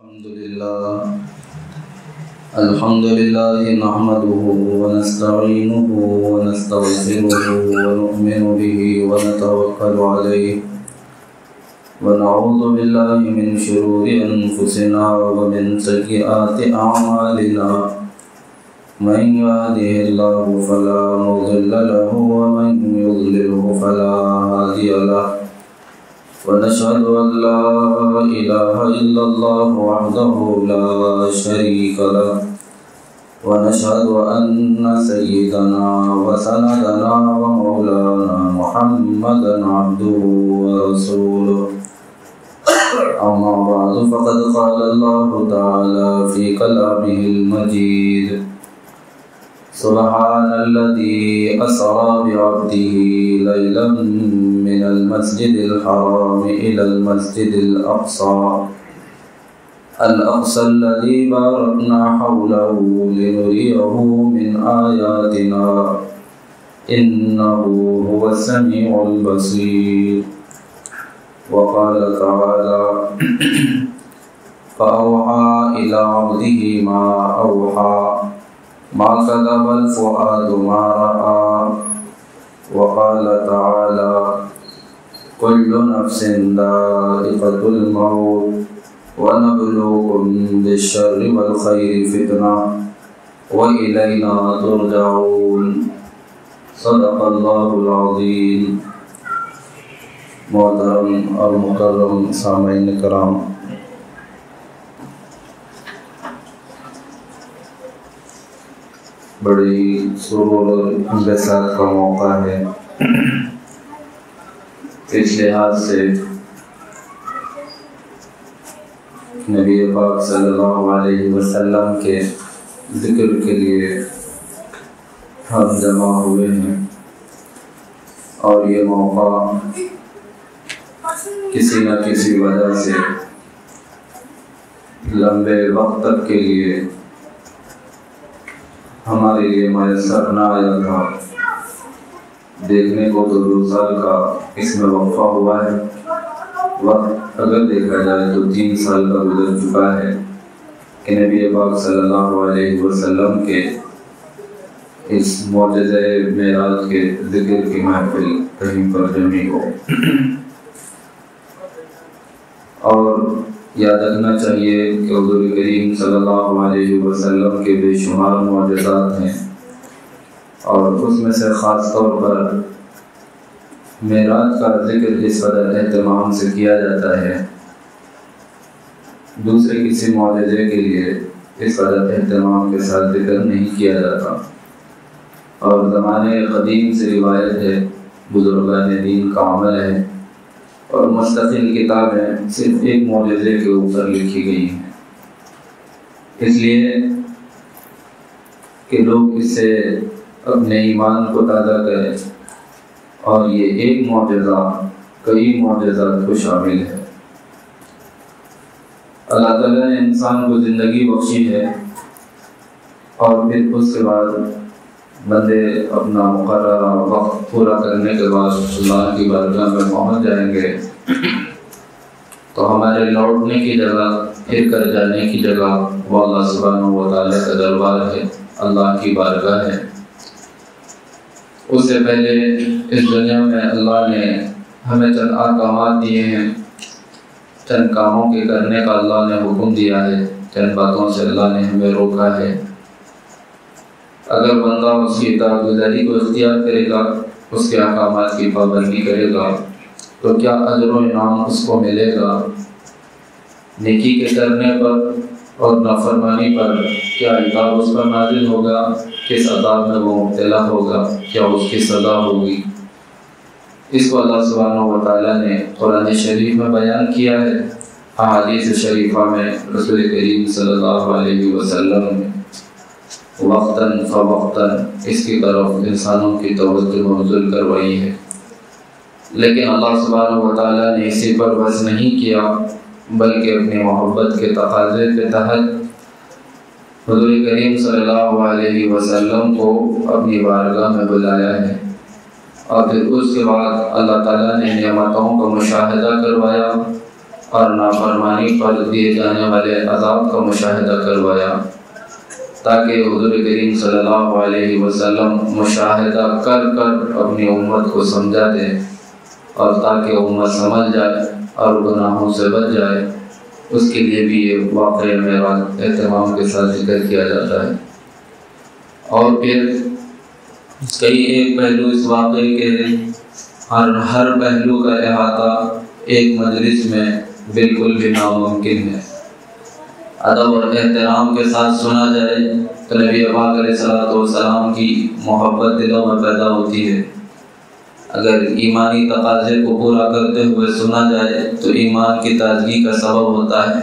الحمد لله نحمده ونستعينه ونستغفره ونؤمن به ونتوكل عليه ونعوذ بالله من شرور أنفسنا ومن سيئات أعمالنا من يهده الله فلا مضل له ومن يضلله فلا هادي له ونشهد أن لا إله إلا الله وحده لا شريك له ونشهد أن سيدنا وسندنا ومولانا محمدا عبده ورسوله أما بعد فقد قال الله تعالى في كلامه المجيد سبحان الذي أسرى بعبده ليلا من المسجد الحرام إلى المسجد الأقصى الذي باركنا حوله لنريه من آياتنا إنه هو السميع البصير وقال تعالى فأوحى إلى عبده ما أوحى ما كذب الفؤاد ما رأى وقال تعالى كل نفس ذائقة الموت ونبلوكم بالشر والخير فتنة وإلينا ترجعون صدق الله العظيم. محترم اور مکرم سامعین کرام، بڑی سرور اور انبساط کا موقع ہے. اس لحاظ سے نبی پاک صلی اللہ علیہ وسلم کے ذکر کے لیے ہم جمع ہوئے ہیں، اور یہ موقع کسی نہ کسی وجہ سے لمبے وقت تک کے لیے ہمارے لیے میسر نہ آیا تھا. دیکھنے کو تو 2 سال کا اس میں وقفہ ہوا ہے، وقت اگر دیکھا جائے تو 3 سال کا گزر چکا ہے کہ نبی پاک صلی اللہ علیہ وسلم کے اس معجزہ معراج کے ذکر کی محفل کہیں پر جمع ہو. اور یاد رکھنا چاہیے کہ حضور کریم صلی اللہ علیہ وسلم کے بے شمار معجزات ہیں، اور اس میں سے خاص طور پر معراج کا ذکر اس قدر اہتمام سے کیا جاتا ہے، دوسرے کسی معجزے کے لیے اس قدر اہتمام کے ساتھ ذکر نہیں کیا جاتا. اور زمانے قدیم سے روایت ہے، بزرگان دین کا عمل ہے، اور مستقل کتابیں صرف ایک معجزے کے اوپر لکھی گئی ہیں، اس لیے کہ لوگ اس سے اپنے ایمان کو تازہ کریں. اور یہ ایک معجزہ کئی معجزات کو شامل ہے. اللہ تعالیٰ نے انسان کو زندگی بخشی ہے، اور پھر اس کے بعد بندے اپنا مقررہ وقت پورا کرنے کے بعد اللہ کی بارگاہ میں پہنچ جائیں گے، تو ہمارے لوٹنے کی جگہ، پھر کر جانے کی جگہ وہ اللہ سبحانہ و تعالیٰ کا دربار ہے، اللہ کی بارگاہ ہے. اس سے پہلے اس دنیا میں اللہ نے ہمیں چند احکامات دیے ہیں، چند کاموں کے کرنے کا اللہ نے حکم دیا ہے، چند باتوں سے اللہ نے ہمیں روکا ہے. اگر بندہ اس کی اطاعت گزاری کو اختیار کرے گا، اس کے احکامات کی پابندی کرے گا، تو کیا اجر و انعام اس کو ملے گا. نیکی کے کرنے پر اور نافرمانی پر کیا عقاب اس پر نازل ہوگا، کس عذاب میں وہ مبتلا ہوگا، کیا اس کی سزا ہوگی. اس کو اللہ سبحانہ و تعالیٰ نے قرآن شریف میں بیان کیا ہے. احادیث شریفہ میں رسول کریم صلی اللہ علیہ وسلم نے وقتاً فوقتاً اس کی طرف انسانوں کی توجہ مبذول کروائی ہے. لیکن اللہ سبحانہ و تعالیٰ نے اسی پر بس نہیں کیا، بلکہ اپنی محبت کے تقاضے کے تحت حضور کریم صلی اللہ علیہ وسلم کو اپنی بارگاہ میں بلایا ہے. اور پھر اس کے بعد اللہ تعالیٰ نے نعمتوں کا مشاہدہ کروایا، اور نافرمانی پر دیے جانے والے عذاب کا مشاہدہ کروایا، تاکہ حضور کریم صلی اللہ علیہ وسلم مشاہدہ کر کر اپنی امت کو سمجھا دے، اور تاکہ امت سمجھ جائے اور گناہوں سے بچ جائے، اس کے لیے بھی یہ واقعہ معراج اہتمام کے ساتھ ذکر کیا جاتا ہے۔ اور پھر کئی ایک پہلو اس واقعے کے ہر پہلو کا احاطہ ایک مجلس میں بالکل بھی ناممکن ہے۔ ادب اور احترام کے ساتھ سنا جائے تو نبی پاک علیہ الصلوۃ والسلام کی محبت دلوں میں پیدا ہوتی ہے۔ اگر ایمانی تقاضے کو پورا کرتے ہوئے سنا جائے تو ایمان کی تازگی کا سبب ہوتا ہے۔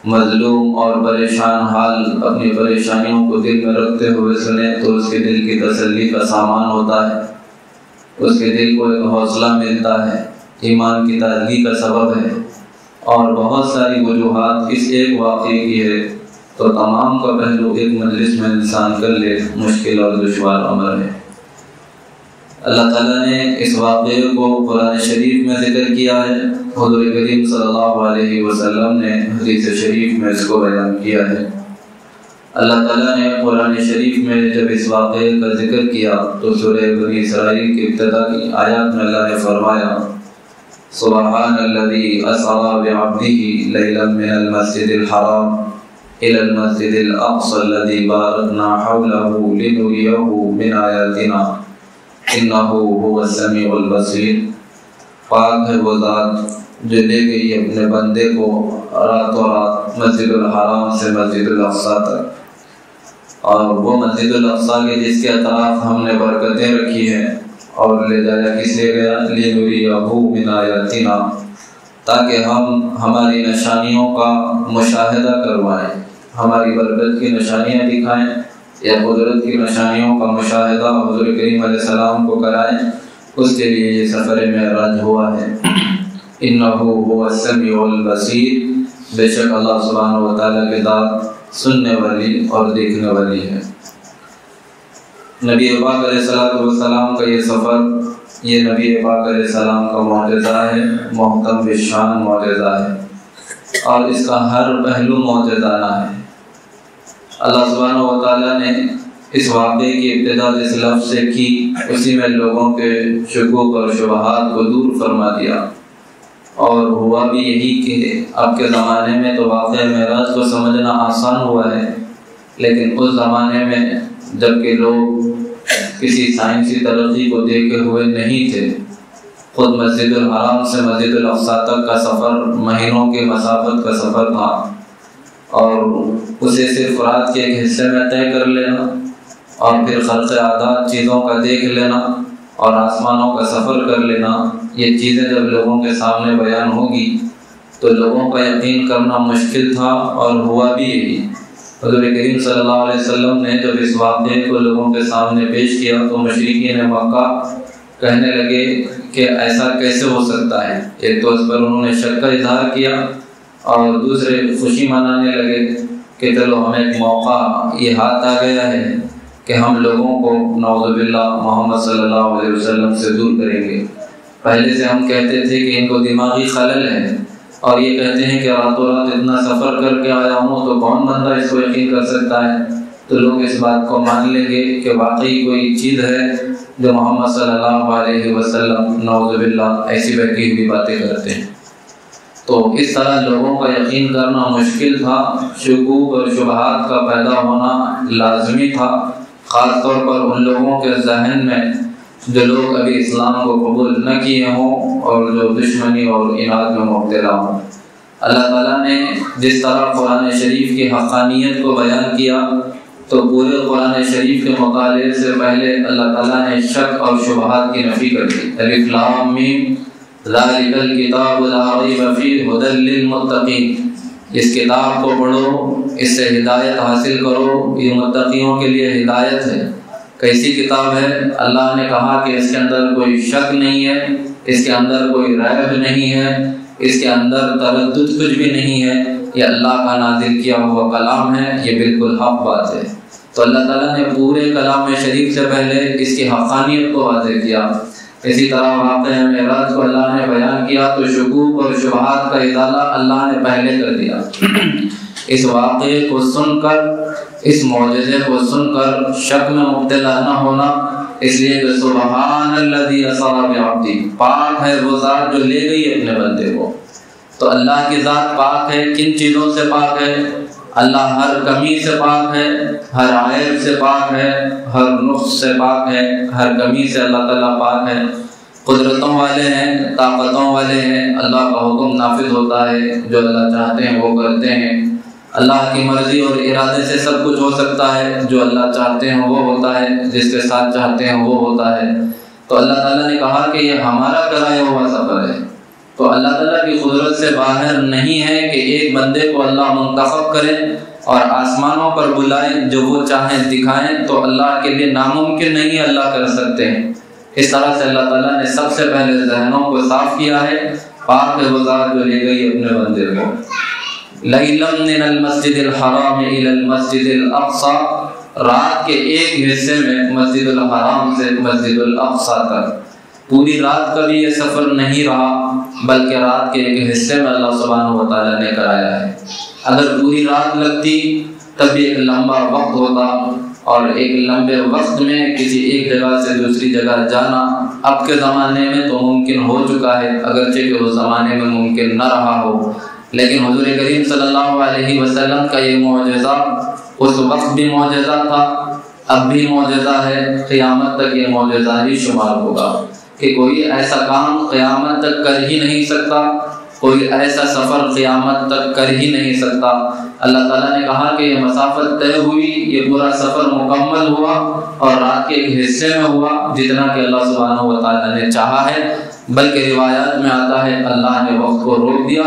مظلوم اور پریشان حال اپنی پریشانیوں کو دل میں رکھتے ہوئے سنے تو اس کے دل کی تسلی کا سامان ہوتا ہے، اس کے دل کو ایک حوصلہ ملتا ہے، ایمان کی تازگی کا سبب ہے۔ اور بہت ساری وجوہات اس ایک واقعے کی ہے تو تمام کا پہلو ایک مجلس میں انسان کر لے مشکل اور دشوار امر ہے۔ اللہ تعالیٰ نے اس واقعے کو قرآن شریف میں ذکر کیا ہے، حضور کریم صلی اللہ علیہ وسلم نے حدیث شریف میں اس کو بیان کیا ہے۔ اللہ تعالیٰ نے قرآن شریف میں جب اس واقعے کا ذکر کیا تو سورہ بنی اسرائیل کی ابتدا کی آیات میں اللہ نے فرمایا سبحان الذی اسری بعبدہ لیلا من المسجد الحرام الی المسجد الاقصی الذی بارکنا حولہ لنریہ من آیاتنا انہ هو السمیع البصیر۔ پاک ہے وہ ذات جو لے گئی اپنے بندے کو راتوں رات مسجد الحرام سے مسجد الاقصی تک، اور وہ مسجد الاقصی کے جس کے اطراف ہم نے برکتیں رکھی ہیں، اور لے جایا کس لیے گیا؟ لنریہ من آیاتنا، تاکہ ہم ہماری نشانیوں کا مشاہدہ کروائیں، ہماری برکت کی نشانیاں دکھائیں یا قدرت کی نشانیوں کا مشاہدہ حضور کریم علیہ السلام کو کرائیں۔ اس کے لیے یہ سفر معراج ہوا ہے۔ انہ هو السمیع البصیر، بے شک اللہ سبحانہ و تعالیٰ کی ذات سننے والی اور دیکھنے والی ہے۔ نبی پاک علیہ السلام کا یہ سفر، یہ نبی پاک علیہ السلام کا معجزہ ہے، محکم بشان معجزہ ہے، اور اس کا ہر پہلو معجزانہ ہے۔ اللہ سبحانہ و تعالیٰ نے اس واقعے کی ابتدا جس لفظ سے کی اسی میں لوگوں کے شکوک اور شبہات کو دور فرما دیا، اور ہوا بھی یہی کہ اب کے زمانے میں تو واقعہ معراج کو سمجھنا آسان ہوا ہے، لیکن اس زمانے میں جب کہ لوگ کسی سائنسی ترقی کو دیکھے ہوئے نہیں تھے، خود مسجد الحرام سے مسجد الاقصی تک کا سفر مہینوں کے مسافت کا سفر تھا، اور اسے صرف رات کے ایک حصے میں طے کر لینا اور پھر خلق عادات چیزوں کا دیکھ لینا اور آسمانوں کا سفر کر لینا، یہ چیزیں جب لوگوں کے سامنے بیان ہوگی تو لوگوں کا یقین کرنا مشکل تھا، اور ہوا بھی یہی۔ حضور کریم صلی اللہ علیہ وسلم نے جب اس واقعے کو لوگوں کے سامنے پیش کیا تو مشرکین مکہ کہنے لگے کہ ایسا کیسے ہو سکتا ہے۔ ایک تو اس پر انہوں نے شک کا اظہار کیا، اور دوسرے خوشی منانے لگے کہ چلو ہمیں ایک موقع یہ ہاتھ آ گیا ہے کہ ہم لوگوں کو نعوذ باللہ محمد صلی اللہ علیہ وسلم سے دور کریں گے۔ پہلے سے ہم کہتے تھے کہ ان کو دماغی خلل ہے، اور یہ کہتے ہیں کہ راتوں رات اتنا سفر کر کے آیا ہوں تو کون بندہ اس کو یقین کر سکتا ہے، تو لوگ اس بات کو مان لیں گے کہ واقعی کوئی چیز ہے جو محمد صلی اللہ علیہ وسلم نعوذ باللہ ایسی بہکی ہوئی باتیں کرتے ہیں۔ تو اس طرح لوگوں کا یقین کرنا مشکل تھا، شکوک اور شبہات کا پیدا ہونا لازمی تھا، خاص طور پر ان لوگوں کے ذہن میں جو لوگ ابھی اسلام کو قبول نہ کیے ہوں اور جو دشمنی اور اناد میں مبتلا ہوں۔ اللہ تعالیٰ نے جس طرح قرآن شریف کی حقانیت کو بیان کیا تو پورے قرآن شریف کے مطالعے سے پہلے اللہ تعالیٰ نے شک اور شبہات کی نفی کر دی۔ الف لام میم ذالک الکتاب لا ریب فیہ ھدی للمتقین، اس کتاب کو پڑھو، اس سے ہدایت حاصل کرو، یہ متقیوں کے لیے ہدایت ہے۔ کیسی کتاب ہے؟ اللہ نے کہا کہ اس کے اندر کوئی شک نہیں ہے، اس کے اندر کوئی ریب نہیں ہے، اس کے اندر تردد کچھ بھی نہیں ہے، یہ اللہ کا نازل کیا ہوا کلام ہے، یہ بالکل حق بات ہے۔ تو اللہ تعالیٰ نے پورے کلام شریف سے پہلے اس کی حقانیت کو واضح کیا، اسی طرح واقعہ معراج کو اللہ نے بیان کیا تو شکوک اور شبہات کا ازالہ اللہ نے پہلے کر دیا۔ اس واقعے کو سن کر، اس معجزے کو سن کر شک میں مبتلا نہ ہونا، اس لیے کہ سبحان الذی اسری بعبدہ، پاک ہے وہ ذات جو لے گئی اپنے بندے کو۔ تو اللہ کی ذات پاک ہے، کن چیزوں سے پاک ہے؟ اللہ ہر کمی سے پاک ہے، ہر عیب سے پاک ہے، ہر نقص سے پاک ہے، ہر کمی سے اللہ تعالیٰ پاک ہے۔ قدرتوں والے ہیں، طاقتوں والے ہیں، اللہ کا حکم نافذ ہوتا ہے، جو اللہ چاہتے ہیں وہ کرتے ہیں۔ اللہ کی مرضی اور ارادے سے سب کچھ ہو سکتا ہے، جو اللہ چاہتے ہیں وہ ہوتا ہے، جس کے ساتھ چاہتے ہیں وہ ہوتا ہے۔ تو اللہ تعالیٰ نے کہا کہ یہ ہمارا کرایا ہوا سفر ہے، تو اللہ تعالیٰ کی قدرت سے باہر نہیں ہے کہ ایک بندے کو اللہ منتخب کرے اور آسمانوں پر بلائیں، جو وہ چاہیں دکھائیں، تو اللہ کے لیے ناممکن نہیں، اللہ کر سکتے ہیں۔ اس طرح سے اللہ تعالیٰ نے سب سے پہلے ذہنوں کو صاف کیا ہے، پاک ہے وہ ذات جو لے گئی اپنے بندے کو۔ لَيْلًا مِنَ الْمَسْجِدِ الْحَرَامِ إِلَى الْمَسْجِدِ الْأَقْصَى، رات کے ایک حصے میں مسجد الحرام سے مسجد الاقصیٰ تک، پوری رات کا بھی یہ سفر نہیں رہا، بلکہ رات کے ایک حصے میں اللہ سبحانہ و تعالیٰ نے کرایا ہے۔ اگر پوری رات لگتی تب بھی ایک لمبا وقت ہوتا، اور ایک لمبے وقت میں کسی ایک جگہ سے دوسری جگہ جانا اب کے زمانے میں تو ممکن ہو چکا ہے، اگرچہ کہ اس زمانے میں ممکن نہ رہا ہو، لیکن حضور کریم صلی اللہ علیہ وسلم کا یہ معجزہ اس وقت بھی معجزہ تھا، اب بھی معجزہ ہے، قیامت تک یہ معجزہ ہی شمار ہوگا کہ کوئی ایسا کام قیامت تک کر ہی نہیں سکتا، کوئی ایسا سفر قیامت تک کر ہی نہیں سکتا۔ اللہ تعالیٰ نے کہا کہ یہ مسافت طے ہوئی، یہ پورا سفر مکمل ہوا، اور رات کے ایک حصے میں ہوا جتنا کہ اللہ سبحانہ و تعالیٰ نے چاہا ہے، بلکہ روایات میں آتا ہے اللہ نے وقت کو روک دیا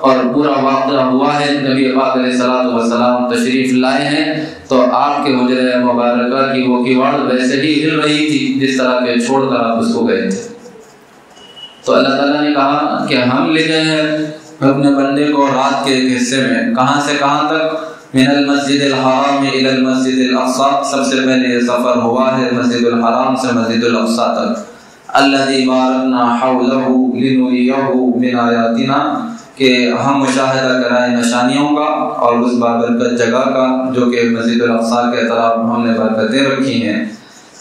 اور پورا واقعہ ہوا ہے۔ نبی پاک علیہ الصلوۃ والسلام تشریف لائے ہیں تو آپ کے حجرہ مبارکہ کی وہ کیواڑ ویسے ہی ہل رہی تھی جس طرح کے چھوڑ کر آپ اس کو گئے تھے۔ تو اللہ تعالیٰ نے کہا کہ ہم لے گئے ہیں اپنے بندے کو رات کے ایک حصے میں، کہاں سے کہاں تک؟ من المسجد الحرام الى المسجد الاقصی، سب سے پہلے یہ سفر ہوا ہے مسجد الحرام سے مسجد الاقصی تک۔ الذی بارکنا حولہ لنریہ من آیاتنا، کہ ہم مشاہدہ کرائیں نشانیوں کا اور اس بابرکت جگہ کا جو کہ مسجد الاقصی کے طرف ہم نے برکتیں رکھی ہیں۔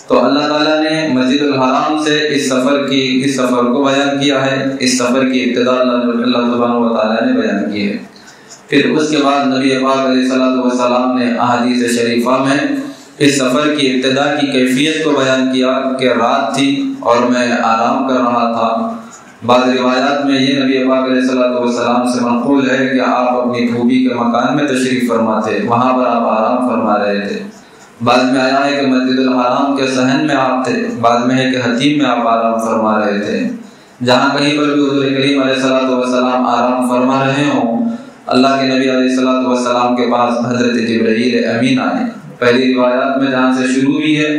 تو اللہ تعالیٰ نے مسجد الحرام سے اس سفر کو بیان کیا ہے، اس سفر کی ابتدا اللہ سبحانہ و تعالیٰ نے بیان کی ہے۔ پھر اس کے بعد نبی پاک علیہ الصلوۃ والسلام نے احادیث شریفہ میں اس سفر کی ابتدا کی کیفیت کو بیان کیا کہ رات تھی اور میں آرام کر رہا تھا۔ بعض روایات میں یہ نبی پاک علیہ الصلوۃ والسلام سے منقول ہے کہ آپ اپنی پھوپھی کے مکان میں تشریف فرما تھے، وہاں پر آپ آرام فرما رہے تھے۔ بعد میں آیا ہے کہ مسجد الحرام کے صحن میں آپ تھے، بعد میں ہے کہ حتیم میں آپ آرام فرما رہے تھے۔ جہاں کہیں پر بھی حضور کریم علیہ الصلوۃ والسلام آرام فرما رہے ہوں، اللہ کے نبی علیہ الصلوۃ والسلام کے پاس حضرت جبرائیل امین آئے۔ پہلی روایات میں جہاں سے شروع ہوئی ہے،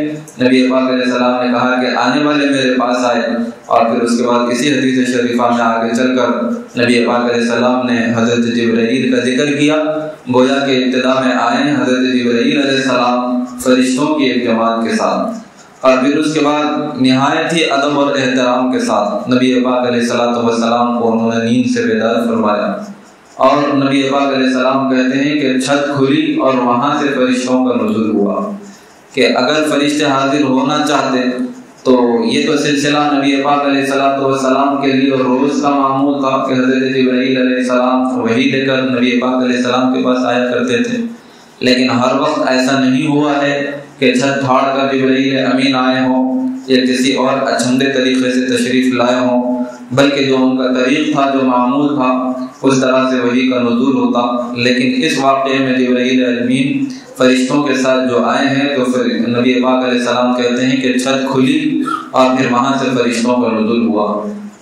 نبی پاک علیہ السلام نے کہا کہ آنے والے میرے پاس آئے، اور پھر اس کے بعد اسی حدیث شریفہ میں آگے چل کر نبی پاک علیہ السلام نے حضرت جبرائیل کا ذکر کیا، گویا کہ ابتدا میں آئے حضرت جبرائیل علیہ السلام فرشتوں کی ایک جماعت کے ساتھ، اور پھر اس کے بعد نہایت ہی ادب اور احترام کے ساتھ نبی پاک علیہ الصلوۃ والسلام کو انہوں نے نیند سے بیدار فرمایا، اور نبی پاک علیہ السلام کہتے ہیں کہ چھت کھلی اور وہاں سے فرشتوں کا نزول ہوا، کہ اگر فرشتے حاضر ہونا چاہتے تو یہ تو سلسلہ نبی پاک علیہ الصلوۃ والسلام کے لیے روز کا معمول تھا کہ حضرت جبرائیل علیہ السلام وحی لے کر نبی پاک علیہ السلام کے پاس آیا کرتے تھے، لیکن ہر وقت ایسا نہیں ہوا ہے کہ چھت پھاڑ کر جبرائیل امین آئے ہوں یا کسی اور اچھندے طریقے سے تشریف لائے ہوں، بلکہ جو ان کا طریق تھا، جو معمول تھا، اس طرح سے وحی کا نزول ہوتا۔ لیکن اس واقعے میں جبرائیل امین فرشتوں کے ساتھ جو آئے ہیں تو نبی پاک علیہ السلام کہتے ہیں کہ چھت کھلی اور پھر وہاں سے فرشتوں کا نزول ہوا،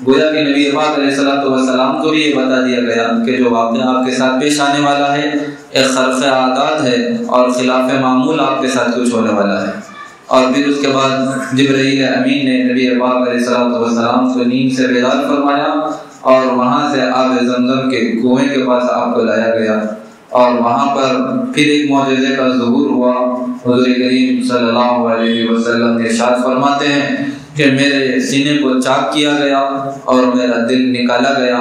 گویا کہ نبی پاک علیہ السلام کو بھی یہ بتا دیا گیا کہ جو واقعہ آپ کے ساتھ پیش آنے والا ہے ایک خرق عادات ہے اور خلاف معمول آپ کے ساتھ کچھ ہونے والا ہے۔ اور پھر اس کے بعد جبرائیل امین نے نبی پاک علیہ السلام کو نیند سے بیدار فرمایا اور وہاں سے آب زمزم کے کنویں کے پاس آپ کو لایا گیا، اور وہاں پر پھر ایک معجزے کا ظہور ہوا۔ حضور کریم صلی اللہ علیہ وسلم ارشاد فرماتے ہیں کہ میرے سینے کو چاک کیا گیا اور میرا دل نکالا گیا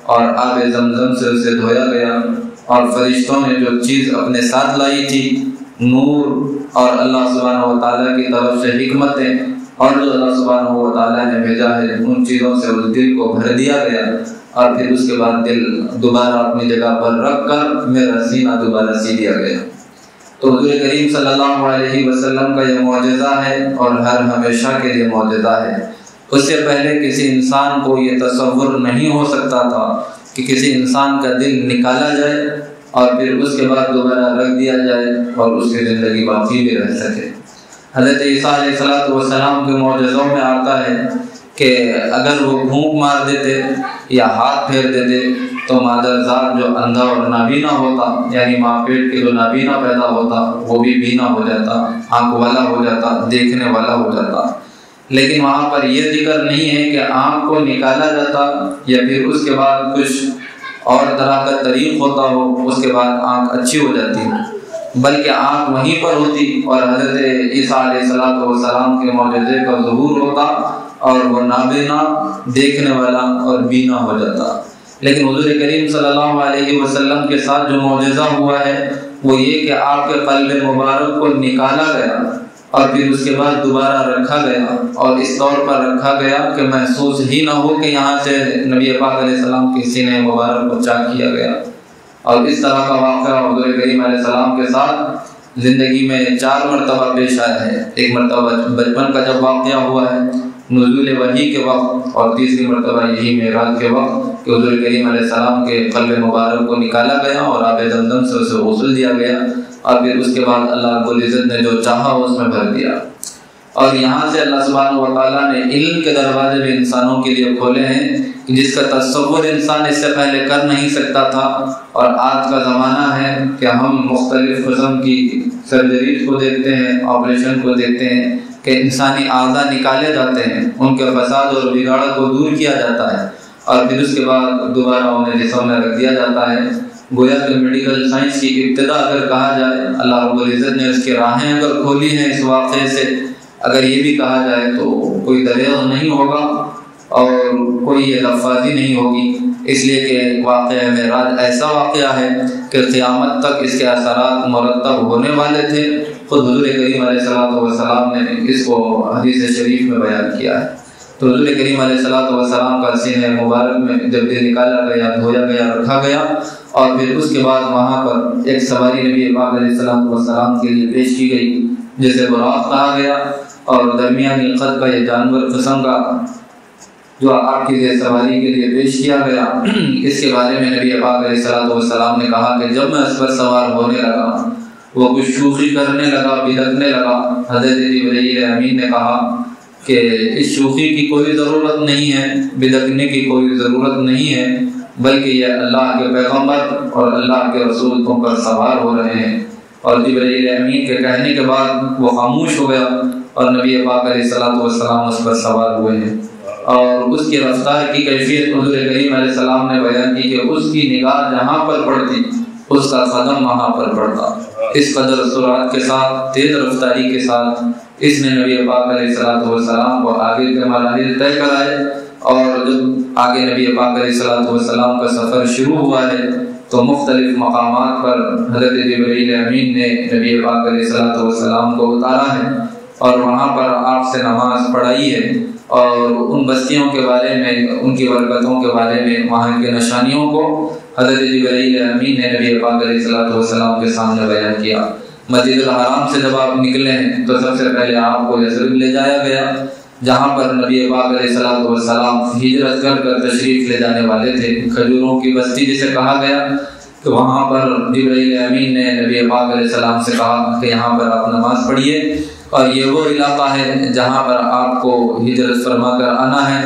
اور آب زمزم سے اسے دھویا گیا، اور فرشتوں نے جو چیز اپنے ساتھ لائی تھی، نور اور اللہ سبحانہ و تعالیٰ کی طرف سے حکمتیں اور جو اللہ سبحانہ و تعالیٰ نے بھیجا ہے، ان چیزوں سے اس دل کو بھر دیا گیا، اور پھر اس کے بعد دل دوبارہ اپنی جگہ پر رکھ کر میرا سینہ دوبارہ سی دیا گیا۔ تو حضور کریم صلی اللہ علیہ وسلم کا یہ معجزہ ہے اور ہر ہمیشہ کے لیے معجزہ ہے۔ اس سے پہلے کسی انسان کو یہ تصور نہیں ہو سکتا تھا کہ کسی انسان کا دل نکالا جائے اور پھر اس کے بعد دوبارہ رکھ دیا جائے اور اس کی زندگی باقی بھی رہ سکے۔ حضرت عیسیٰ علیہ السلام کے معجزوں میں آتا ہے کہ اگر وہ پھونک مار دیتے یا ہاتھ پھیر دیتے تو مادرزاد جو اندھا اور نابینا ہوتا، یعنی ماں پیٹ کے جو نابینا پیدا ہوتا، وہ بھی بینا ہو جاتا، آنکھ والا ہو جاتا، دیکھنے والا ہو جاتا۔ لیکن وہاں پر یہ ذکر نہیں ہے کہ آنکھ کو نکالا جاتا یا پھر اس کے بعد کچھ اور طرح کا طریق ہوتا ہو، اس کے بعد آنکھ اچھی ہو جاتی، بلکہ آنکھ وہیں پر ہوتی اور حضرت عیسیٰ علیہ السلام کے معجزے کا ظہور ہوتا اور وہ نابینا دیکھنے والا اور بینا ہو جاتا۔ لیکن حضور کریم صلی اللہ علیہ وسلم کے ساتھ جو معجزہ ہوا ہے وہ یہ کہ آپ کے قلب مبارک کو نکالا گیا اور پھر اس کے بعد دوبارہ رکھا گیا، اور اس طور پر رکھا گیا کہ محسوس ہی نہ ہو کہ یہاں سے نبی پاک علیہ السلام کے سینے مبارک کو چاک کیا گیا۔ اور اس طرح کا واقعہ حضور کریم علیہ السلام کے ساتھ زندگی میں 4 مرتبہ پیش آیا ہے۔ ایک مرتبہ بچپن کا جب واقعہ ہوا ہے نزول وحی کے وقت، اور تیسری مرتبہ یہی معراج کے وقت کہ حضور کریم علیہ السلام کے قلب مبارک کو نکالا گیا اور آب زمزم سے اسے غسل دیا گیا، اور پھر اس کے بعد اللہ رب العزت نے جو چاہا اس میں بھر دیا۔ اور یہاں سے اللہ سبحانہ و تعالیٰ نے علم کے دروازے بھی انسانوں کے لیے کھولے ہیں جس کا تصور انسان اس سے پہلے کر نہیں سکتا تھا۔ اور آج کا زمانہ ہے کہ ہم مختلف قسم کی سرجریز کو دیکھتے ہیں، آپریشن کو دیکھتے ہیں کہ انسانی اعضاء نکالے جاتے ہیں، ان کے فساد اور بگاڑ کو دور کیا جاتا ہے، اور پھر اس کے بعد دوبارہ انہیں جسم میں رکھ دیا جاتا ہے۔ گویا کہ میڈیکل سائنس کی ابتدا اگر کہا جائے، اللہ رب العزت نے اس کی راہیں اگر کھولی ہیں اس واقعے سے، اگر یہ بھی کہا جائے تو کوئی دریغ نہیں ہوگا اور کوئی یہ لفاظی نہیں ہوگی، اس لیے کہ واقعہ معراج ایسا واقعہ ہے کہ قیامت تک اس کے اثرات مرتب ہونے والے تھے۔ خود حضور کریم علیہ السلام نے اس کو حدیث شریف میں بیان کیا ہے۔ تو حضور کریم علیہ السلام کا سینہ مبارک میں جب دل نکالا گیا، دھویا گیا، رکھا گیا، اور پھر اس کے بعد وہاں پر ایک سواری نبی پاک علیہ السلام کے لیے پیش کی گئی جسے براق کہا گیا، اور درمیانی قد کا یہ جانور قسم کا جو آپ کے لیے سواری کے لیے پیش کیا گیا، اس کے بارے میں نبی پاک علیہ السلام نے کہا کہ جب میں اس پر سوار ہونے لگا وہ کچھ شوخی کرنے لگا، بدکنے لگا۔ حضرت جبرائیل امین نے کہا کہ اس شوخی کی کوئی ضرورت نہیں ہے، بدکنے کی کوئی ضرورت نہیں ہے، بلکہ یہ اللہ کے پیغمبر اور اللہ کے رسول تم پر سوار ہو رہے ہیں۔ اور جبرائیل امین کے کہنے کے بعد وہ خاموش ہو گیا اور نبی پاک علیہ السلام اس پر سوار ہوئے ہیں۔ اور اس کی رفتار کی کیفیت حضور کریم علیہ السلام نے بیان کی کہ اس کی نگاہ جہاں پر پڑتی اس کا قدم وہاں پر پڑتا۔ اس قدر سرعت کے ساتھ، تیز رفتاری کے ساتھ اس نے نبی پاک علیہ السلام کو آگے کے مراحل طے کرائے، اور جب آگے نبی پاک علیہ السلام کا سفر شروع ہوا ہے تو مختلف مقامات پر حضرت جبرائیل امین نے نبی پاک علیہ السلام کو اتارا ہے اور وہاں پر آپ سے نماز پڑھائی ہے، اور ان بستیوں کے بارے میں، ان کی برکتوں کے بارے میں، وہاں کے نشانیوں کو حضرت جبرائیل امین نے نبی پاک علیہ السلام کے سامنے بیان کیا۔ مسجد الحرام سے جب آپ نکلے ہیں تو سب سے پہلے آپ کو یثرب لے جایا گیا، جہاں پر نبی پاک علیہ السلام ہجرت کر کر تشریف لے جانے والے تھے۔ کھجوروں کی بستی جسے کہا گیا کہ وہاں پر جبرائیل امین نے نبی پاک علیہ السلام سے کہا کہ یہاں پر آپ نماز پڑھیے، اور یہ وہ علاقہ ہے جہاں پر آپ کو ہجرت فرما کر آنا ہے۔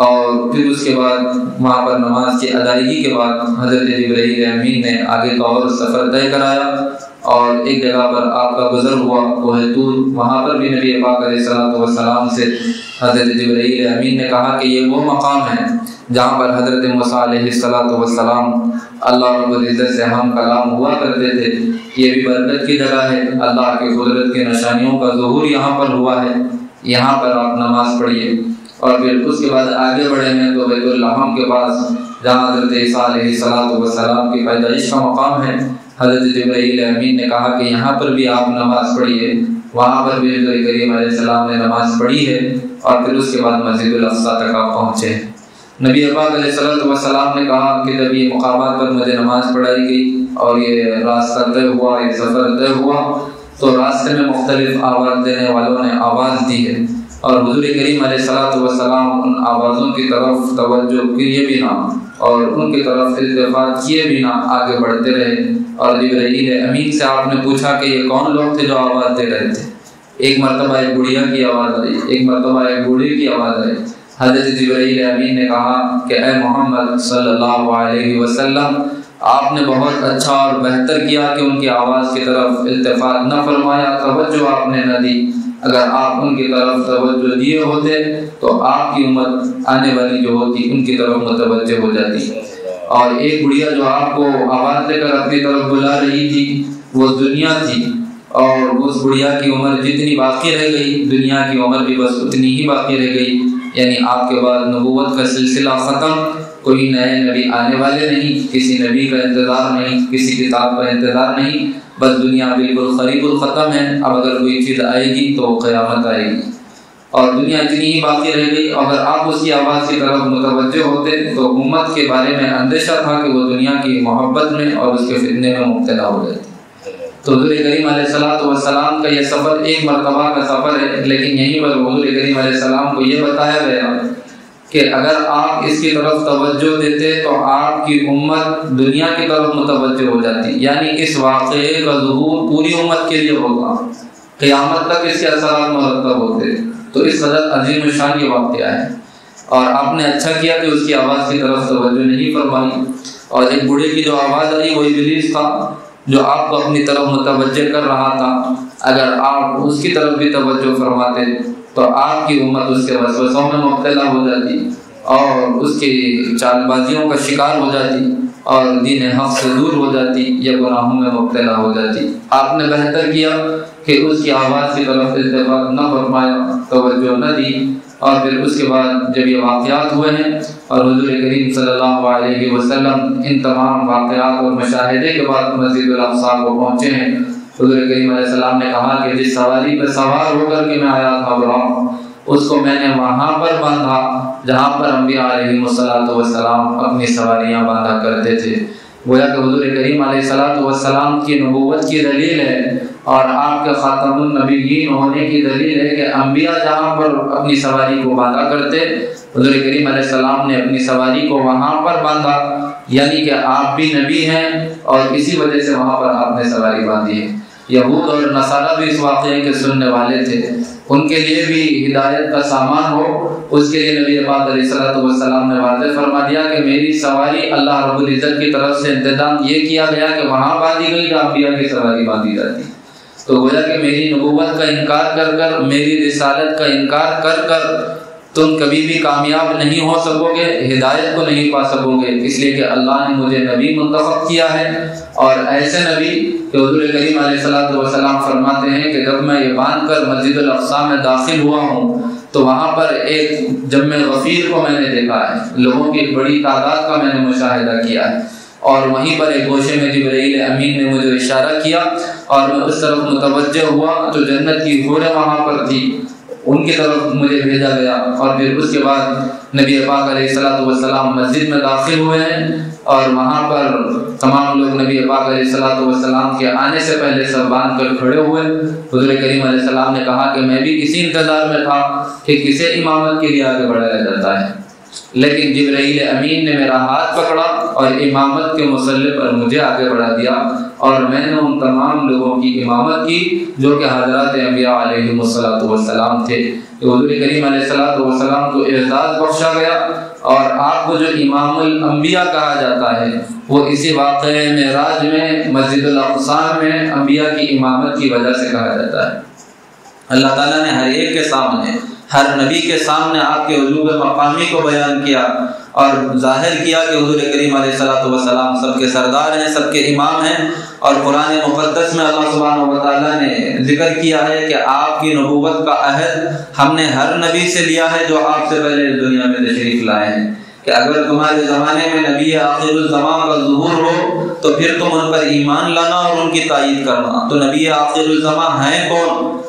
اور پھر اس کے بعد وہاں پر نماز کی ادائیگی کے بعد حضرت جبرائیل امین نے آگے کا اور سفر طے کرایا، اور ایک جگہ پر آپ کا گزر ہوا وہ ہے طور، وہاں پر بھی نبی پاک علیہ السلام سے حضرت جبرائیل امین نے کہا کہ یہ وہ مقام ہے جہاں پر حضرت موسیٰ علیہ السلام اللہ رب العزت سے ہم کلام ہوا کرتے تھے۔ یہ بھی برکت کی جگہ ہے، اللہ کی قدرت کے نشانیوں کا ظہور یہاں پر ہوا ہے۔ یہاں پر آپ نماز پڑھیے۔ اور پھر اس کے بعد آگے بڑھے ہیں تو بیت اللحم کے پاس جہاں حضرت عیسیٰ علیہ السلام کی پیدائش کا مقام ہے، حضرت جبرائیل امین نے کہا کہ یہاں پر بھی آپ نماز پڑھیے۔ وہاں پر بھی حضور کریم علیہ السلام نے نماز پڑھی ہے اور پھر اس کے بعد مسجد الاقصیٰ تک آپ پہنچے۔ نبی پاک علیہ السلام نے کہا کہ جب یہ مقامات پر مجھے نماز پڑھائی گئی اور یہ راستہ طے ہوا، یہ سفر طے ہوا، تو راستے میں مختلف آواز دینے والوں نے آواز دی ہے، اور حضور کریم علیہ السلام ان آوازوں کی طرف توجہ کیے بنا اور ان کی طرف التفات کیے بنا آگے بڑھتے رہے۔ اور جبرائیل امین سے آپ نے پوچھا کہ یہ کون لوگ تھے جو آواز دے رہے تھے؟ ایک مرتبہ ایک بڑھیا کی آواز آئی، ایک مرتبہ ایک بوڑھے کی آواز آئی۔ حضرت جبرائیل امین نے کہا کہ اے محمد صلی اللہ علیہ وسلم، آپ نے بہت اچھا اور بہتر کیا کہ ان کی آواز کی طرف التفات نہ فرمایا، توجہ آپ نے نہ دی۔ اگر آپ ان کی طرف توجہ دیے ہوتے تو آپ کی امت آنے والی جو ہوتی ان کی طرف متوجہ ہو جاتی۔ اور ایک بڑھیا جو آپ کو آواز دے کر اپنی طرف بلا رہی تھی وہ دنیا تھی، اور اس بڑھیا کی عمر جتنی باقی رہ گئی دنیا کی عمر بھی بس اتنی ہی باقی رہ گئی، یعنی آپ کے بعد نبوت کا سلسلہ ختم، کوئی نئے نبی آنے والے نہیں، کسی نبی کا انتظار نہیں، کسی کتاب کا انتظار نہیں، بس دنیا بالکل قریب الختم ہے۔ اب اگر کوئی چیز آئے گی تو قیامت آئے گی، اور دنیا اتنی ہی باقی رہ گئی۔ اگر آپ اس کی آواز کی طرف متوجہ ہوتے تو امت کے بارے میں اندیشہ تھا کہ وہ دنیا کی محبت میں اور اس کے فتنے میں مبتلا ہو جاتی۔ تو حضور کریم علیہ السلام کا یہ سفر ایک مرتبہ کا سفر ہے، لیکن یہیں پر حضور کریم علیہ السلام کو یہ بتایا گیا کہ اگر آپ اس کی طرف توجہ دیتے تو آپ کی امت دنیا کی طرف متوجہ ہو جاتی، یعنی اس واقعے کا ظہور پوری امت کے لیے ہوگا، قیامت تک اس کے اثرات مرتب ہوتے۔ تو اس قدر عظیم شان یہ واقعہ ہے، اور آپ نے اچھا کیا کہ اس کی آواز کی طرف توجہ نہیں فرمائی۔ اور ایک بوڑھے کی جو آواز آئی وہ ابلیس تھا جو آپ کو اپنی طرف متوجہ کر رہا تھا، اگر آپ اس کی طرف بھی توجہ فرماتے تو آپ کی امت اس کے وسوسوں میں مبتلا ہو جاتی اور اس کی چال بازیوں کا شکار ہو جاتی اور دین حق سے دور ہو جاتی یا گناہوں میں مبتلا ہو جاتی۔ آپ نے بہتر کیا کہ اس کی آواز کی طرف التفات نہ فرمایا، توجہ نہ دی، اور پھر اس کے بعد جب یہ واقعات ہوئے ہیں اور حضور کریم صلی اللہ علیہ وسلم ان تمام واقعات اور مشاہدے کے بعد مسجد الاقصیٰ کو پہنچے ہیں، حضور کریم علیہ السلام نے کہا کہ جس سواری پہ سوار ہو کر کے میں آیا تھا اس کو میں نے وہاں پر باندھا جہاں پر انبیاء علیہ السلام اپنی سواریاں باندھا کرتے تھے۔ گویا کہ حضور کریم علیہ السلام کی نبوت کی دلیل ہے اور آپ کے خاتم النبیین ہونے کی دلیل ہے کہ انبیاء جہاں پر اپنی سواری کو باندھا کرتے، حضور کریم علیہ السلام نے اپنی سواری کو وہاں پر باندھا، یعنی کہ آپ بھی نبی ہیں اور اسی وجہ سے وہاں پر آپ نے سواری باندھی ہے۔ یہود اور نصارہ بھی اس واقعے کے سننے والے تھے، ان کے لیے بھی ہدایت کا سامان ہو، اس کے لیے نبی پاک علیہ السلام نے واضح فرما دیا کہ میری سواری اللہ رب العزت کی طرف سے انتظام یہ کیا گیا کہ وہاں باندھی گئی جہاں انبیاء کی سواری باندھی جاتی۔ تو گویا کہ میری نبوت کا انکار کر کر، میری رسالت کا انکار کر کر تم کبھی بھی کامیاب نہیں ہو سکو گے، ہدایت کو نہیں پا سکو گے، اس لیے کہ اللہ نے مجھے نبی منتخب کیا ہے، اور ایسے نبی کہ حضور کریم علیہ السلام فرماتے ہیں کہ جب میں یہ باندھ کر مسجد الاقصیٰ میں داخل ہوا ہوں تو وہاں پر ایک جم غفیر کو میں نے دیکھا ہے، لوگوں کی ایک بڑی تعداد کا میں نے مشاہدہ کیا ہے، اور وہیں پر ایک گوشے میں جبرائیل امین نے مجھے اشارہ کیا اور میں اس طرف متوجہ ہوا تو جنت کی حوریں وہاں پر تھی، ان کی طرف مجھے بھیجا گیا۔ اور پھر اس کے بعد نبی پاک علیہ السلام مسجد میں داخل ہوئے ہیں اور وہاں پر تمام لوگ نبی پاک علیہ السلام کے آنے سے پہلے سب باندھ کر کھڑے ہوئے۔ حضور کریم علیہ السلام نے کہا کہ میں بھی اسی انتظار میں تھا کہ کسے امامت کے لیے آگے بڑھایا جاتا ہے، لیکن جبرائیل امین نے میرا ہاتھ پکڑا اور امامت کے مسلح پر مجھے آگے بڑھا دیا، اور میں نے ان تمام لوگوں کی امامت کی جو کہ حضرات انبیاء علیہ السلام تھے۔ حضور کریم علیہ السلام کو اعزاز بخشا گیا، اور آپ کو جو امام الانبیاء کہا جاتا ہے وہ اسی واقعے معراج میں مسجد الاقصیٰ میں انبیاء کی امامت کی وجہ سے کہا جاتا ہے۔ اللہ تعالیٰ نے ہر ایک کے سامنے، ہر نبی کے سامنے آپ کے وجوب مقامی کو بیان کیا اور ظاہر کیا کہ حضور کریم علیہ الصلوۃ والسلام سب کے سردار ہیں، سب کے امام ہیں، اور قرآن مقدس میں اللہ سبحانہ و تعالیٰ نے ذکر کیا ہے کہ آپ کی نبوت کا عہد ہم نے ہر نبی سے لیا ہے جو آپ سے پہلے اس دنیا میں تشریف لائے ہیں، کہ اگر تمہارے زمانے میں نبی آخر الزمان کا ظہور ہو تو پھر تم ان پر ایمان لانا اور ان کی تائید کرنا۔ تو نبی آخر الزمان ہیں کون؟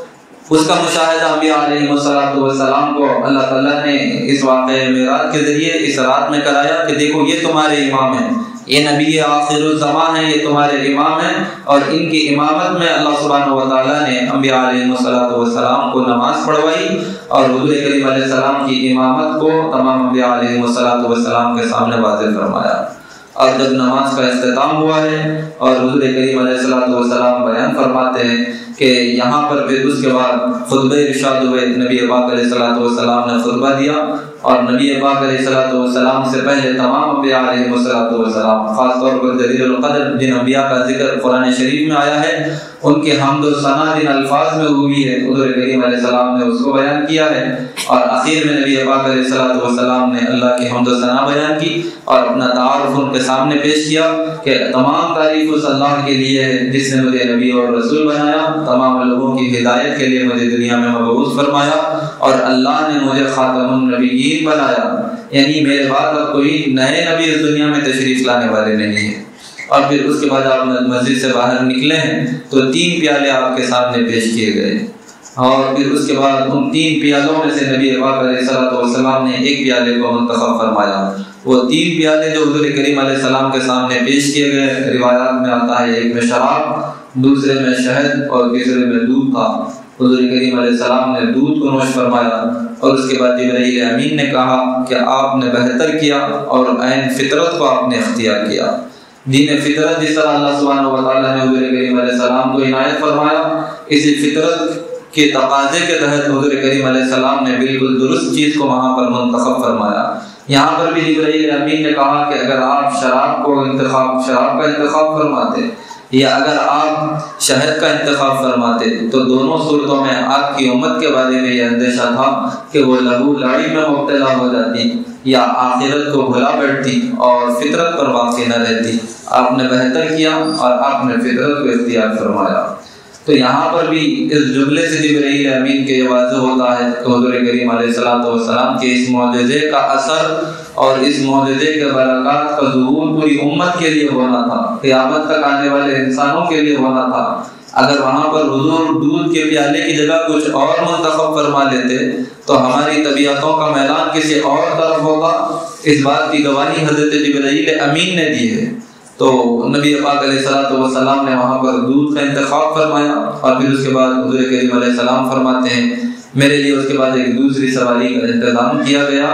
اس کا مشاہدہ انبیاء علیہ السلام کو اللہ تعالیٰ نے اس واقعہ معراج کے ذریعے اس رات میں کرایا کہ دیکھو یہ تمہارے امام ہیں، یہ نبی آخر الزمان ہیں، یہ تمہارے امام ہیں، اور ان کی امامت میں اللہ سبحانہ و تعالیٰ نے انبیاء علیہ السلام کو نماز پڑھوائی اور حضور کریم علیہ السلام کی امامت کو تمام انبیاء علیہ السلام کے سامنے واضح فرمایا۔ اور جب نماز کا اختتام ہوا ہے اور حضور کریم علیہ السلام بیان فرماتے ہیں کہ یہاں پر پھر اس کے بعد خطبہ ارشاد ہوئے، نبی پاک علیہ السلام نے خطبہ دیا، اور نبی پاک علیہ السلام سے پہلے تمام انبیاء علیہ السلام، خاص طور پر جلیل القدر جن انبیاء کا ذکر قرآن شریف میں آیا ہے، ان کے حمد و ثنا جن الفاظ میں ہوئی ہے حضور کریم علیہ السلام نے اس کو بیان کیا ہے، اور اخیر میں نبی پاک علیہ السلام نے اللہ کی حمد و ثنا بیان کی اور اپنا تعارف ان کے سامنے پیش کیا کہ تمام تعریف اس اللہ کے لیے ہے جس نے مجھے نبی اور رسول بنایا، تمام لوگوں کی ہدایت کے لیے مجھے دنیا میں مبعوث فرمایا، اور اللہ نے مجھے خاتم النبیین بنایا، یعنی میرے بعد اب کوئی نئے نبی اس دنیا میں تشریف لانے والے نہیں ہیں۔ اور پھر اس کے بعد آپ مسجد سے باہر نکلے ہیں تو 3 پیالے آپ کے سامنے پیش کیے گئے، اور پھر اس کے بعد ان 3 پیالوں میں سے نبی پاک علیہ السلام نے ایک پیالے کو منتخب فرمایا۔ وہ 3 پیالے جو حضور کریم علیہ السلام کے سامنے پیش کیے گئے، روایات میں آتا ہے ایک میں شراب، دوسرے میں شہد اور تیسرے میں دودھ تھا۔ حضور کریم علیہ السلام نے دودھ کو نوش فرمایا، اور اس کے بعد جبرائیل امین نے کہا کہ آپ نے بہتر کیا اور عین فطرت کو آپ نے اختیار کیا۔ دین فطرت جس طرح اللہ سبحانہ و تعالیٰ نے حضور کریم علیہ السلام کو عنایت فرمایا، اسی فطرت کے تقاضے کے تحت حضور کریم علیہ السلام نے بالکل درست چیز کو وہاں پر منتخب فرمایا۔ یہاں پر بھی جبرائیل امین نے کہا کہ اگر آپ شراب کا انتخاب فرماتے یا اگر آپ شہد کا انتخاب فرماتے تو دونوں صورتوں میں آپ کی امت کے بارے میں یہ اندیشہ تھا کہ وہ لہو لاڑی میں مبتلا ہو جاتی یا آخرت کو بھلا بیٹھتی اور فطرت پر باقی نہ رہتی۔ آپ نے بہتر کیا اور آپ نے فطرت کو اختیار فرمایا۔ تو یہاں پر بھی اس جملے سے جبرائیل امین کے یہ واضح ہوتا ہے کہ حضور کریم علیہ السلام کے اس معجزے کا اثر اور اس معجزے کے برکات کا ظہور پوری امت کے لیے ہونا تھا، قیامت تک آنے والے انسانوں کے لیے ہونا تھا۔ اگر وہاں پر حضور دودھ کے پیالے کی جگہ کچھ اور منتخب فرما لیتے تو ہماری طبیعتوں کا میدان کسی اور طرف ہوگا۔ اس بات کی گواہی حضرت جبرائیل امین نے دی ہے۔ تو نبی پاک علیہ السلام نے وہاں پر دودھ کا انتخاب فرمایا، اور پھر اس کے بعد حضور کریم علیہ السلام فرماتے ہیں میرے لیے اس کے بعد ایک دوسری سواری کا انتظام کیا گیا،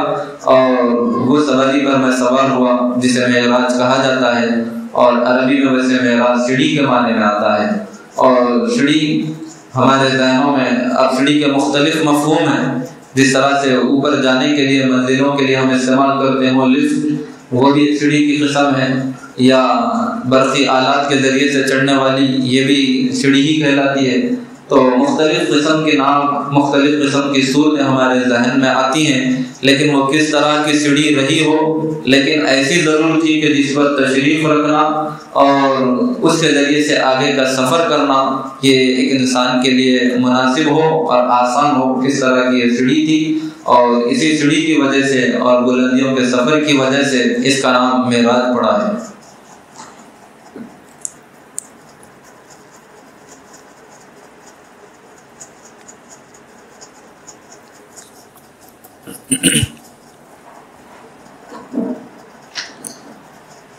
اور وہ سواری پر میں سوار ہوا جسے معراج کہا جاتا ہے، اور عربی میں ویسے معراج سیڑھی کے معنی میں آتا ہے، اور سیڑھی ہمارے ذہنوں میں اب سیڑھی کے مختلف مفہوم ہیں۔ جس طرح سے اوپر جانے کے لیے منزلوں کے لیے ہم استعمال کرتے ہیں وہ لفٹ، وہ بھی ایک سیڑھی کی قسم ہے، یا برقی آلات کے ذریعے سے چڑھنے والی یہ بھی سیڑھی ہی کہلاتی ہے۔ تو مختلف قسم کے نام، مختلف قسم کی صورتیں ہمارے ذہن میں آتی ہیں، لیکن وہ کس طرح کی سیڑھی رہی ہو، لیکن ایسی ضرور تھی کہ جس پر تشریف رکھنا اور اس کے ذریعے سے آگے کا سفر کرنا یہ ایک انسان کے لیے مناسب ہو اور آسان ہو، کس طرح کی یہ سیڑھی تھی، اور اسی سیڑھی کی وجہ سے اور بلندیوں کے سفر کی وجہ سے اس کا نام معراج پڑا ہے۔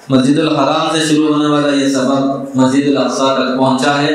مسجد الحرام سے شروع ہونے والا یہ سفر مسجد الاقصی تک پہنچا ہے،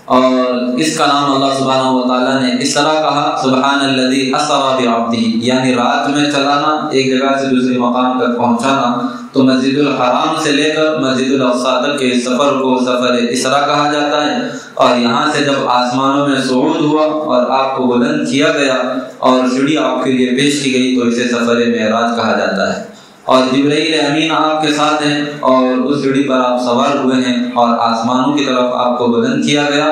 اور اس کا نام اللہ سبحانہ و تعالیٰ نے اس طرح کہا سبحان الذی اسری بعبدہ، یعنی رات میں چلانا، ایک جگہ سے دوسرے مقام تک پہنچانا۔ تو مسجد الحرام سے لے کر مسجد الاقصی تک کے سفر کو سفر اسرا کہا جاتا ہے، اور یہاں سے جب آسمانوں میں صعود ہوا اور آپ کو بلند کیا گیا اور سیڑھی آپ کے لیے پیش کی گئی تو اسے سفر معراج کہا جاتا ہے۔ اور جبرائیل امین آپ کے ساتھ ہیں اور اس سیڑھی پر آپ سوار ہوئے ہیں اور آسمانوں کی طرف آپ کو بلند کیا گیا،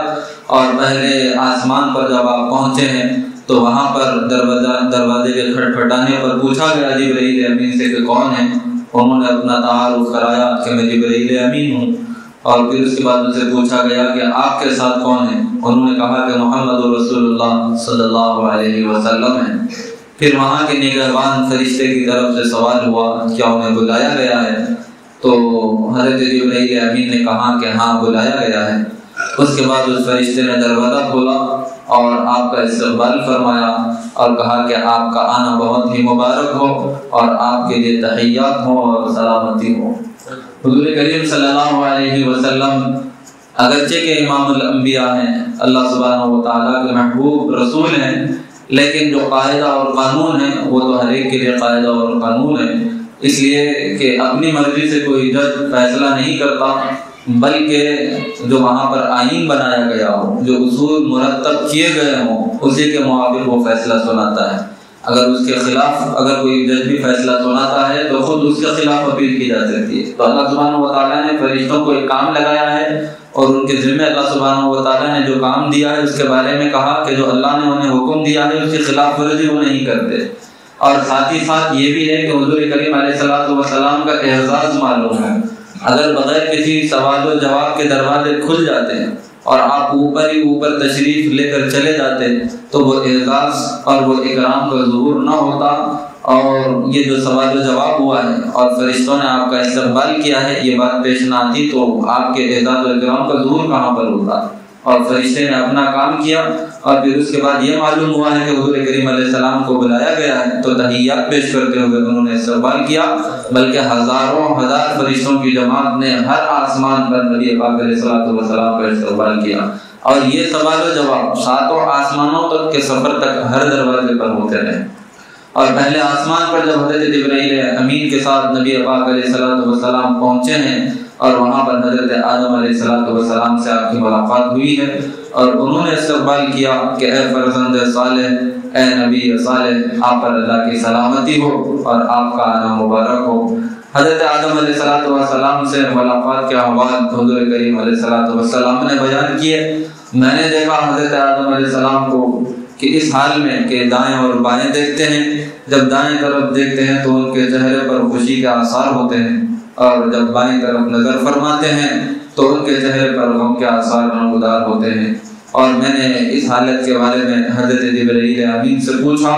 اور پہلے آسمان پر جب آپ پہنچے ہیں تو وہاں پر دروازے کے کھٹکھٹانے پر پوچھا گیا جبرائیل امین سے کہ کون ہے؟ انہوں نے اپنا تعارف کرایا کہ میں جبرائیل امین ہوں، اور پھر اس کے بعد ان سے پوچھا گیا کہ آپ کے ساتھ کون ہیں؟ انہوں نے کہا کہ محمد رسول اللہ صلی اللہ علیہ وسلم ہیں۔ پھر وہاں کے نگہبان فرشتے کی طرف سے سوال ہوا کیا انہیں بلایا گیا ہے؟ تو حضرت جبرائیل امین نے کہا کہ ہاں بلایا گیا ہے۔ اس کے بعد اس فرشتے نے دروازہ کھولا اور آپ کا استقبال فرمایا اور کہا کہ آپ کا آنا بہت ہی مبارک ہو اور آپ کے لیے تحیات ہوں اور سلامتی ہو۔ حضور کریم صلی اللہ علیہ وسلم اگرچہ کہ امام الانبیاء ہیں، اللہ سبحانہ و تعالیٰ کے محبوب رسول ہیں، لیکن جو قاعدہ اور قانون ہے وہ تو ہر ایک کے لیے قاعدہ اور قانون ہے، اس لیے کہ اپنی مرضی سے کوئی جج فیصلہ نہیں کرتا، بلکہ جو وہاں پر آئین بنایا گیا ہو، جو اصول مرتب کیے گئے ہوں، اسی کے موافق وہ فیصلہ سناتا ہے۔ اگر اس کے خلاف اگر کوئی جج بھی فیصلہ سناتا ہے تو خود اس کے خلاف اپیل کی جا سکتی ہے۔ تو اللہ سبحانہ و تعالیٰ نے فرشتوں کو ایک کام لگایا ہے اور ان کے ذمہ اللہ سبحانہ و تعالیٰ نے جو کام دیا ہے اس کے بارے میں کہا کہ جو اللہ نے انہیں حکم دیا ہے اس کے خلاف ورزی وہ نہیں کرتے۔ اور ساتھ ہی ساتھ یہ بھی ہے کہ حضور کریم علیہ الصلوۃ والسلام کا اعزاز معلوم ہے۔ اگر بغیر کسی سوال و جواب کے دروازے کھل جاتے ہیں اور آپ اوپر ہی اوپر تشریف لے کر چلے جاتے تو وہ اعزاز اور وہ اکرام کا ظہور نہ ہوتا، اور یہ جو سوال و جواب ہوا ہے اور فرشتوں نے آپ کا استقبال کیا ہے یہ بات پیش نہ آتی تو آپ کے اعزاز و اکرام کا ظہور کہاں پر ہوتا؟ اور فرشتے نے اپنا کام کیا اور پھر اس کے بعد یہ معلوم ہوا ہے کہ حضور کریم علیہ السلام کو بلایا گیا ہے تو تحیات پیش کرتے ہوئے انہوں نے استقبال کیا، بلکہ ہزاروں ہزار فرشتوں کی جماعت نے ہر آسمان پر نبی پاک علیہ السلام کا استقبال کیا، اور یہ سوال و جواب ساتوں آسمانوں تک کے سفر تک ہر دروازے پر ہوتے رہے۔ اور پہلے آسمان پر جب حضرت جبرائیل امین کے ساتھ نبی پاک علیہ السلام پہنچے ہیں اور وہاں پر حضرت آدم علیہ السلام سے آپ کی ملاقات ہوئی ہے اور انہوں نے استقبال کیا کہ اے فرزند صالح، اے نبی صالح، آپ پر اللہ کی سلامتی ہو اور آپ کا آنا مبارک ہو۔ حضرت آدم علیہ السلام سے ملاقات کے احوال حضور کریم علیہ السلام نے بیان کیے۔ میں نے دیکھا حضرت آدم علیہ السلام کو کہ اس حال میں کہ دائیں اور بائیں دیکھتے ہیں، جب دائیں طرف دیکھتے ہیں تو ان کے چہرے پر خوشی کے آثار ہوتے ہیں، اور جب بائیں طرف نظر فرماتے ہیں تو ان کے چہرے پر غم کے آثار نمودار ہوتے ہیں۔ اور میں نے اس حالت کے بارے میں حضرت جبرائیل امین سے پوچھا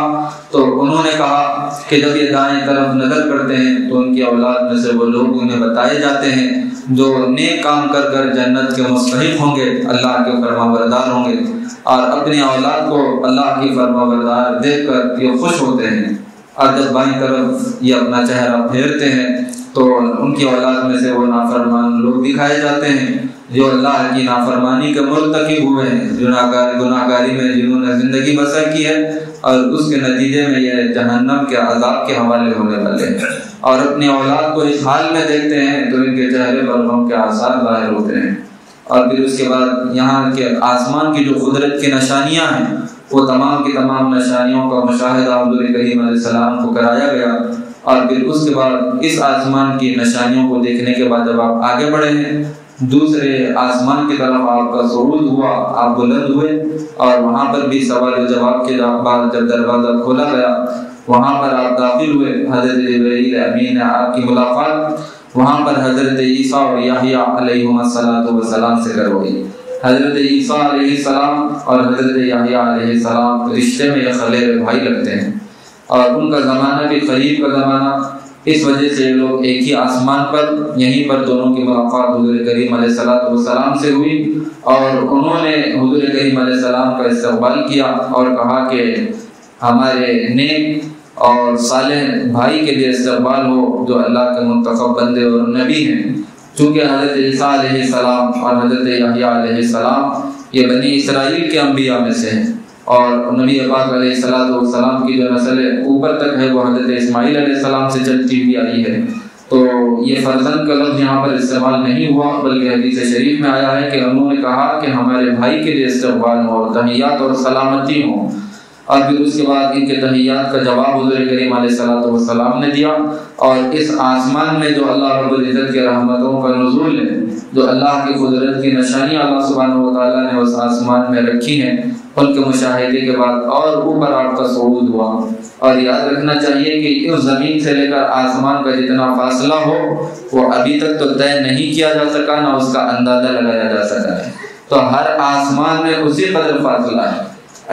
تو انہوں نے کہا کہ جب یہ دائیں طرف نظر کرتے ہیں تو ان کی اولاد میں سے وہ لوگ انہیں بتائے جاتے ہیں جو نیک کام کر کر جنت کے مستحق ہوں گے، اللہ کے فرما بردار ہوں گے، اور اپنی اولاد کو اللہ کی فرما بردار دیکھ کر یہ خوش ہوتے ہیں۔ اور جب بائیں طرف یہ اپنا چہرہ پھیرتے ہیں تو ان کی اولاد میں سے وہ نافرمان لوگ دکھائے جاتے ہیں جو اللہ کی نافرمانی کے مرتکب ہوئے ہیں، گناہ گاری میں جنہوں نے زندگی بسر کی ہے، اور اس کے نتیجے میں یہ جہنم کے عذاب کے حوالے ہونے والے ہیں۔ اور اپنی اولاد کو اس حال میں دیکھتے ہیں تو ان کے چہرے پر غم کے آثار ظاہر ہوتے ہیں۔ اور پھر اس کے بعد یہاں کے آسمان کی جو قدرت کی نشانیاں ہیں وہ تمام کی تمام نشانیوں کا مشاہدہ حضور کریم علیہ السلام کو کرایا گیا، اور پھر اس کے بعد اس آسمان کی نشانیوں کو دیکھنے کے بعد جب آپ آگے بڑھے ہیں دوسرے آسمان کی طرف آپ کا صعود ہوا، آپ بلند ہوئے، اور وہاں پر بھی سوال و جواب کے بعد جب دروازہ کھولا گیا وہاں پر آپ داخل ہوئے، حضرت جبرائیل امین نے آپ کی ملاقات وہاں پر حضرت عیسیٰ اور یحییٰ علیہ السلام سے کروائی۔ حضرت عیسیٰ علیہ السلام اور حضرت یحییٰ علیہ السلام رشتے میں خلیل بھائی لگتے ہیں، اور ان کا زمانہ بھی قریب کا زمانہ، اس وجہ سے لوگ ایک ہی آسمان پر یہیں پر دونوں کی ملاقات حضور کریم علیہ السلام سے ہوئی، اور انہوں نے حضور کریم علیہ السلام کا استقبال کیا اور کہا کہ ہمارے نیک اور صالح بھائی کے لیے استقبال ہو جو اللہ کے منتخب بندے اور نبی ہیں۔ چونکہ حضرت عیسیٰ علیہ السلام اور حضرت یحییٰ علیہ السلام یہ بنی اسرائیل کے انبیاء میں سے ہیں، اور نبی پاک علیہ السلام کی جو نسل اوپر تک ہے وہ حضرت اسماعیل علیہ السلام سے چلتی ہوئی آئی ہے، تو یہ فرزند کا لفظ یہاں پر استعمال نہیں ہوا، بلکہ حدیث شریف میں آیا ہے کہ انہوں نے کہا کہ ہمارے بھائی کے لیے استقبال ہو، تحیات اور سلامتی ہو۔ اور پھر اس کے بعد ان کے تحیات کا جواب حضور کریم علیہ الصلوۃ والسلام نے دیا، اور اس آسمان میں جو اللہ رب العزت کے رحمتوں کا نزول ہے، جو اللہ کی قدرت کی نشانیاں اللہ سبحانہ و تعالیٰ نے اس آسمان میں رکھی ہیں، ان کے مشاہدے کے بعد اور اوپر آپ کا صعود ہوا۔ اور یاد رکھنا چاہیے کہ اس زمین سے لے کر آسمان کا جتنا فاصلہ ہو وہ ابھی تک تو طے نہیں کیا جا سکا، نہ اس کا اندازہ لگایا جا سکا ہے۔ تو ہر آسمان میں اسی قدر فاصلہ ہے،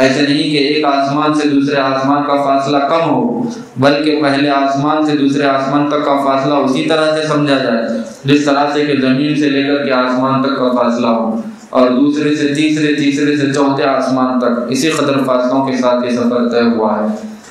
ایسے نہیں کہ ایک آسمان سے دوسرے آسمان کا فاصلہ کم ہو، بلکہ پہلے آسمان سے دوسرے آسمان تک کا فاصلہ اسی طرح سے سمجھا جائے جس طرح سے کہ زمین سے لے کر کے آسمان تک کا فاصلہ ہو، اور دوسرے سے تیسرے، تیسرے سے چوتھے آسمان تک اسی قدر فاصلوں کے ساتھ یہ سفر طے ہوا ہے۔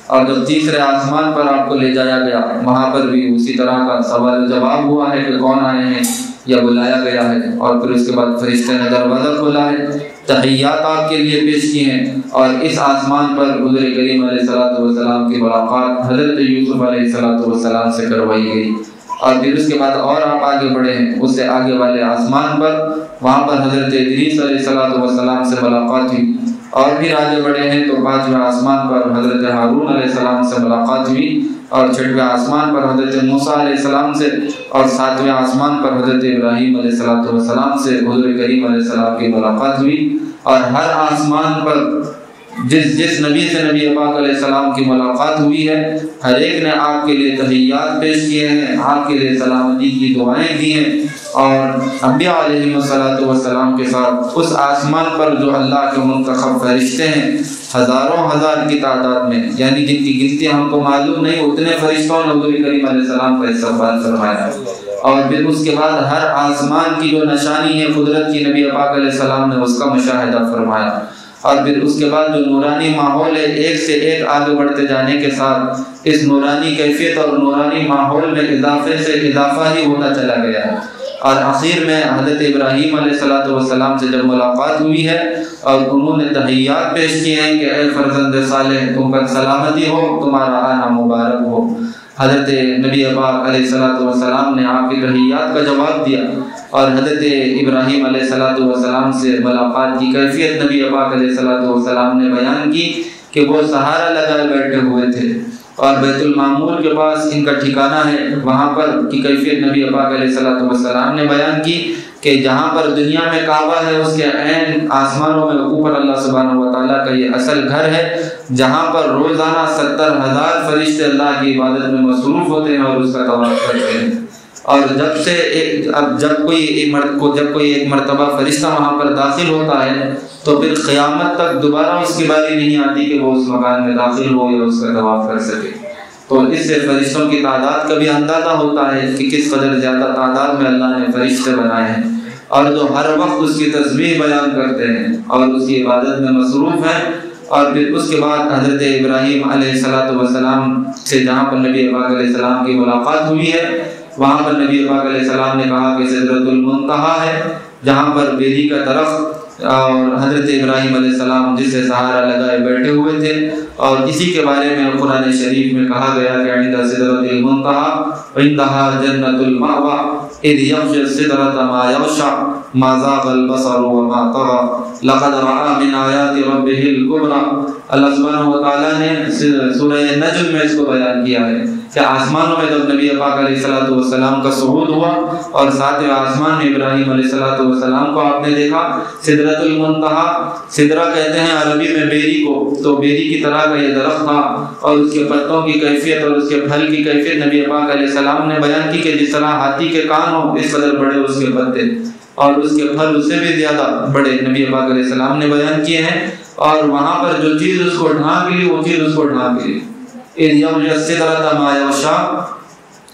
اور جب تیسرے آسمان پر آپ کو لے جایا گیا، وہاں پر بھی اسی طرح کا سوال جواب ہوا ہے کہ کون آئے ہیں یا بلایا گیا ہے، اور پھر اس کے بعد فرشتے نے دروازہ کھولا ہے، تحیات آپ کے لیے پیش کیے ہیں، اور اس آسمان پر حضور کریم علیہ الصلوۃ والسلام کی ملاقات حضرت یوسف علیہ الصلوۃ والسلام سے کروائی گئی۔ اور پھر اس کے بعد اور آپ آگے بڑھے ہیں، اس سے آگے والے آسمان پر، وہاں پر حضرت ادریس علیہ الصلوۃ والسلام سے ملاقات ہوئی، اور پھر آگے بڑھے ہیں تو 5ویں آسمان پر حضرت ہارون علیہ السلام سے ملاقات ہوئی، اور 6ویں آسمان پر حضرت موسیٰ علیہ السلام سے، اور 7ویں آسمان پر حضرت ابراہیم علیہ السلام سے حضور کریم علیہ السلام کی ملاقات ہوئی۔ اور ہر آسمان پر جس نبی سے نبی پاک علیہ السلام کی ملاقات ہوئی ہے، ہر ایک نے آپ کے لیے تحیات پیش کیے ہیں، آپ کے لیے سلامتی کی دعائیں دی ہیں، اور انبیاء علیہ السلام کے ساتھ اس آسمان پر جو اللہ کے منتخب فرشتے ہیں ہزاروں ہزار کی تعداد میں، یعنی جن کی گنتی ہم کو معلوم نہیں، اتنے فرشتوں نے حضور کریم علیہ السلام کا استقبال فرمایا۔ اور پھر اس کے بعد ہر آسمان کی جو نشانی ہے قدرت کی، نبی پاک علیہ السلام نے اس کا مشاہدہ فرمایا۔ اور پھر اس کے بعد جو نورانی ماحول ہے، ایک سے ایک آگے بڑھتے جانے کے ساتھ اس نورانی کیفیت اور نورانی ماحول میں اضافے سے اضافہ ہی ہوتا چلا گیا ہے۔ اور آخر میں حضرت ابراہیم علیہ السلام سے جب ملاقات ہوئی ہے اور انہوں نے تحیات پیش کیے ہیں کہ اے فرزند صالح، تم پر سلامتی ہو، تمہارا آنا مبارک ہو، حضرت نبی پاک علیہ السلام نے آپ کی تحیات کا جواب دیا، اور حضرت ابراہیم علیہ السلام سے ملاقات کی کیفیت نبی پاک علیہ السلام نے بیان کی کہ وہ سہارا لگائے بیٹھے ہوئے تھے، اور بیت المعمور کے پاس ان کا ٹھکانہ ہے، وہاں پر کی کیفیت نبی پاک علیہ السلام نے بیان کی کہ جہاں پر دنیا میں کعبہ ہے، اس کے عین آسمانوں میں اوپر اللہ سبحانہ و تعالیٰ کا یہ اصل گھر ہے، جہاں پر روزانہ 70,000 فرشتے اللہ کی عبادت میں مصروف ہوتے ہیں اور اس کا طواف کرتے ہیں۔ اور جب کوئی ایک مرتبہ فرشتہ وہاں پر داخل ہوتا ہے تو پھر قیامت تک دوبارہ اس کی باری نہیں آتی کہ وہ اس مکان میں داخل ہو یا اس کا طواف کر سکے۔ تو اس سے فرشتوں کی تعداد کا بھی اندازہ ہوتا ہے کہ کس قدر زیادہ تعداد میں اللہ نے فرشتے بنائے ہیں، اور جو ہر وقت اس کی تسبیح بیان کرتے ہیں اور اس کی عبادت میں مصروف ہیں۔ اور پھر اس کے بعد حضرت ابراہیم علیہ السلام سے جہاں پر نبی پاک علیہ السلام کی ملاقات ہوئی ہے، وہاں پر نبی پاک علیہ السلام نے کہا کہ سدرۃ المنتہا ہے، جہاں پر بیری کا درخت، اور حضرت ابراہیم علیہ السلام جس سے سہارا لگائے بیٹھے ہوئے تھے، اور اسی کے بارے میں قرآن شریف میں کہا گیا کہ عند سدرۃ المنتہا عندها جنۃ المأوى اذ یغشی السدرۃ ما یغشی ما زاغ البصر وما طغى لقد رأى من آیات ربه الکبریٰ۔ اللہ سبحانہ و تعالیٰ نے سورہ نجم میں اس کو بیان کیا ہے کہ آسمانوں میں جب نبی پاک علیہ السلام کا صعود ہوا اور 7ویں آسمان میں ابراہیم علیہ السلام کو آپ نے دیکھا، سدرۃ المنتہا، سدرہ کہتے ہیں عربی میں بیری کو، تو بیری کی طرح کا یہ درخت تھا، اور اس کے پتوں کی کیفیت اور اس کے پھل کی کیفیت نبی پاک علیہ السلام نے بیان کی کہ جس طرح ہاتھی کے کان ہو اس قدر بڑے اس کے پتے، اور اس کے پھل اس سے بھی زیادہ بڑے نبی پاک علیہ السلام نے بیان کیے ہیں۔ اور وہاں پر جو چیز اس کو ڈھانپ لی وہ چیز اس کو ڈھانپ لی۔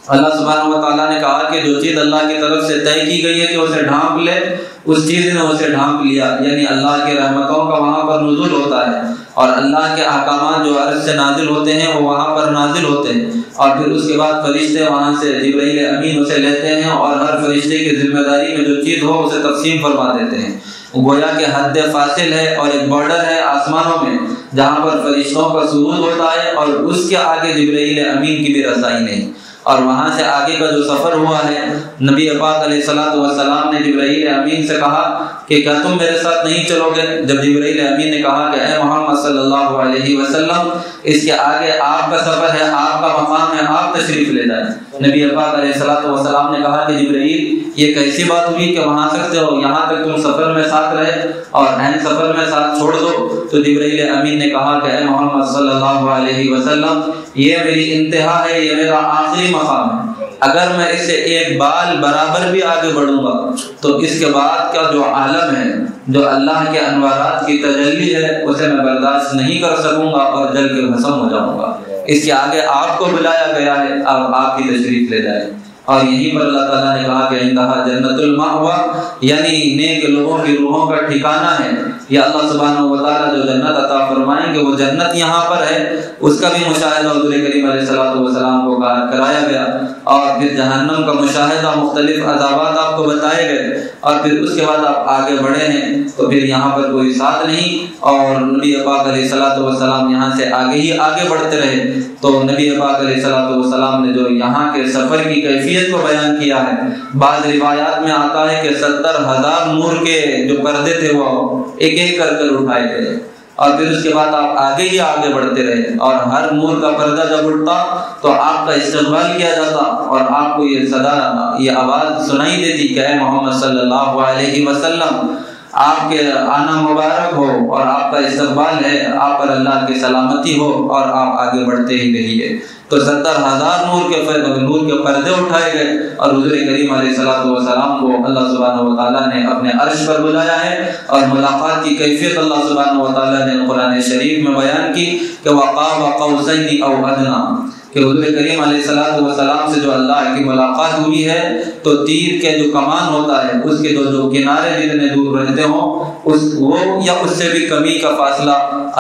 اللہ سبحانہ و تعالیٰ نے کہا کہ جو چیز اللہ کی طرف سے طے کی گئی ہے کہ اسے ڈھانپ لے، اس چیز نے اسے ڈھانپ لیا، یعنی اللہ کے رحمتوں کا وہاں پر نزول ہوتا ہے، اور اللہ کے احکامات جو عرش سے نازل ہوتے ہیں وہ وہاں پر نازل ہوتے ہیں، اور پھر اس کے بعد فرشتے وہاں سے جبرائیل امین اسے لیتے ہیں، اور ہر فرشتے کی ذمہ داری میں جو چیز ہو اسے تقسیم فرما دیتے ہیں۔ گویا کہ حد فاصل ہے اور ایک بارڈر ہے آسمانوں میں جہاں پر فرشتوں کا صعود ہوتا ہے، اور اس کے آگے جبرائیل امین کی بھی رسائی نہیں۔ اور وہاں سے آگے کا جو سفر ہوا ہے، نبی پاک علیہ الصلوۃ والسلام نے جبرائیل امین سے کہا کہ کیا تم میرے ساتھ نہیں چلو گے؟ جب جبرائیل امین نے کہا کہ اے محمد صلی اللہ علیہ وسلم، اس کے آگے آپ کا سفر ہے، آپ کا مقام ہے، آپ تشریف لے جائیں۔ نبی پاک علیہ الصلوۃ والسلام نے کہا کہ جبرائیل یہ کیسی بات ہوئی کہ وہاں تک جاؤ، یہاں تک تم سفر میں ساتھ رہے اور عین سفر میں ساتھ چھوڑ دو۔ تو جبرائیل امین نے کہا کہ اے محمد صلی اللہ علیہ وسلم، یہ میری انتہا ہے، یہ میرا آخری مقام ہے، اگر میں اس سے ایک بال برابر بھی آگے بڑھوں گا تو اس کے بعد کا جو عالم ہے، جو اللہ کے انوارات کی تجلی ہے، اسے میں برداشت نہیں کر سکوں گا اور جل کے بھسم ہو جاؤں گا۔ اس کے آگے آپ کو بلایا گیا ہے، اب آپ کی تشریف لے جائیں۔ اور یہیں پر اللہ تعالیٰ نے کہا کہ انتہا جنت المأویٰ، یعنی نیک لوگوں کی روحوں کا ٹھکانہ ہے۔ یا اللہ سبحانہ و تعالیٰ جو جنت عطا فرمائیں گے وہ جنت یہاں پر ہے، اس کا بھی مشاہدہ حضور کریم علیہ الصلوۃ والسلام کو کرایا گیا، اور پھر جہنم کا مشاہدہ، مختلف عذابات آپ کو بتائے گئے، اور پھر اس کے بعد آپ آگے بڑھے ہیں تو پھر یہاں پر کوئی ساتھ نہیں، اور نبی پاک علیہ الصلوۃ والسلام یہاں سے آگے ہی آگے بڑھتے رہے۔ تو نبی پاک علیہ الصلوۃ والسلام نے جو یہاں کے سفر کی کیفیت کو بیان کیا ہے، بعض روایات میں آتا ہے کہ 70,000 نور کے جو پردے تھے وہ ایک ایک کر اٹھائے گئے، اور پھر اس کے بعد آپ آگے ہی آگے بڑھتے رہے، اور ہر نور کا پردہ جب اٹھتا تو آپ کا استقبال کیا جاتا، اور آپ کو یہ صدا، یہ آواز سنائی دیتی کہ اے محمد صلی اللہ علیہ وسلم، آپ کے آنا مبارک ہو اور آپ کا استقبال ہے، آپ پر اللہ کی سلامتی ہو اور آپ آگے بڑھتے ہی رہیے۔ تو 70,000 نور کے پردے اٹھائے گئے، اور حضور کریم علیہ الصلوۃ والسلام کو اللہ سبحانہ و تعالیٰ نے اپنے عرش پر بلایا ہے، اور ملاقات کی کیفیت اللہ سبحانہ و تعالیٰ نے قرآن شریف میں بیان کی کہ وقاب قوسین او ادنیٰ، کہ حضور کریم علیہ الصلوۃ والسلام سے جو اللہ کی ملاقات ہوئی ہے تو تیر کے جو کمان ہوتا ہے اس کے جو کنارے جتنے دور رہتے ہوں وہ یا اس سے بھی کمی کا فاصلہ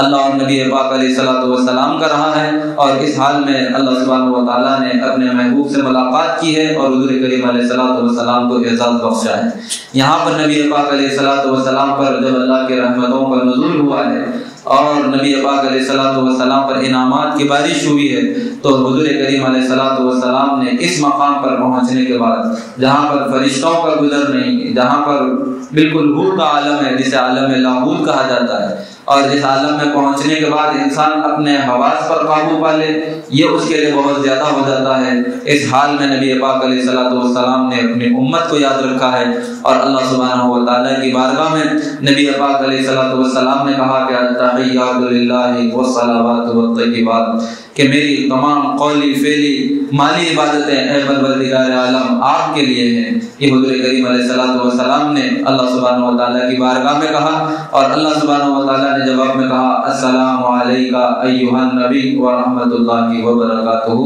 اللہ اور نبی پاک علیہ الصلوۃ والسلام کا رہا ہے، اور اس حال میں اللہ سبحانہ و تعالیٰ نے اپنے محبوب سے ملاقات کی ہے اور حضور کریم علیہ الصلوۃ والسلام کو اعزاز بخشا ہے۔ یہاں پر نبی پاک علیہ الصلوۃ والسلام پر جب اللہ کی رحمتوں کا نزول ہوا ہے اور نبی پاک علیہ الصلوۃ والسلام پر انعامات کی بارش ہوئی ہے، تو حضور کریم علیہ الصلوۃ والسلام نے اس مقام پر پہنچنے کے بعد جہاں پر فرشتوں کا گزر نہیں، جہاں پر بالکل حور کا عالم ہے جسے عالم لاہوت کہا جاتا ہے، اور جس عالم میں پہنچنے کے بعد انسان اپنے حواس پر قابو پا لے، یہ اس کے لیے بہت زیادہ ہو جاتا ہے۔ اس حال میں نبی پاک علیہ الصلوۃ والسلام نے اپنی امت کو یاد رکھا ہے، اور اللہ سبحانہ و تعالیٰ کی بارگاہ میں نبی پاک علیہ الصلوۃ والسلام نے کہا کہ التحیات للہ والصلوات والطیبات، کہ میری تمام قولی فعلی مالی عبادتیں اے پروردگار عالم آپ کے لیے ہیں۔ یہ حضور کریم علیہ الصلوۃ والسلام نے اللہ سبحانہ و تعالیٰ کی بارگاہ میں کہا، اور اللہ سبحانہ و تعالیٰ نے جواب میں کہا السلام علیکہ ایھا النبی ورحمۃ اللہ وبرکاتہ،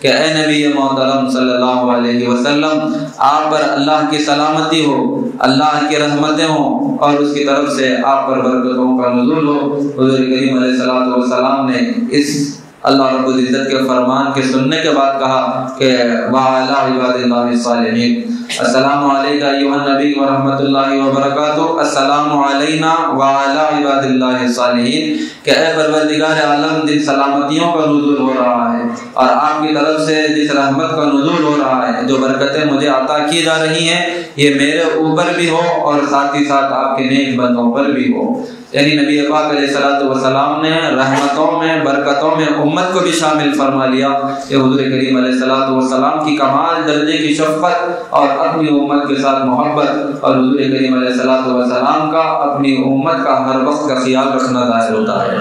کہ اے نبی محترم صلی اللہ علیہ وسلم، آپ پر اللہ کی سلامتی ہو، اللہ کی رحمتیں ہوں، اور اس کی طرف سے آپ پر برکتوں کا نزول ہو۔ حضور کریم علیہ الصلوۃ والسلام نے اس اللہ رب العزت کے فرمان کے سننے کے بعد کہا کہ وعلی عباد اللہ الصالحین، السلام علیکہ ایھا النبی ورحمۃ اللہ وبرکاتہ، السلام علینا وعلی عباد اللہ الصالحین، کہ اے پروردگار عالم، جن سلامتیوں کا نزول ہو رہا ہے اور آپ کی طرف سے جس رحمت کا نزول ہو رہا ہے، جو برکتیں مجھے عطا کی جا رہی ہیں، یہ میرے اوپر بھی ہو اور ساتھ ہی ساتھ آپ کے نیک بندوں پر بھی ہو۔ یعنی نبی پاک علیہ الصلوۃ والسلام نے رحمتوں میں، برکتوں میں امت کو بھی شامل فرما لیا، کہ حضور کریم علیہ الصلوۃ والسلام کی کمال درجے کی شفقت اور اپنی امت کے ساتھ محبت، اور حضور کریم علیہ الصلوۃ والسلام کا اپنی امت کا ہر وقت کا خیال رکھنا ظاہر ہوتا ہے،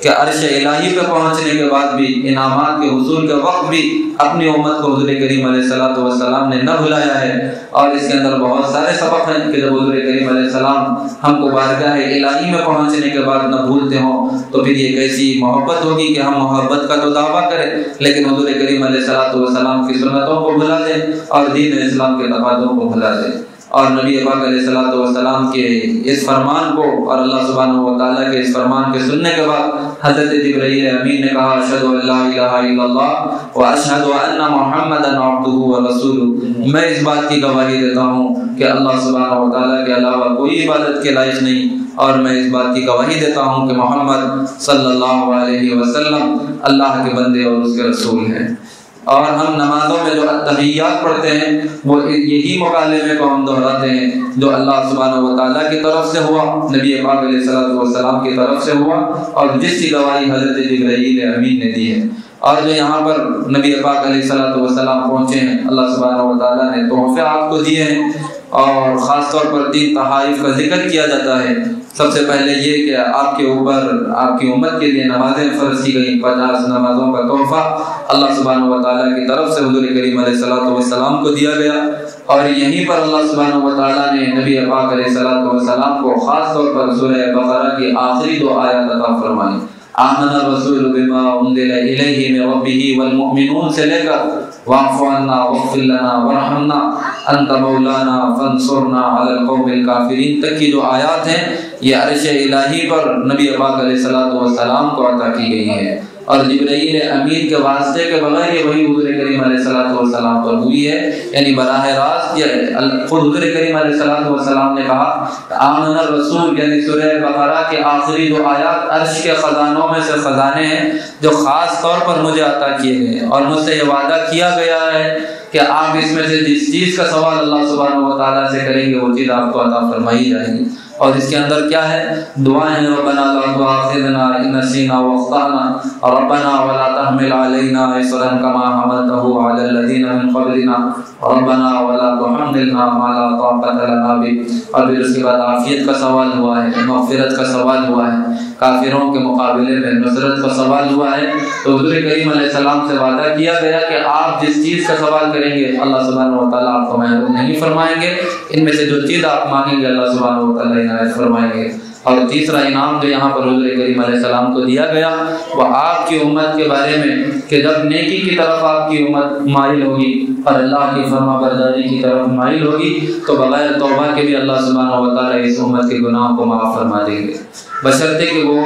کہ عرش الہی پہ پہنچنے کے بعد بھی، انعامات کے حصول کے وقت بھی اپنی امت کو حضور کریم علیہ الصلوۃ والسلام نے نہ بھلایا ہے۔ اور اس کے اندر بہت سارے سبق ہیں کہ جب حضور کریم علیہ السلام ہم کو بارگاہ الہی میں پہنچنے کے بعد نہ بھولتے ہوں تو پھر یہ کیسی محبت ہوگی کہ ہم محبت کا تو دعویٰ کریں لیکن حضور کریم علیہ الصلوۃ والسلام کی سنتوں کو بھلا دیں اور دین اسلام کے تقاضوں کو بھلا دیں۔ اور نبی پاک علیہ الصلوۃ والسلام کے اس فرمان کو اور اللہ سبحانہ و تعالیٰ کے اس فرمان کے سننے کے بعد حضرت جبرائیل امین نے کہا اشہد ان لا الہ الا اللہ واشہد ان محمدا عبدہ ورسولہ، میں اس بات کی گواہی دیتا ہوں کہ اللہ سبحانہ و تعالیٰ کے علاوہ کوئی عبادت کے لائق نہیں، اور میں اس بات کی گواہی دیتا ہوں کہ محمد صلی اللہ علیہ وسلم اللہ کے بندے اور اس کے رسول ہیں۔ اور ہم نمازوں میں جو التحیات پڑھتے ہیں وہ یہی مکالمے کو ہم دہراتے ہیں جو اللہ سبحانہ و تعالیٰ کی طرف سے ہوا، نبی پاک علیہ الصلوۃ والسلام کی طرف سے ہوا، اور جس کی گواہی حضرت جبرائیل امین نے دی ہے۔ اور جو یہاں پر نبی پاک علیہ الصلوۃ والسلام پہنچے ہیں، اللہ سبحانہ و تعالیٰ نے تحفے آپ کو دیے ہیں، اور خاص طور پر 3 تحائف کا ذکر کیا جاتا ہے۔ سب سے پہلے یہ کہ آپ کے اوپر آپ کی امت کے لیے نمازیں فرض کی گئی، 50 نمازوں کا تحفہ اللہ سبحانہ و تعالیٰ کی طرف سے حضور کریم علیہ الصلوۃ والسلام کو دیا گیا، اور یہیں پر اللہ سبحانہ و تعالیٰ نے نبی پاک علیہ الصلوۃ والسلام کو خاص طور پر سورہ بقرہ کی آخری 2 آیات عطا فرمائی، آمن الرسول بما انزل الیہ من ربہ والمؤمنون سے لے کر واعف عنا واغفر لنا وارحمنا انت مولانا فانصرنا علی القوم الکافرین تک کی جو آیات ہیں، یہ عرش الہی پر نبی پاک علیہ الصلوۃ والسلام کو عطا کی گئی ہیں، اور جبرائیل امین کے واسطے کے بغیر یہ وحی حضور کریم علیہ الصلوۃ والسلام پر ہوئی ہے، یعنی براہ راست خود حضور کریم علیہ الصلوۃ والسلام نے کہا آمن الرسول، یعنی سورہ بقرہ کے آخری 2 آیات عرش کے خزانوں میں سے خزانے ہیں جو خاص طور پر مجھے عطا کیے گئے، اور مجھ سے یہ وعدہ کیا گیا ہے کہ آپ اس میں سے جس چیز کا سوال اللہ سبحانہ و تعالیٰ سے کریں گے وہ چیز آپ کو عطا فرمائی جائے گی۔ اور اس کے اندر کیا ہے؟ دعائیں، ربنا لا تؤاخذنا ان نسینا واخطأنا ربنا ولا تحمل علينا اصرا كما حملته على الذين من قبلنا ربنا ولا تحملنا ما لا طاقة لنا به۔ اور پھر اس کے بعد عافیت کا سوال ہوا ہے، مغفرت کا سوال ہوا ہے، کافروں کے مقابلے میں نصرت کا سوال ہوا ہے۔ تو حضور کریم علیہ السلام سے وعدہ کیا گیا کہ آپ جس چیز کا سوال کریں گے اللہ سبحانہ و تعالیٰ آپ کو محروم نہیں فرمائیں گے، ان میں سے جو چیز آپ مانگیں گے اللہ سبحانہ و تعالیٰ عنایت فرمائیں گے۔ اور تیسرا انعام جو یہاں پر حضور کریم علیہ السلام کو دیا گیا وہ آپ کی امت کے بارے میں کہ جب نیکی کی طرف آپ کی امت مائل ہوگی اور اللہ کی فرما برداری کی طرف مائل ہوگی تو بغیر توبہ کے بھی اللہ سبحانہ و تعالیٰ اس امت کے گناہ کو معاف فرما دیں گے، بشرطے کہ وہ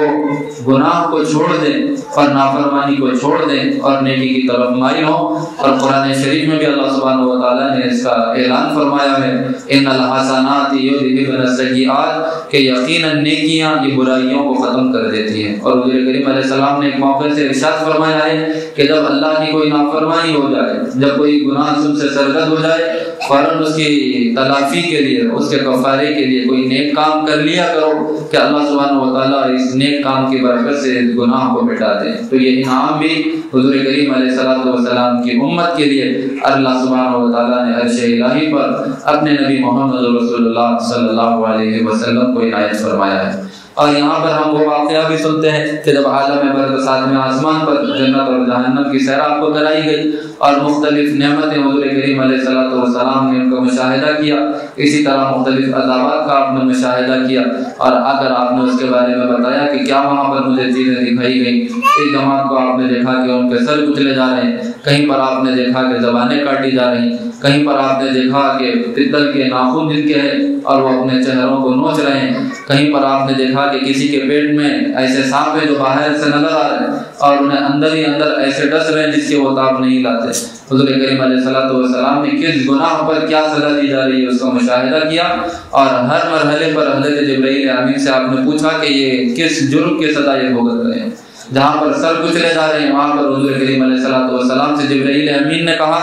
گناہ کو چھوڑ دیں اور نافرمانی کو چھوڑ دیں اور نیکی کی طرف مائل ہوں۔ اور قرآن شریف میں بھی اللہ سبحانہ و تعالیٰ نے اس کا اعلان فرمایا ہے ان الحسنات یذھبن السیئات، کہ یقیناً نیکیاں یہ برائیوں کو ختم کر دیتی ہیں۔ اور حضور کریم علیہ السلام نے ایک موقع سے ارشاد فرمایا ہے کہ جب اللہ کی کوئی نافرمانی ہو جائے، جب کوئی گناہ تم سے سرزد ہو جائے، فوراً اس کی تلافی کے لیے، اس کے کفارے کے لیے کوئی نیک کام کر لیا کرو کہ اللہ سبحانہ و تعالیٰ اس نیک کام کی برکت سے گناہ کو مٹا دے۔ تو یہ انعام بھی حضور کریم علیہ الصلوۃ والسلام کی امت کے لیے اللہ سبحانہ و تعالیٰ نے عرش الہی پر اپنے نبی محمد رسول اللہ صلی اللہ علیہ وسلم کو عنایت فرمایا ہے۔ اور یہاں پر ہم وہ واقعہ بھی سنتے ہیں کہ جب عالم برق ساتویں آسمان پر جنت اور جہنم کی سیر آپ کو کرائی گئی اور مختلف نعمتیں حضور کریم علیہ الصلوۃ والسلام نے ان کا مشاہدہ کیا، اسی طرح مختلف عذابات کا آپ نے مشاہدہ کیا، اور اگر آپ نے اس کے بارے میں بتایا کہ کیا وہاں پر مجھے چیزیں دکھائی گئیں، ایک جماعت کو آپ نے دیکھا کہ ان کے سر کچلے جا رہے ہیں، کہیں پر آپ نے دیکھا کہ زبانیں کاٹی جا رہی ہیں، کہیں پر آپ نے دیکھا کہ پتل کے ناخن جن کے ہیں اور وہ اپنے چہروں کو نوچ رہے ہیں، کہیں پر آپ نے دیکھا کہ کسی کے پیٹ میں ایسے سانپ ہیں جو باہر سے نظر آ رہے ہیں اور انہیں اندر ہی اندر ایسے ڈس رہے ہیں جس کے وہ تاب نہیں لاتے۔ حضور کریم علیہ الصلوۃ والسلام نے کس گناہ پر کیا سزا دی جا رہی ہے اس کا مشاہدہ کیا، اور ہر مرحلے پر حضرت جبرائیل امین سے آپ نے پوچھا کہ یہ کس جرم کی سزا یہ بھگت رہے ہیں۔ جہاں پر سر کچلے جا رہے ہیں وہاں پر حضور کریم علیہ الصلوۃ والسلام سے جبرائیل امین نے کہا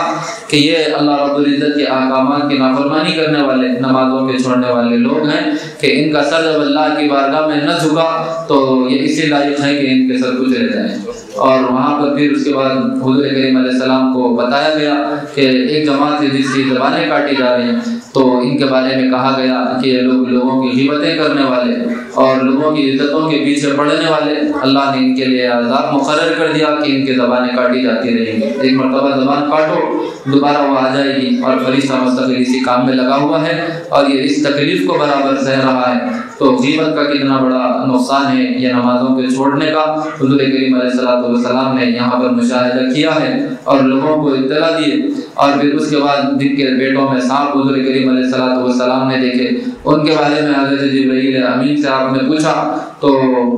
کہ یہ اللہ رب العزت کے احکامات کی نافرمانی کرنے والے، نمازوں کے چھوڑنے والے لوگ ہیں کہ ان کا سر جب اللہ کی بارگاہ میں نہ جھکا تو یہ اسی لائق ہے کہ ان کے سر کچلے جائیں۔ اور وہاں پر پھر اس کے بعد حضور کریم علیہ السلام کو بتایا گیا کہ ایک جماعت سے جس کی زبانیں کاٹی جا رہی ہیں تو ان کے بارے میں کہا گیا کہ یہ لوگ لوگوں کی غیبتیں کرنے والے اور لوگوں کی عزتوں کے پیچھے پڑنے والے، اللہ نے ان کے لیے عذاب مقرر کر دیا کہ ان کی زبانیں کاٹی جاتی رہیں گی، ایک مرتبہ زبان کاٹو دوبارہ وہ آ جائے گی، اور فرشتہ مستقل اسی کام میں لگا ہوا ہے اور یہ اس تکلیف کو برابر سہ رہا ہے۔ تو غیبت کا کتنا بڑا نقصان ہے یہ نمازوں کے چھوڑنے کا، حضور کریم علیہ الصلوۃ والسلام نے یہاں پر مشاہدہ کیا ہے اور لوگوں کو اطلاع دی۔ اور پھر اس کے بعد جن کے پیٹوں میں سانپ حضور کریم علیہ الصلوۃ والسلام نے دیکھے ان کے بارے میں حضرت جبرائیل امین سے آپ نے پوچھا تو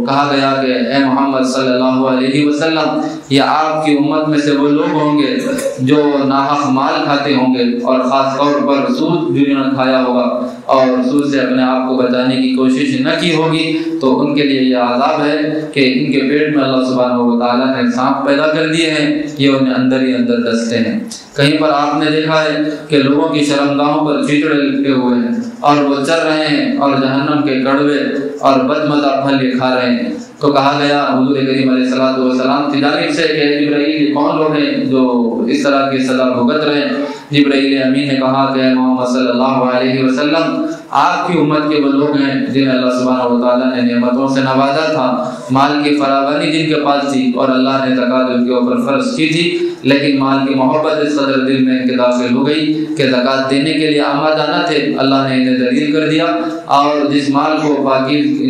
کہا گیا کہ اے محمد صلی اللہ علیہ وسلم، یہ آپ کی امت میں سے وہ لوگ ہوں گے جو ناحق مال کھاتے ہوں گے اور خاص طور پر سود جنہوں نے کھایا ہوگا اور سود سے اپنے آپ کو بچانے کی کوشش نہ کی ہوگی، تو ان کے لیے یہ عذاب ہے کہ ان کے پیٹ میں اللہ سبحانہ و تعالیٰ نے سانپ پیدا کر دیے ہیں، یہ انہیں اندر ہی اندر ڈستے ہیں۔ کہیں پر آپ نے دیکھا ہے کہ لوگوں کی شرمگاہوں پر چیچڑے لپٹے ہوئے ہیں اور وہ چل رہے ہیں اور جہنم کے کڑوے اور بدمزہ پھل یہ کھا رہے ہیں۔ تو کہا گیا حضور کریم علیہ الصلوۃ والسلام کی جانب سے کہ جبرائیل کون لوگ ہیں جو اس طرح کی سزا بھگت رہے ہیں؟ جبرائیل امین نے کہا کہ محمد صلی اللہ علیہ وسلم، آپ کی امت کے وہ لوگ ہیں جنہیں اللہ سبحانہ و تعالیٰ نے نعمتوں سے نوازا تھا، مال کی فراوانی جن کے پاس تھی اور اللہ نے زکوٰۃ ان کے اوپر فرض کی تھی، لیکن مال کی محبت اس قدر دل میں ان کے داخل ہو گئی کہ زکوٰۃ دینے کے لیے آمادہ نہ تھے۔ اللہ نے انہیں ذلیل کر دیا اور جس مال کو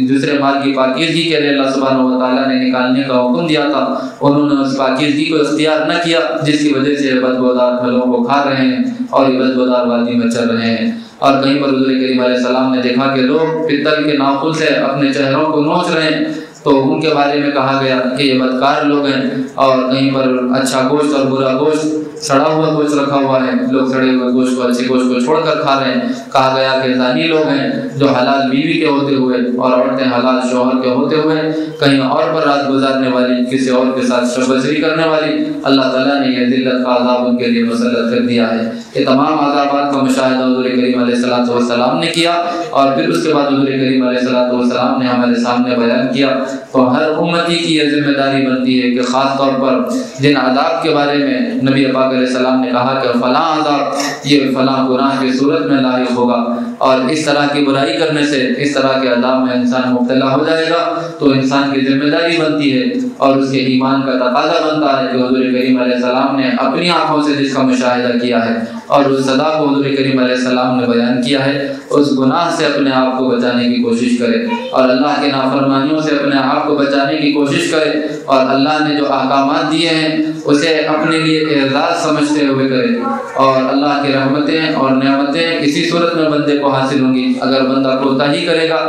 دوسرے مال کی پاکیزگی کے لیے اللہ سبحانہ و تعالیٰ نے نکالنے کا حکم دیا تھا، انہوں نے اس پاکیزگی کو اختیار نہ کیا، جس کی وجہ سے بدبودار پھلوں کو کھا رہے ہیں اور یہ بدبودار وادی میں چل رہے ہیں۔ اور کہیں پر حضور کریم علیہ السلام نے دیکھا کہ لوگ پتل کے ناخن سے اپنے چہروں کو نوچ رہے ہیں، تو ان کے بارے میں کہا گیا کہ یہ بدکار لوگ ہیں۔ اور کہیں پر اچھا گوشت اور برا گوشت، سڑا ہوا گوشت رکھا ہوا ہے، لوگ سڑے ہوئے گوشت کو اچھے گوشت کو چھوڑ کر کھا رہے ہیں۔ کہا گیا کہ زانی لوگ ہیں جو حلال بیوی کے ہوتے ہوئے اور عورتیں حلال شوہر کے ہوتے ہوئے کہیں اور پر رات گزارنے والی، کسی اور کے ساتھ شب بسری کرنے والی، اللہ تعالیٰ نے یہ ذلت کا عذاب ان کے لیے مسلط کر دیا ہے۔ یہ تمام عذابات کا مشاہدہ حضور کریم علیہ الصلوۃ والسلام نے کیا اور پھر اس کے بعد حضور کریم علیہ الصلوۃ والسلام نے ہمارے سامنے بیان کیا۔ تو ہر امتی کی یہ ذمہ داری بنتی ہے کہ خاص طور پر جن عذاب کے بارے میں نبی پاک علیہ السلام نے کہا کہ فلاں عذاب یہ فلاں گناہ کی صورت میں لاحق ہوگا اور اس طرح کی برائی کرنے سے اس طرح کے عذاب میں انسان مبتلا ہو جائے گا، تو انسان کی ذمہ داری بنتی ہے اور اس کے ایمان کا تقاضا بنتا ہے کہ حضور کریم علیہ السلام نے اپنی آنکھوں سے جس کا مشاہدہ کیا ہے اور اس سزا کو حضور کریم علیہ السلام نے بیان کیا ہے، اس گناہ سے اپنے آپ کو بچانے کی کوشش کرے اور اللہ کے نافرمانیوں سے اپنے آپ کو بچانے کی کوشش کرے اور اللہ نے جو احکامات دیے ہیں اسے اپنے لیے اعزاز سمجھتے ہوئے کرے، اور اللہ کی رحمتیں اور نعمتیں اسی صورت میں بندے کو حاصل ہوں گی اگر بندہ کوتاہی کرے گا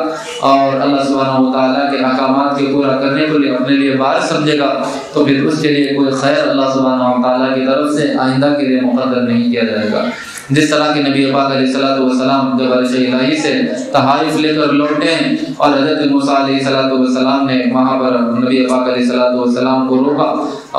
اور اللہ سبحانہ و تعالیٰ کے احکامات کو پورا کرنے کے لیے اپنے لیے بار سمجھے گا، تو پھر اس کے لیے کوئی خیر اللہ سبحانہ و تعالیٰ کی طرف سے آئندہ کے لیے مقدر نہیں کیا جائے گا۔ جس طرح کہ نبی پاک علیہ الصلوۃ والسلام جب عرش الہی سے تحائف لے کر لوٹے ہیں اور حضرت موسیٰ علیہ الصلوۃ والسلام نے وہاں پر نبی پاک علیہ الصلوۃ والسلام کو روکا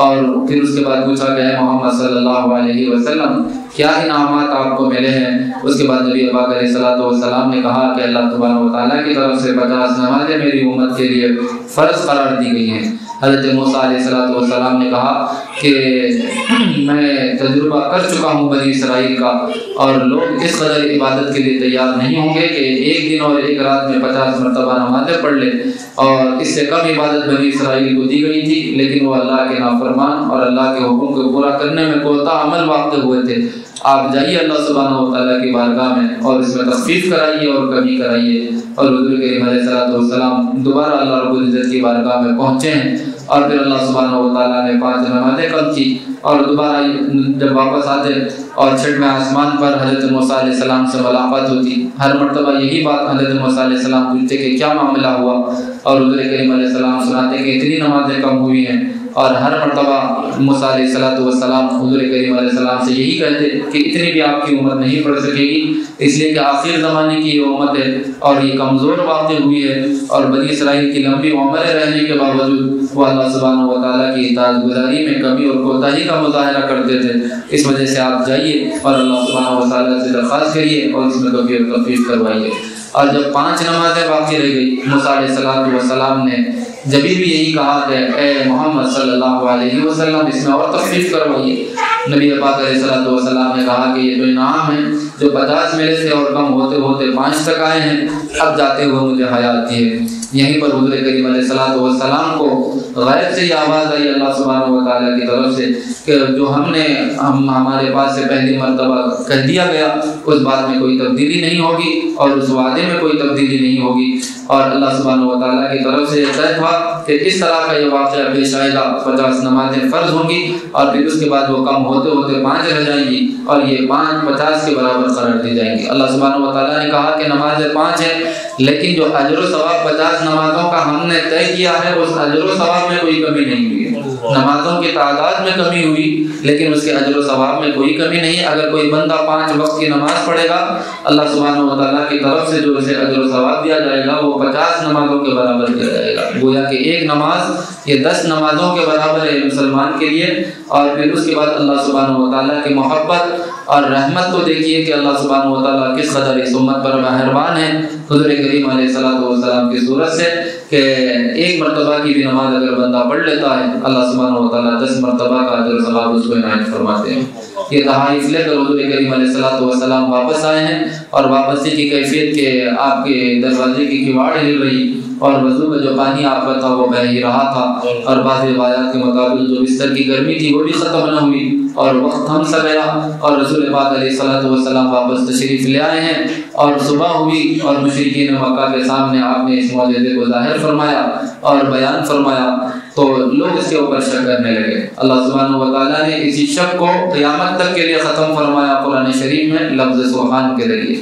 اور پھر اس کے بعد پوچھا کہ اے محمد صلی اللہ علیہ وسلم کیا انعامات آپ کو ملے ہیں؟ اس کے بعد نبی پاک علیہ الصلوۃ والسلام نے کہا کہ اللہ تبارک و تعالیٰ کی طرف سے 50 نمازیں میری امت کے لیے فرض قرار دی گئی ہیں۔ حضرت موسیٰ علیہ الصلوۃ والسلام نے کہا کہ میں تجربہ کر چکا ہوں بنی اسرائیل کا، اور لوگ اس قدر عبادت کے لیے تیار نہیں ہوں گے کہ ایک دن اور ایک رات میں 50 مرتبہ نمازیں پڑھ لیں، اور اس سے کم عبادت بنی اسرائیل کو دی گئی تھی، لیکن وہ اللہ کے نافرمان اور اللہ کے حکم کو پورا کرنے میں کوتاہ عمل واقع ہوئے تھے۔ آپ جائیے اللہ سبحانہ و تعالیٰ کی بارگاہ میں اور اس میں تخفیف کرائیے اور کمی کرائیے۔ اور حضور کریم علیہ الصلوۃ والسلام دوبارہ اللہ رب العزت کی بارگاہ میں پہنچے ہیں اور پھر اللہ سبحانہ و تعالیٰ نے 5 نمازیں کم کی، اور دوبارہ جب واپس آتے اور چھٹویں آسمان پر حضرت موسیٰ علیہ السلام سے ملاقات ہوتی، ہر مرتبہ یہی بات حضرت موسیٰ علیہ السلام پوچھتے کہ کیا معاملہ ہوا، اور حضور کریم علیہ السلام سناتے کہ اتنی نمازیں کم ہوئی ہیں، اور ہر مرتبہ موسیٰ علیہ الصلوۃ والسلام حضور کریم علیہ السلام سے یہی کہتے کہ اتنی بھی آپ کی امت نہیں پڑھ سکے گی، اس لیے کہ آخر زمانے کی یہ امت ہے اور یہ کمزور واقع ہوئی ہے، اور بنی اسرائیل کی لمبی عمریں رہنے کے باوجود وہ اللہ سبحانہ و تعالیٰ کی اطاعت گزاری میں کمی اور کوتاہی کا مظاہرہ کرتے تھے۔ اس وجہ سے آپ جائیے اور اللہ سبحانہ و تعالیٰ سے درخواست کریے اور اس میں کبھی اور تخفیف کروائیے۔ اور جب 5 نمازیں باقی رہ گئی، موسیٰ علیہ السلام نے جب بھی یہی کہا کہ اے محمد صلی اللہ علیہ وسلم اس میں اور تخفیف کروائیے۔ نبی پاک علیہ الصلوۃ والسلام نے کہا کہ یہ تو انعام ہے جو 50 میرے سے اور کم ہوتے ہوتے 5 تک آئے ہیں، اب جاتے ہوئے مجھے حیا آتی ہے۔ یہیں پر حضور کریم علیہ الصلوۃ والسلام کو غیب سے یہ آواز آئی اللہ سبحانہ و تعالیٰ کی طرف سے کہ جو ہمارے پاس سے پہلی مرتبہ کہہ دیا گیا اس بات میں کوئی تبدیلی نہیں ہوگی اور اس وعدے میں کوئی تبدیلی نہیں ہوگی. اور اللہ سبحانہ و تعالیٰ کی طرف سے یہ طے تھا کہ اس طرح کا یہ واقعہ پیش آئے گا. 50 نمازیں فرض ہوں گی اور پھر اس کے بعد وہ کم ہوتے ہوتے 5 رہ جائیں گی اور یہ 5 50 کے برابر قرار دی جائیں گی. اللہ سبحانہ و تعالیٰ نے کہا کہ نمازیں 5 ہیں لیکن جو اجر و ثواب 50 نمازوں کا ہم نے طے کیا ہے اس اجر و ثواب میں کوئی کمی نہیں ہوئی. نمازوں کی تعداد میں کمی ہوئی لیکن اس کے اجر و ثواب میں کوئی کمی نہیں. اگر کوئی بندہ 5 وقت کی نماز پڑھے گا اللہ سبحانہ و تعالیٰ کی طرف سے جو اسے اجر و ثواب دیا جائے گا وہ 50 نمازوں کے برابر دیا جائے گا. گویا کہ ایک نماز یہ 10 نمازوں کے برابر ہے مسلمان کے لیے. اور پھر اس کے بعد اللہ سبحانہ و تعالیٰ کی محبت اور رحمت کو دیکھیے کہ اللہ سبحانہ و تعالیٰ کس قدر اس امت پر مہربان ہے حضور کریم علیہ السلام کی صورت سے کہ ایک مرتبہ کی بھی نماز اگر بندہ پڑھ لیتا ہے اللہ سبحانہ و تعالیٰ 10 مرتبہ کا اجر و ثواب اس کو عنایت فرماتے ہیں. یہ تحائف لے کر حضور کریم علیہ السلام واپس آئے ہیں اور واپسی کی کیفیت کے آپ کے دروازے کی کواڑ ہل رہی اور وضو کا جو پانی آپ کا تھا وہ بہہ ہی رہا تھا اور بعض روایات کے مطابق جو بستر کی گرمی تھی وہ بھی ختم نہ ہوئی اور وقت تھم سا گیا اور رسول پاک علیہ السلام واپس تشریف لے آئے ہیں اور صبح ہوئی اور مشرکین مکہ کے سامنے آپ نے اس معجزے کو ظاہر فرمایا اور بیان فرمایا تو لوگ اس کے اوپر شک کرنے لگے. اللہ سبحانہ و تعالیٰ نے اسی شک کو قیامت تک کے لیے ختم فرمایا قرآن شریف میں لفظ سبحان کے ذریعے.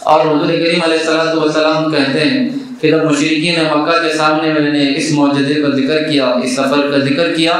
اور حضور کریم علیہ السلام کہتے ہیں کہ جب مشرکین مکہ کے سامنے میں نے اس معجزے کا ذکر کیا اس سفر کا ذکر کیا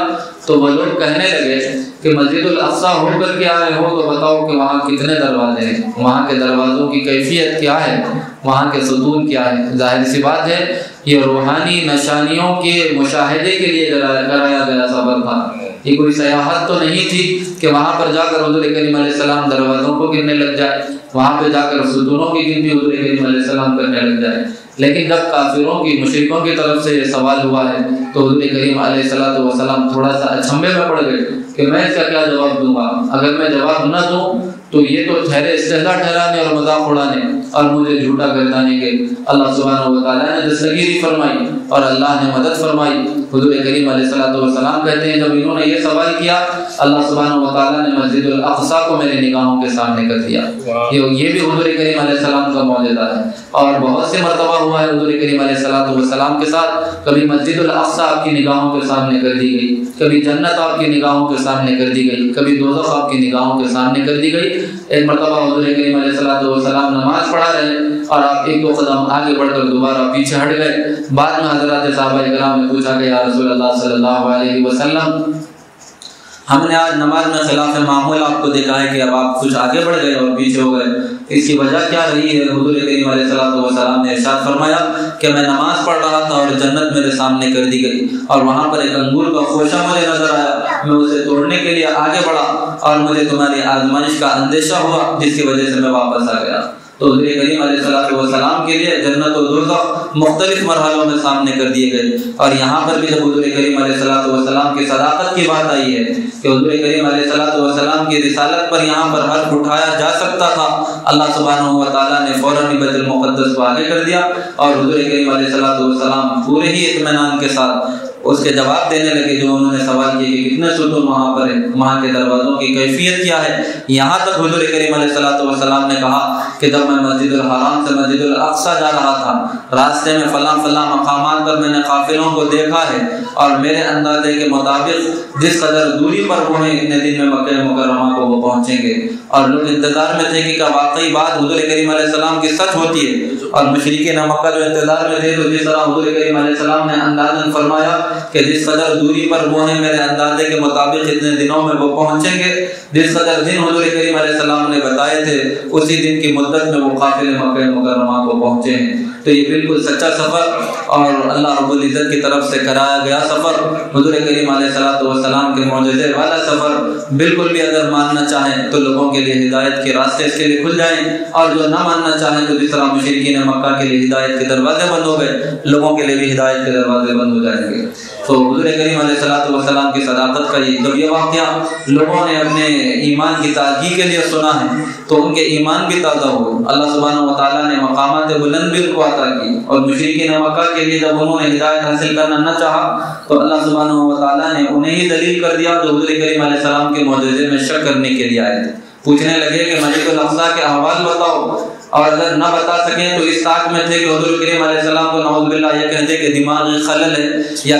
تو وہ لوگ کہنے لگے کہ مسجد الاقصی ہو کر کے آئے ہو تو بتاؤ کہ وہاں کتنے دروازے ہیں, وہاں کے دروازوں کی کیفیت کیا ہے, وہاں کے ستون کیا ہے. ظاہر سی بات ہے یہ روحانی نشانیوں کے مشاہدے کے لیے کرایا گیا سفر تھا. یہ کوئی سیاحت تو نہیں تھی کہ وہاں پر جا کر حضور کریم علیہ السلام دروازوں کو گننے لگ جائے, وہاں پہ جا کر ستونوں کی گنتی حضور کریم علیہ السلام کرنے لگ جائے. لیکن جب کافروں کی مشرکوں کی طرف سے یہ سوال ہوا ہے تو حضور کریم علیہ السلام تھوڑا سا اچھمبے میں پڑ گئے کہ میں اس کا کیا جواب دوں گا. اگر میں جواب نہ دوں تو یہ تو ٹھہرے استہزاء ٹھہرانے اور مذاق اڑانے اور مجھے جھوٹا گردانے کے. اللہ سبحانہ و تعالیٰ نے دستگیری فرمائی اور اللہ نے مدد فرمائی. حضور کریم علیہ السلام کہتے ہیں جب انہوں نے یہ سوال کیا اللہ سبحانہ و تعالیٰ نے مسجد الاقصی کو میرے نگاہوں کے سامنے کر دیا. یہ بھی حضور کریم علیہ السلام کا معجزہ ہے اور بہت سے مرتبہ ہوا ہے حضور کریم علیہ السلام کے ساتھ. کبھی مسجد الاقصی آپ کی نگاہوں کے سامنے کر دی گئی, کبھی جنت آپ کی نگاہوں کے سامنے کر دی گئی, کبھی دوزخ آپ کی نگاہوں کے سامنے کر دی گئی. ایک مرتبہ حضور کریم علیہ السلام نماز پڑھا رہے اور آپ 1-2 قدم آگے بڑھ کر دوبارہ پیچھے ہٹ گئے. بعد میں حضرات صحابہ کرام نے پوچھا کہ یا رسول اللہ صلی اللہ علیہ وسلم ہم نے آج نماز میں خلاف معمول آپ کو دیکھا ہے کہ اب آپ کچھ آگے بڑھ گئے اور پیچھے ہو گئے, اس کی وجہ کیا رہی ہے؟ حضور کریم علیہ السلام نے ارشاد فرمایا کہ میں نماز پڑھ رہا تھا اور جنت میرے سامنے کر دی گئی اور وہاں پر ایک انگور کا خوشہ مجھے نظر آیا, میں اسے توڑنے کے لیے آگے بڑھا اور مجھے تمہاری آزمائش کا اندیشہ ہوا جس کی وجہ سے میں واپس آ گیا. تو حضور کریم علیہ السلام کے لیے جنت و دوزخ مختلف مرحلوں میں سامنے کر دیے گئے. اور یہاں پر بھی جب حضور کریم علیہ السلام کی صداقت کی بات آئی ہے کہ حضور کریم علیہ السلام کی رسالت پر یہاں پر حرف اٹھایا جا سکتا تھا, اللہ سبحانہ و تعالیٰ نے فوراً بیت المقدس کو آگے کر دیا اور حضور کریم علیہ السلام پورے ہی اطمینان کے ساتھ اس کے جواب دینے لگے جو انہوں نے سوال کیے کہ کتنے ستون وہاں پر ہیں, وہاں کے دروازوں کی کیفیت کیا ہے. یہاں تک حضور کریم علیہ السلام نے کہا کہ جب میں مسجد الحرام سے مسجد الاقصی جا رہا تھا راستے میں فلاں مقامات پر میں نے قافلوں کو دیکھا ہے اور میرے اندازے کے مطابق جس قدر دوری پر وہ ہیں اتنے دن میں مکہ مکرمہ کو وہ پہنچیں گے. اور لوگ انتظار میں تھے کہ کیا واقعی بات حضور کریم علیہ السلام کی سچ ہوتی ہے. اور مشرکین مکہ جو انتظار میں تھے تو جس طرح حضور کریم علیہ السلام نے اندازاً فرمایا کہ جس قدر دوری پر وہ ہیں میرے اندازے کے مطابق اتنے دنوں میں وہ پہنچیں گے, جس قدر دن حضور کریم علیہ السلام نے بتائے تھے اسی دن کی مدت میں وہ قافلے مکہ مکرمہ کو پہنچے ہیں. تو یہ بالکل سچا سفر اور اللہ رب العزت کی طرف سے کرایا گیا سفر, حضور کریم علیہ السلام کے معجزے والا سفر. بالکل بھی اگر ماننا چاہیں تو لوگوں کے لیے ہدایت کے راستے اس کے لیے کھل جائیں اور جو نہ ماننا چاہیں تو جس طرح مشرکین مکہ کے لیے ہدایت کے دروازے بند ہو گئے لوگوں کے لیے بھی ہدایت کے دروازے بند ہو جائیں گے. تو حضور کریم علیہ السلام کی صداقت کا جب یہ واقعہ لوگوں نے اپنے ایمان کی تازگی کے لیے سنا ہے تو ان کے ایمان بھی تازہ ہوئے، اللہ سبحانہ و تعالیٰ نے مقامات بلند بھی ان کو عطا کی، اور مشرکین مکہ کے لیے جب انہوں نے ہدایت حاصل کرنا نہ چاہا تو اللہ سبحانہ و تعالیٰ نے انہیں ہی دلیل کر دیا جو حضور کریم علیہ السلام کے معجزے میں شک کرنے کے لیے آئے تھے۔ پوچھنے لگے کہ مسجد الاقصیٰ کے احوال بتاؤ، اور اگر نہ بتا سکیں تو اس طاق میں تھے کہ حضور کریم علیہ السلام کو نعوذ باللہ یہ کہہ دے کہ دماغی خلل ہے، یا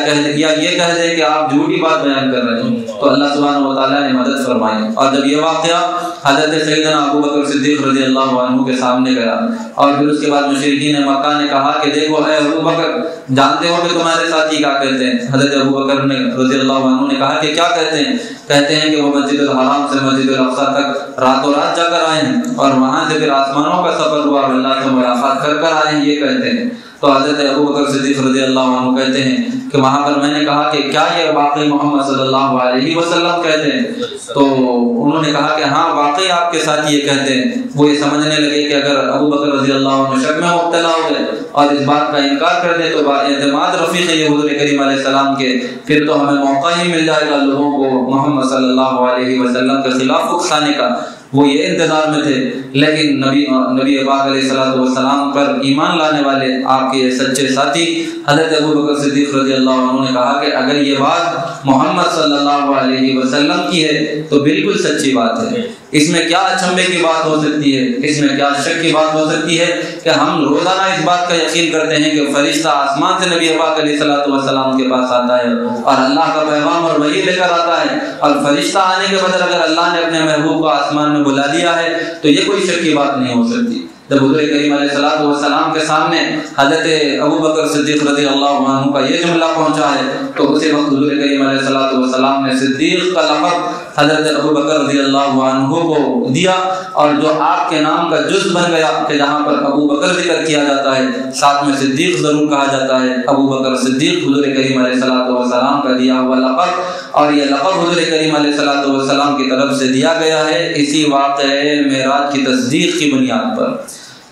یہ کہہ دے کہ آپ جھوٹی بات بیان کر رہے ہیں، تو اللہ سبحانہ و تعالیٰ نے مدد فرمائی۔ اور جب یہ واقعہ حضرت سیدنا ابو بکر صدیق رضی اللہ عنہ کے سامنے گیا، اور پھر اس کے بعد مشرکین مکہ نے کہا کہ دیکھو اے ابو بکر، جانتے ہو کہ تمہارے ساتھی کیا کہتے ہیں؟ حضرت ابو بکر نے رضی اللہ عنہ نے کہا کہ کیا کہتے ہیں؟ کہتے ہیں کہ وہ مسجد الحرام سے مسجد الاقصیٰ تک راتوں رات جا کر آئے ہیں، اور وہاں سے پھر آسمانوں کا سفر ہوا اور اللہ سے ملاقات کر کر آئے ہیں، یہ کہتے ہیں۔ تو حضرت ابو بکر صدیق رضی اللہ عنہ کہتے ہیں کہ وہاں پر میں نے کہا کہ کیا یہ واقعی محمد صلی اللہ علیہ وسلم کہتے ہیں؟ تو انہوں نے کہا کہ ہاں واقعی آپ کے ساتھ یہ کہتے ہیں۔ وہ یہ سمجھنے لگے کہ اگر ابو بکر رضی اللہ عنہ شک میں مبتلا ہو گئے اور اس بات کا انکار کر دیں تو اعتماد رفیق ہے یہ حضور کریم علیہ السلام کے، پھر تو ہمیں موقع ہی مل جائے گا لوگوں کو محمد صلی اللہ علیہ وسلم کے خلاف اکسانے کا۔ وہ یہ انتظار میں تھے، لیکن نبی پاک علیہ السلام پر ایمان لانے والے آپ کے سچے ساتھی حضرت ابو بکر صدیق رضی اللہ عنہ نے کہا کہ اگر یہ بات محمد صلی اللہ علیہ وسلم کی ہے تو بالکل سچی بات ہے، اس میں کیا اچنبے کی بات ہو سکتی ہے، اس میں کیا شک کی بات ہو سکتی ہے کہ ہم روزانہ اس بات کا یقین کرتے ہیں کہ فرشتہ آسمان سے نبی پاک علیہ السلام کے پاس آتا ہے اور اللہ کا پیغام اور وحی لے کر آتا ہے، اور فرشتہ آنے کے بدل اگر اللہ نے اپنے محبوب کو آسمان میں بلا لیا ہے تو یہ کوئی شک کی بات نہیں ہو سکتی۔ جب حضور کریم علیہ السلام کے سامنے حضرت ابو بکر صدیق رضی اللہ عنہ کا یہ جملہ پہنچا ہے تو اسی وقت حضور کریم علیہ السلام نے صدیق کا لقب حضرت ابو بکر رضی اللہ عنہ کو دیا، اور جو آپ کے نام کا جز بن گیا کہ جہاں پر ابو بکر ذکر کیا جاتا ہے ساتھ میں صدیق ضرور کہا جاتا ہے۔ ابو بکر صدیق حضور کریم علیہ السلام کا دیا ہوا لقب، اور یہ لقب حضور کریم علیہ السلام کی طرف سے دیا گیا ہے اسی واقعے معراج کی تصدیق کی بنیاد پر۔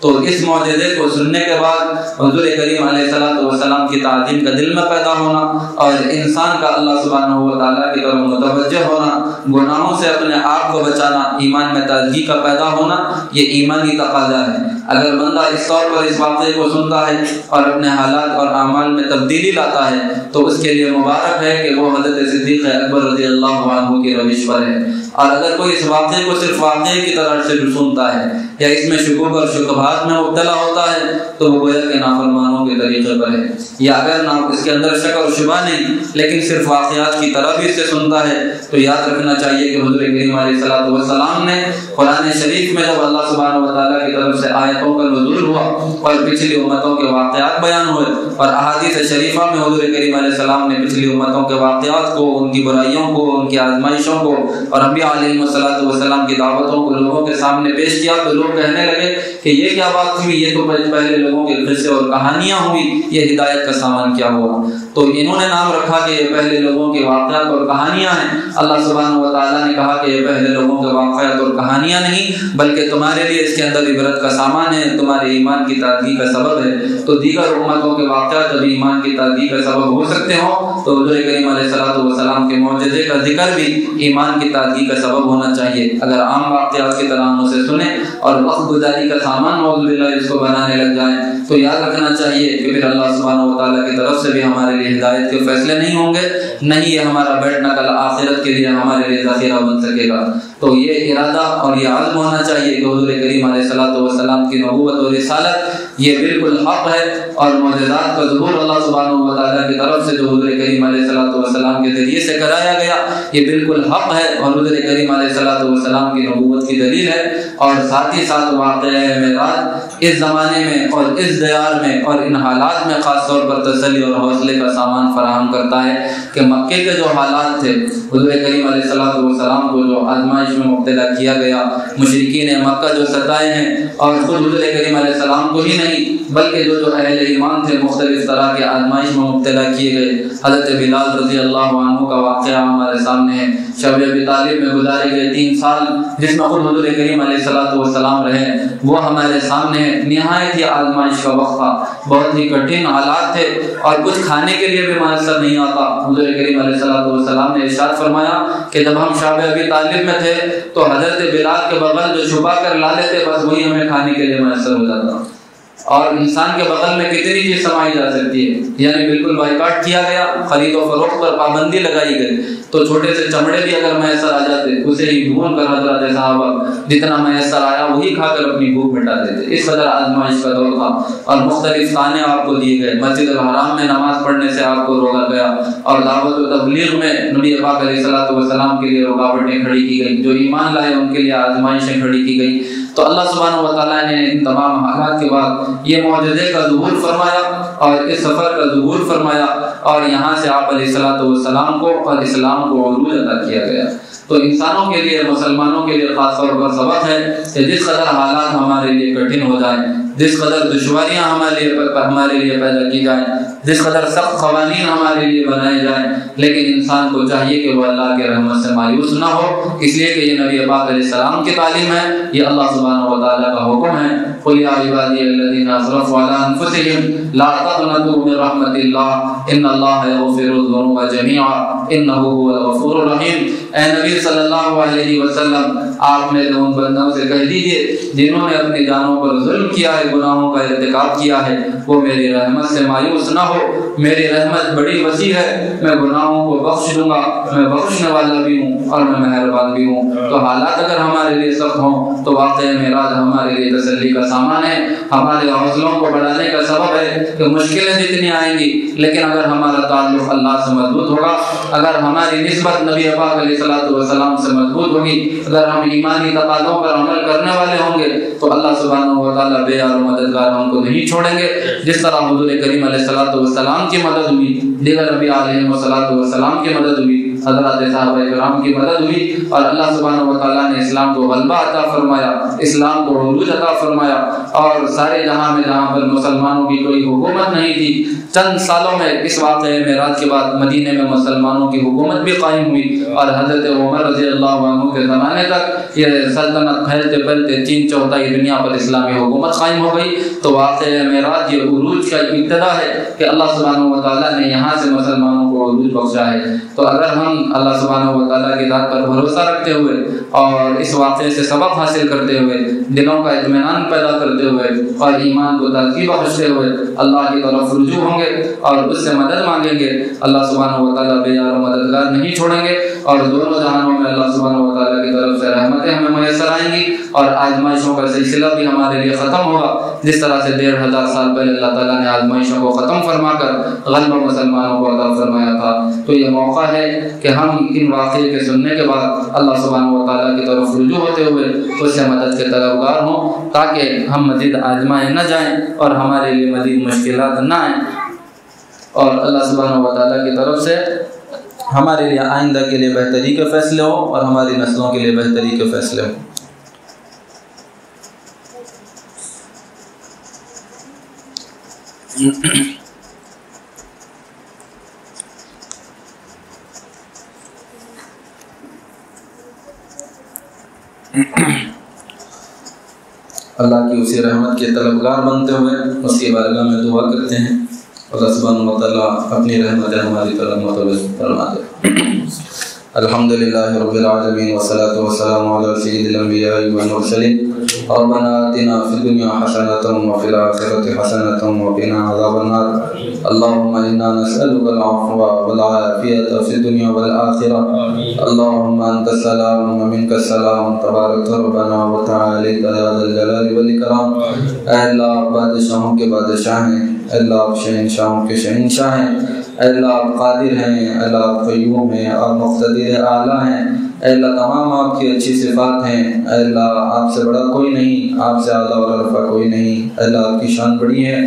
تو اس معجزے کو سننے کے بعد حضور کریم علیہ السلام کی تعظیم کا دل میں پیدا ہونا، اور انسان کا اللہ سبحانہ و تعالیٰ کی طرف متوجہ ہونا، گناہوں سے اپنے آپ کو بچانا، ایمان میں تازگی کا پیدا ہونا، یہ ایمانی تقاضا ہے۔ اگر بندہ اس طور پر اس واقعے کو سنتا ہے اور اپنے حالات اور اعمال میں تبدیلی لاتا ہے تو اس کے لیے مبارک ہے کہ وہ حضرت صدیق اکبر رضی اللہ عنہ کی روش پر ہے۔ اور اگر کوئی اس واقعے کو صرف واقعے کی طرح سے سنتا ہے یا اس میں شکوک اور شبہات میں مبتلا ہوتا ہے تو وہ گویا کہ نافرمانوں کے طریقے پر ہے، یا اگر اس کے اندر شک اور شبہ نہیں لیکن صرف واقعات کی طرح بھی اسے سنتا ہے تو یاد رکھنا چاہیے کہ حضور کریم علیہ السلام نے قرآن شریف میں جب اللہ سبحانہ و تعالیٰ کی طرف سے آیتوں کا نزول ہوا اور پچھلی امتوں کے واقعات بیان ہوئے، اور احادیث شریفہ میں حضور کریم علیہ السلام نے پچھلی امتوں کے واقعات کو، ان کی برائیوں کو، ان کی آزمائشوں کو اور انبیاء علیہ السلام کی دعوتوں کو لوگوں کے سامنے پیش کیا تو لوگ کہنے لگے کہ یہ کیا بات ہوئی، یہ تو پہلے لوگوں کے قصے اور کہانیاں ہوئی، یہ ہدایت کا سامان کیا ہوا؟ تو انہوں نے نام رکھا کہ یہ پہلے لوگوں کے واقعات اور کہانیاں ہیں۔ اللہ سبحانہ و تعالیٰ نے کہا کہ یہ پہلے لوگوں کے واقعات اور کہانیاں نہیں بلکہ تمہارے لیے اس کے اندر عبرت کا سامان ہے، تمہارے ایمان کی تازگی کا سبب ہے۔ تو دیگر امتوں کے واقعات جب ایمان کی تازگی کا سبب ہو سکتے ہوں تو حضور کریم علیہ السلام کے معجزے کا ذکر بھی ایمان کی تازگی کا سبب ہونا چاہیے۔ اگر عام واقعات کی طرح ہم اسے سنیں اور وقت گزاری کا سامان نعوذ باللہ اس کو بنانے لگ جائیں تو یاد رکھنا چاہیے کہ پھر اللہ سبحانہ و تعالیٰ کی طرف سے بھی ہمارے لیے ہدایت کے فیصلے نہیں ہوں گے، نہیں یہ ہمارا بیٹھنا کل آخرت کے لیے ہمارے لیے ذخیرہ بن سکے گا۔ تو یہ ارادہ اور یہ عزم ہونا چاہیے کہ حضور کریم علیہ السلام کی نبوت اور رسالت یہ بالکل حق ہے، اور معجزات کا ظہور اللہ سبحانہ و تعالیٰ کی طرف سے جو حضور کریم علیہ السلام کے ذریعے سے کرایا گیا یہ بالکل حق ہے اور حضور کریم علیہ السلام کی نبوت کی دلیل ہے۔ اور ساتھ ہی ساتھ واقعہ معراج اس زمانے میں اور اس دیار میں اور ان حالات میں خاص طور پر تسلی اور حوصلے کا سامان فراہم کرتا ہے کہ مکے کے جو حالات تھے، حضور کریم علیہ السلام کو جو آزمائش میں مبتلا کیا گیا، مشرکین مکہ جو ستائے ہیں، اور خود حضور کریم علیہ السلام کو ہی نہیں بلکہ جو اہل ایمان تھے مختلف طرح کے آزمائش میں مبتلا کیے گئے۔ حضرت بلال رضی اللہ عنہ کا واقعہ ہمارے سامنے ہے۔ شب ابی طالب میں گزارے گئے 3 سال جس میں خود حضور کریم علیہ السلام رہے وہ ہمارے سامنے ہے۔ نہایت ہی آزمائش کا وقت تھا، بہت ہی کٹھن حالات تھے اور کچھ کھانے کے لیے بھی میسر نہیں آتا۔ حضور کریم علیہ السلام نے ارشاد فرمایا کہ جب ہم شب ابی طالب میں تھے تو حضرت بلال کے بغل جو چھپا کر لا لیتے بس وہی ہمیں کھانے کے لیے میسر ہو جاتا۔ اور انسان کے بغل میں کتنی چیز سمائی جا سکتی ہے، یعنی بالکل بائیکاٹ کیا گیا، خرید و فروخت پر پابندی لگائی گئی تو چھوٹے سے چمڑے بھی اگر میسر آ جاتے اسے ہی ڈھونڈ کر حضرات صحابہ جتنا میسر آیا وہی کھا کر اپنی بھوک مٹا دیتے۔ اس قدر آزمائش کا دور تھا اور مختلف کھانے آپ کو دیے گئے۔ مسجد الحرام میں نماز پڑھنے سے آپ کو روکا گیا اور دعوت و تبلیغ میں نبی پاک علیہ السلام کے لیے رکاوٹیں کھڑی کی گئی، جو ایمان لائے ان کے لیے آزمائشیں کھڑی کی گئی۔ تو اللہ سبحانہ و تعالیٰ نے ان تمام حالات کے بعد یہ معجزے کا ظہور فرمایا اور اس سفر کا ظہور فرمایا اور یہاں سے آپ علیہ السلام کو اور اسلام کو عروج عطا کیا گیا۔ تو انسانوں کے لیے، مسلمانوں کے لیے خاص طور پر سبق ہے کہ جس قدر حالات ہمارے لیے کٹھن ہو جائیں، جس قدر دشواریاں ہمارے لیے پیدا کی جائیں، جس قدر سخت قوانین ہمارے لیے بنائے جائیں، لیکن انسان کو چاہیے کہ وہ اللہ کے رحمت سے مایوس نہ ہو، اس لیے کہ یہ نبی پاک علیہ السلام کی تعلیم ہے، یہ اللہ سبحانہ و تعالیٰ کا حکم ہے۔ قُلْ يَا عِبَادِيَ الَّذِينَ أَسْرَفُوا عَلَىٰ أَنفُسِهِمْ لَا تَقْنَطُوا مِن رَحْمَةِ اللَّهِ إِنَّ اللَّهَ يَغْفِرُ الذُّنُوبَ جَمِيعًا إِنَّهُ هُوَ الْغَفُورُ الرَّحِيمُ۔ اے نبی صلی اللہ علیہ وسلم آپ میرے ان بندوں سے کہہ دیجئے جنہوں نے اپنی جانوں پر ظلم کیا ہے، گناہوں کا ارتکاب کیا ہے، وہ میری رحمت سے مایوس نہ ہو، میری رحمت بڑی وسیع ہے، میں گناہوں کو بخش دوں گا، میں بخشنے والا بھی ہوں اور میں مہربان بھی ہوں۔ تو حالات اگر ہمارے لیے سخت ہوں تو واقعہ معراج ہمارے لیے تسلی کا سامان ہے، ہمارے حوصلوں کو بڑھانے کا سبب ہے کہ مشکلیں جتنی آئیں گی لیکن اگر ہمارا تعلق اللہ سے مضبوط ہوگا، اگر ہماری نسبت نبی پاک علیہ السلام سے مضبوط ہوگی، اگر ہم ایمانی تقاضوں پر عمل کرنے والے ہوں گے تو اللہ سبحانہ و تعالیٰ بے یار و مددگار ہم کو نہیں چھوڑیں گے۔ جس طرح حضور کریم علیہ السلام کی مدد ہوئی، دیگر نبی علیہ السلام کی مدد ہوئی، حضرات صحابہ کرام کی مدد ہوئی اور اللہ سبحانہ و تعالیٰ نے اسلام کو غلبہ عطا فرمایا، اسلام کو عروج عطا فرمایا اور سارے جہاں میں جہاں پر مسلمانوں کی کوئی حکومت نہیں تھی، چند سالوں میں اس واقعے معراج کے بعد مدینے میں مسلمانوں کی حکومت بھی قائم ہوئی اور حضرت عمر رضی اللہ عنہ کے زمانے تک یہ سلطنت پھیلتے پھیلتے 3/4 دنیا پر اسلامی حکومت قائم ہو گئی۔ تو واقعہ معراج یہ عروج کا ابتدا ہے کہ اللہ سبحانہ و تعالیٰ نے یہاں سے مسلمانوں کو عروج بخشا ہے۔ تو اگر ہم اللہ سبحانہ و تعالیٰ کی ذات پر بھروسہ رکھتے ہوئے اور اس واقعے سے سبق حاصل کرتے ہوئے، دلوں کا اطمینان پیدا کرتے ہوئے اور ایمان کو تازگی بخشتے ہوئے اللہ کی طرف رجوع ہوں گے اور اس سے مدد مانگیں گے، اللہ سبحانہ و تعالیٰ بے یار و مددگار نہیں چھوڑیں گے اور دونوں جہانوں میں اللہ سبحانہ و تعالیٰ کی طرف سے رحمتیں ہمیں میسر آئیں گی اور آزمائشوں کا سلسلہ بھی ہمارے لیے ختم ہوگا۔ جس طرح سے 1500 سال پہلے اللہ تعالیٰ نے آزمائشوں کو ختم فرما کر غلبہ مسلمانوں کو عطا فرمایا تھا، تو یہ موقع ہے کہ ہم ان واقعے کے سننے کے بعد اللہ سبحانہ و تعالیٰ کی طرف رجوع ہوتے ہوئے اس سے مدد کے طلبگار ہوں تاکہ ہم مزید آزمائے نہ جائیں اور ہمارے لیے مزید مشکلات نہ آئیں اور اللہ سبحانہ و تعالیٰ کی طرف سے ہمارے لیے آئندہ کے لیے بہتری کے فیصلے ہوں اور ہماری نسلوں کے لیے بہتری کے فیصلے ہوں۔ اللہ کی اسی رحمت کے طلبگار بنتے ہوئے اس کی بارگاہ میں دعا کرتے ہیں، اللہ سبحانہ و تعالیٰ اپنی رحمت ہماری طرف متوجہ فرما دے۔ الحمدللہ رب العالمین والصلاة والسلام علی سید الانبیاء والمرسلین ربنا آتنا فی الدنیا حسنۃ وفی الآخرۃ حسنۃ وقنا عذاب النار اللهم انا نسألك العفو والعافیة فی الدنیا والآخرہ اللهم انت السلام ومنک السلام تبارک ربنا وتعالی یا ذا الجلال والاکرام۔ اے اللہ آپ بادشاہوں کے بادشاہ ہیں، اے اللہ آپ شہنشاہوں کے شہنشاہ ہیں، اے اللہ آپ قادر ہیں، اے اللہ آپ قیوم ہیں اور مقتدر اعلیٰ ہیں، اے اللہ تمام آپ کی اچھی صفات ہیں، اے اللہ آپ سے بڑا کوئی نہیں، آپ سے اعلیٰ اور ارفع کوئی نہیں، اے اللہ آپ کی شان بڑی ہے،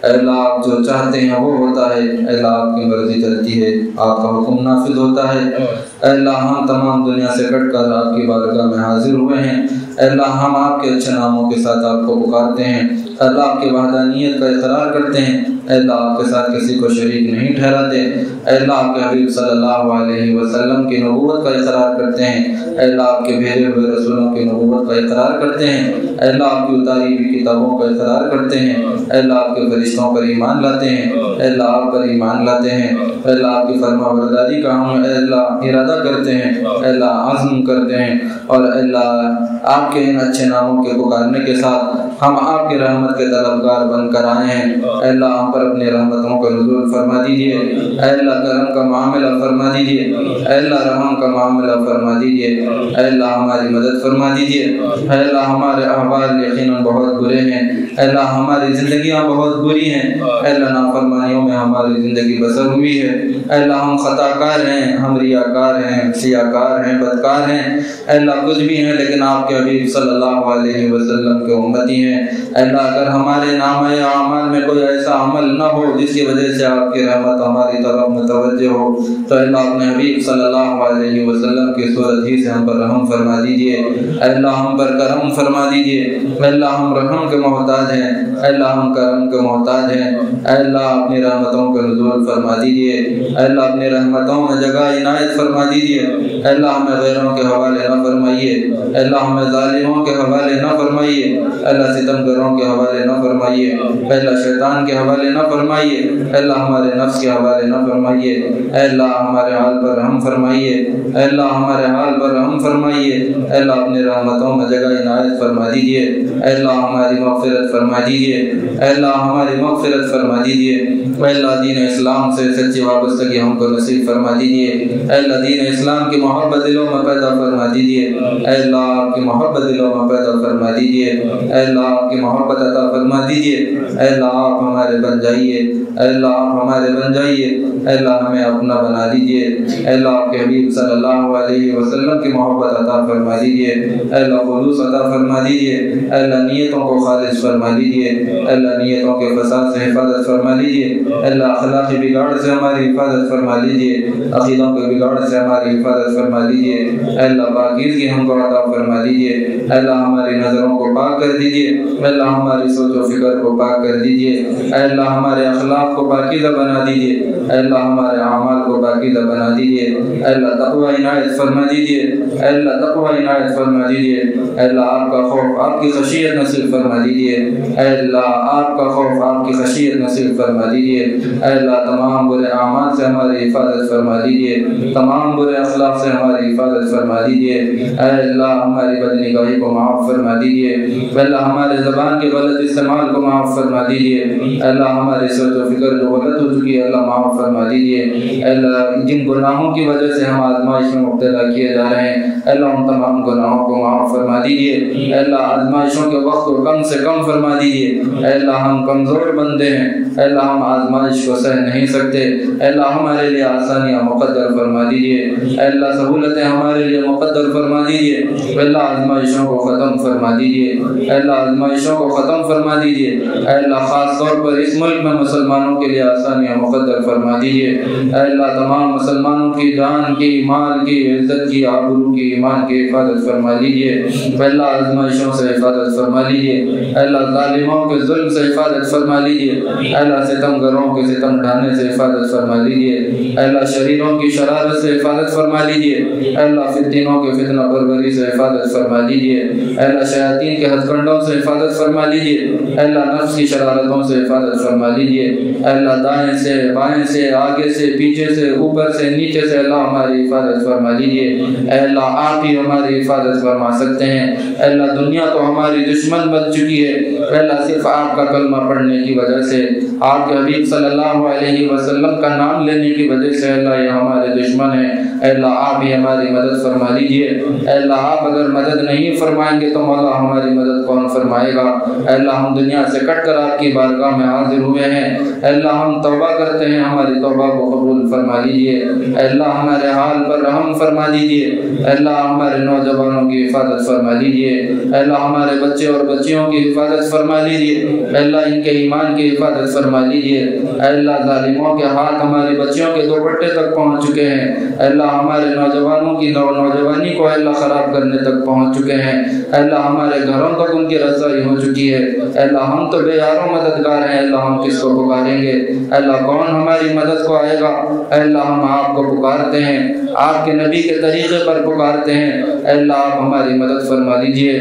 اے اللہ آپ جو چاہتے ہیں وہ ہوتا ہے، اے اللہ آپ کی مرضی چلتی ہے، آپ کا حکم نافذ ہوتا ہے، اے اللہ ہم تمام دنیا سے کٹ کر آپ کی بارگاہ میں حاضر ہوئے ہیں، اے اللہ ہم آپ کے اچھے ناموں کے ساتھ آپ کو پکارتے ہیں، اللہ آپ کی وحدانیت کا اقرار کرتے ہیں، اے اللہ آپ کے ساتھ کسی کو شریک نہیں ٹھہراتے، اے اللہ آپ کے حبیب صلی اللہ علیہ وسلم کی نبوت کا اقرار کرتے ہیں، اے اللہ آپ کے بھیجے ہوئے رسولوں کی نبوت کا اقرار کرتے ہیں، اے اللہ آپ کی اتاری ہوئی کتابوں کا اقرار کرتے ہیں، اے اللہ آپ کے فرشتوں پر ایمان لاتے ہیں، اے اللہ آپ پر ایمان لاتے ہیں، اے اللہ آپ کی فرما برداری کا ہم اے اللہ ارادہ کرتے ہیں، اے اللہ عزم کرتے ہیں، اور اے اللہ آپ کے ان اچھے ناموں کے پکارنے کے ساتھ ہم آپ کی رحمت کے طلبگار بن کر آئے ہیں، اے اللہ ہم پر اپنی رحمتوں کا نزول فرما دیجیے، اے اللہ کرم کا معاملہ فرما دیجیے، اے اللہ رحم کا معاملہ فرما دیجیے، اے اللہ ہماری مدد فرما دیجیے، اے اللہ ہمارے احوال یقیناً بہت برے ہیں، اے اللہ ہماری زندگیاں بہت بری ہیں، اے اللہ نافرمانیوں میں ہماری زندگی بسر ہوئی ہے، اے اللہ ہم خطا کار ہیں، ہم ریاکار ہیں، سیاکار ہیں، بدکار ہیں، اے اللہ کچھ بھی ہیں لیکن آپ کے حبیب صلی اللہ علیہ وسلم کے امتی ہیں، اے اللہ اگر ہمارے نامہ اعمال میں کوئی ایسا عمل نہ ہو جس کی وجہ سے آپ کی رحمت ہماری طرف متوجہ ہو تو اے اللہ اپنے حبیب صلی اللہ علیہ وسلم کی صورت ہی سے ہم پر رحم فرما دیجئے، اے اللہ ہم پر کرم فرما دیجئے، اے اللہ ہم رحم کے محتاج ہیں، اے اللہ ہم کرم کے محتاج ہیں، اے اللہ اپنی رحمتوں کا نزول فرما دیجئے، اے اللہ اپنی رحمتوں میں جگہ عنایت فرما دیجئے، اے اللہ ہمیں غیروں کے حوالے نہ فرمائیے، اے اللہ ہمیں ظالموں کے حوالے نہ فرمائیے، اے اللہ ستمگروں کے حوالے نہ فرمائیے، اے اللہ شیطان کے حوالے نہ فرمائیے، اے اللہ ہمارے نفس کے حوالے نہ فرمائیے، اے اللہ ہمارے حال پر رحم فرمائیے، اے اللہ ہمارے حال پر رحم فرمائیے، اے اللہ اپنی رحمتوں میں جگہ عنایت فرما دیجئے، اے اللہ ہماری مغفرت فرما دیجئے، اے اللہ ہماری مغفرت فرما دیجئے، اے اللہ دین اسلام سے سچی وابستگی ہم کو نصیب فرما دیجئے، اے اللہ دین اسلام کی محبت دلوں میں پیدا فرما دیجئے، اے اللہ آپ کی محبت دلوں میں پیدا فرما دیجئے، اے اللہ آپ کی محبت عطا فرما دیجئے، اے اللہ آپ ہمارے بن جائیے، اے اللہ آپ ہمارے بن جائیے، اے اللہ ہمیں اپنا بنا دیجئے، اے اللہ آپ کے حبیب صلی اللہ علیہ وسلم کی محبت عطا فرما دیجئے، اے اللہ خلوص عطا فرما دیجئے، اے اللہ نیتوں کو خالص فرما دیجئے، اے اللہ نیتوں کے فساد سے حفاظت فرما دیجئے، اے اللہ اخلاقی بگاڑ سے ہماری حفاظت فرما دیجئے، عقیدوں کے بگاڑ سے ہماری حفاظت فرما دیجئے، اے اللہ پاکیزگی ہم کو عطا فرما دیجئے، اے اللہ ہماری نظروں کو پاک کر دیجئے، اے اللہ ہماری سوچ و فکر کو پاک کر دیجئے، اے اللہ ہمارے اخلاق کو پاکیزہ بنا دیجئے، اے اللہ ہمارے اعمال کو پاکیزہ بنا دیجئے، اے اللہ تقوی عنایت فرما دیجئے، اے اللہ تقوی عنایت فرما دیجئے، اے اللہ آپ کا خوف آپ کی خشیت نصیب فرما دیجئے، اے اللہ آپ کا خوف آپ کی خشیت نصیب فرما دیجئے، اے اللہ تمام برے اعمال سے ہماری حفاظت فرما دیجئے، تمام برے اخلاق سے ہماری حفاظت فرما دیجئے، اے اللہ ہماری بدنگاہی کو معاف فرما دیجئے، اے اللہ ہمارے زبان کے غلط استعمال کو معاف فرما دیجئے، اے اللہ ہماری سوچ و فکر جو غلط ہو چکی ہے اللہ معاف فرما دیجئے، اے اللہ جن گناہوں کی وجہ سے ہم آزمائش میں مبتلا کیے جا رہے ہیں اے اللہ ان تمام گناہوں کو معاف فرما دیجئے، اے اللہ آزمائشوں کے وقت کو کم سے کم فرما دیجئے، اے اللہ ہم کمزور بندے ہیں، اے اللہ ہم آزمائش کو سہ نہیں سکتے، اے اللہ ہمارے لیے آسانیاں مقدر فرما دیجئے، اے اللہ سہولتیں ہمارے لیے مقدر فرما دیجئے، اے اللہ آزمائشوں کو ختم فرما دیجئے، اے اللہ آزمائشوں کو ختم فرما دیجئے، اے اللہ خاص طور پر اس ملک میں مسلمانوں کے لیے آسانیاں مقدر فرما دیجئے، اے اللہ تمام مسلمانوں کی جان کی مال کی عزت کی آبرو کی ایمان کی حفاظت فرما لیجئے، اے اللہ آزمائشوں سے حفاظت فرما لیجئے، اے اللہ ظالموں کے ظلم سے حفاظت فرما لیجئے، اے اللہ ستمگروں کے ستم ڈھانے سے حفاظت فرما لیجئے، اے اللہ شریروں کی شرارت سے حفاظت فرما لیجئے، اے اللہ فتنوں کے فتنہ پروری سے حفاظت فرما لیجئے، اے اللہ شیاطین کے ہتھ کنڈوں سے حفاظت فرما لیجئے، اے اللہ نفس کی شرارتوں سے حفاظت فرما لیجئے، اے اللہ دائیں سے بائیں سے آگے سے پیچھے سے اوپر سے نیچے سے اللہ ہماری حفاظت فرما لیجئے، اے اللہ آپ ہی ہماری حفاظت فرما سکتے ہیں، اے اللہ دنیا تو ہماری دشمن بن چکی ہے، اے اللہ صرف آپ کا کلمہ پڑھنے کی وجہ سے آپ کے حبیب صلی اللہ علیہ وسلم کا نام لینے کی وجہ سے اللہ یہ ہمارے دشمن ہیں، اے اللہ آپ ہی ہماری مدد فرما لیجئے، اے اللہ آپ اگر مدد نہیں فرمائیں گے تو مولا ہماری مدد کون فرمائے گا، اے اللہ ہم دنیا سے کٹ کر آپ کی بارگاہ میں حاضر ہوئے ہیں اللہ ہم توبہ کرتے ہیں ہماری توبہ کو قبول فرما لیجئے اللہ ہمارے حال پر رحم فرما دیجئے اللہ ہمارے نوجوانوں کی حفاظت فرما لیجئے اللہ ہمارے بچے اور بچیوں کی حفاظت فرما لیجئے اللہ ان کے ایمان کی حفاظت فرما لیجئے اللہ ظالموں کے ہاتھ ہمارے بچیوں کے دوپٹے تک پہنچ چکے ہیں اللہ ہمارے نوجوانوں کی نوجوانی کو اللہ خراب کرنے تک پہنچ چکے ہیں اللہ ہمارے گھروں تک ان کی رسائی ہو چکی ہے اللہ ہم تو بے یاروں مددگار ہیں اللہ ہم کس کو پکاریں گے اللہ کون ہماری مدد کو آئے گا اللہ ہم آپ کو پکارتے ہیں آپ کے نبی کے طریقے پر پکارتے ہیں اللہ آپ ہماری مدد فرما لیجئے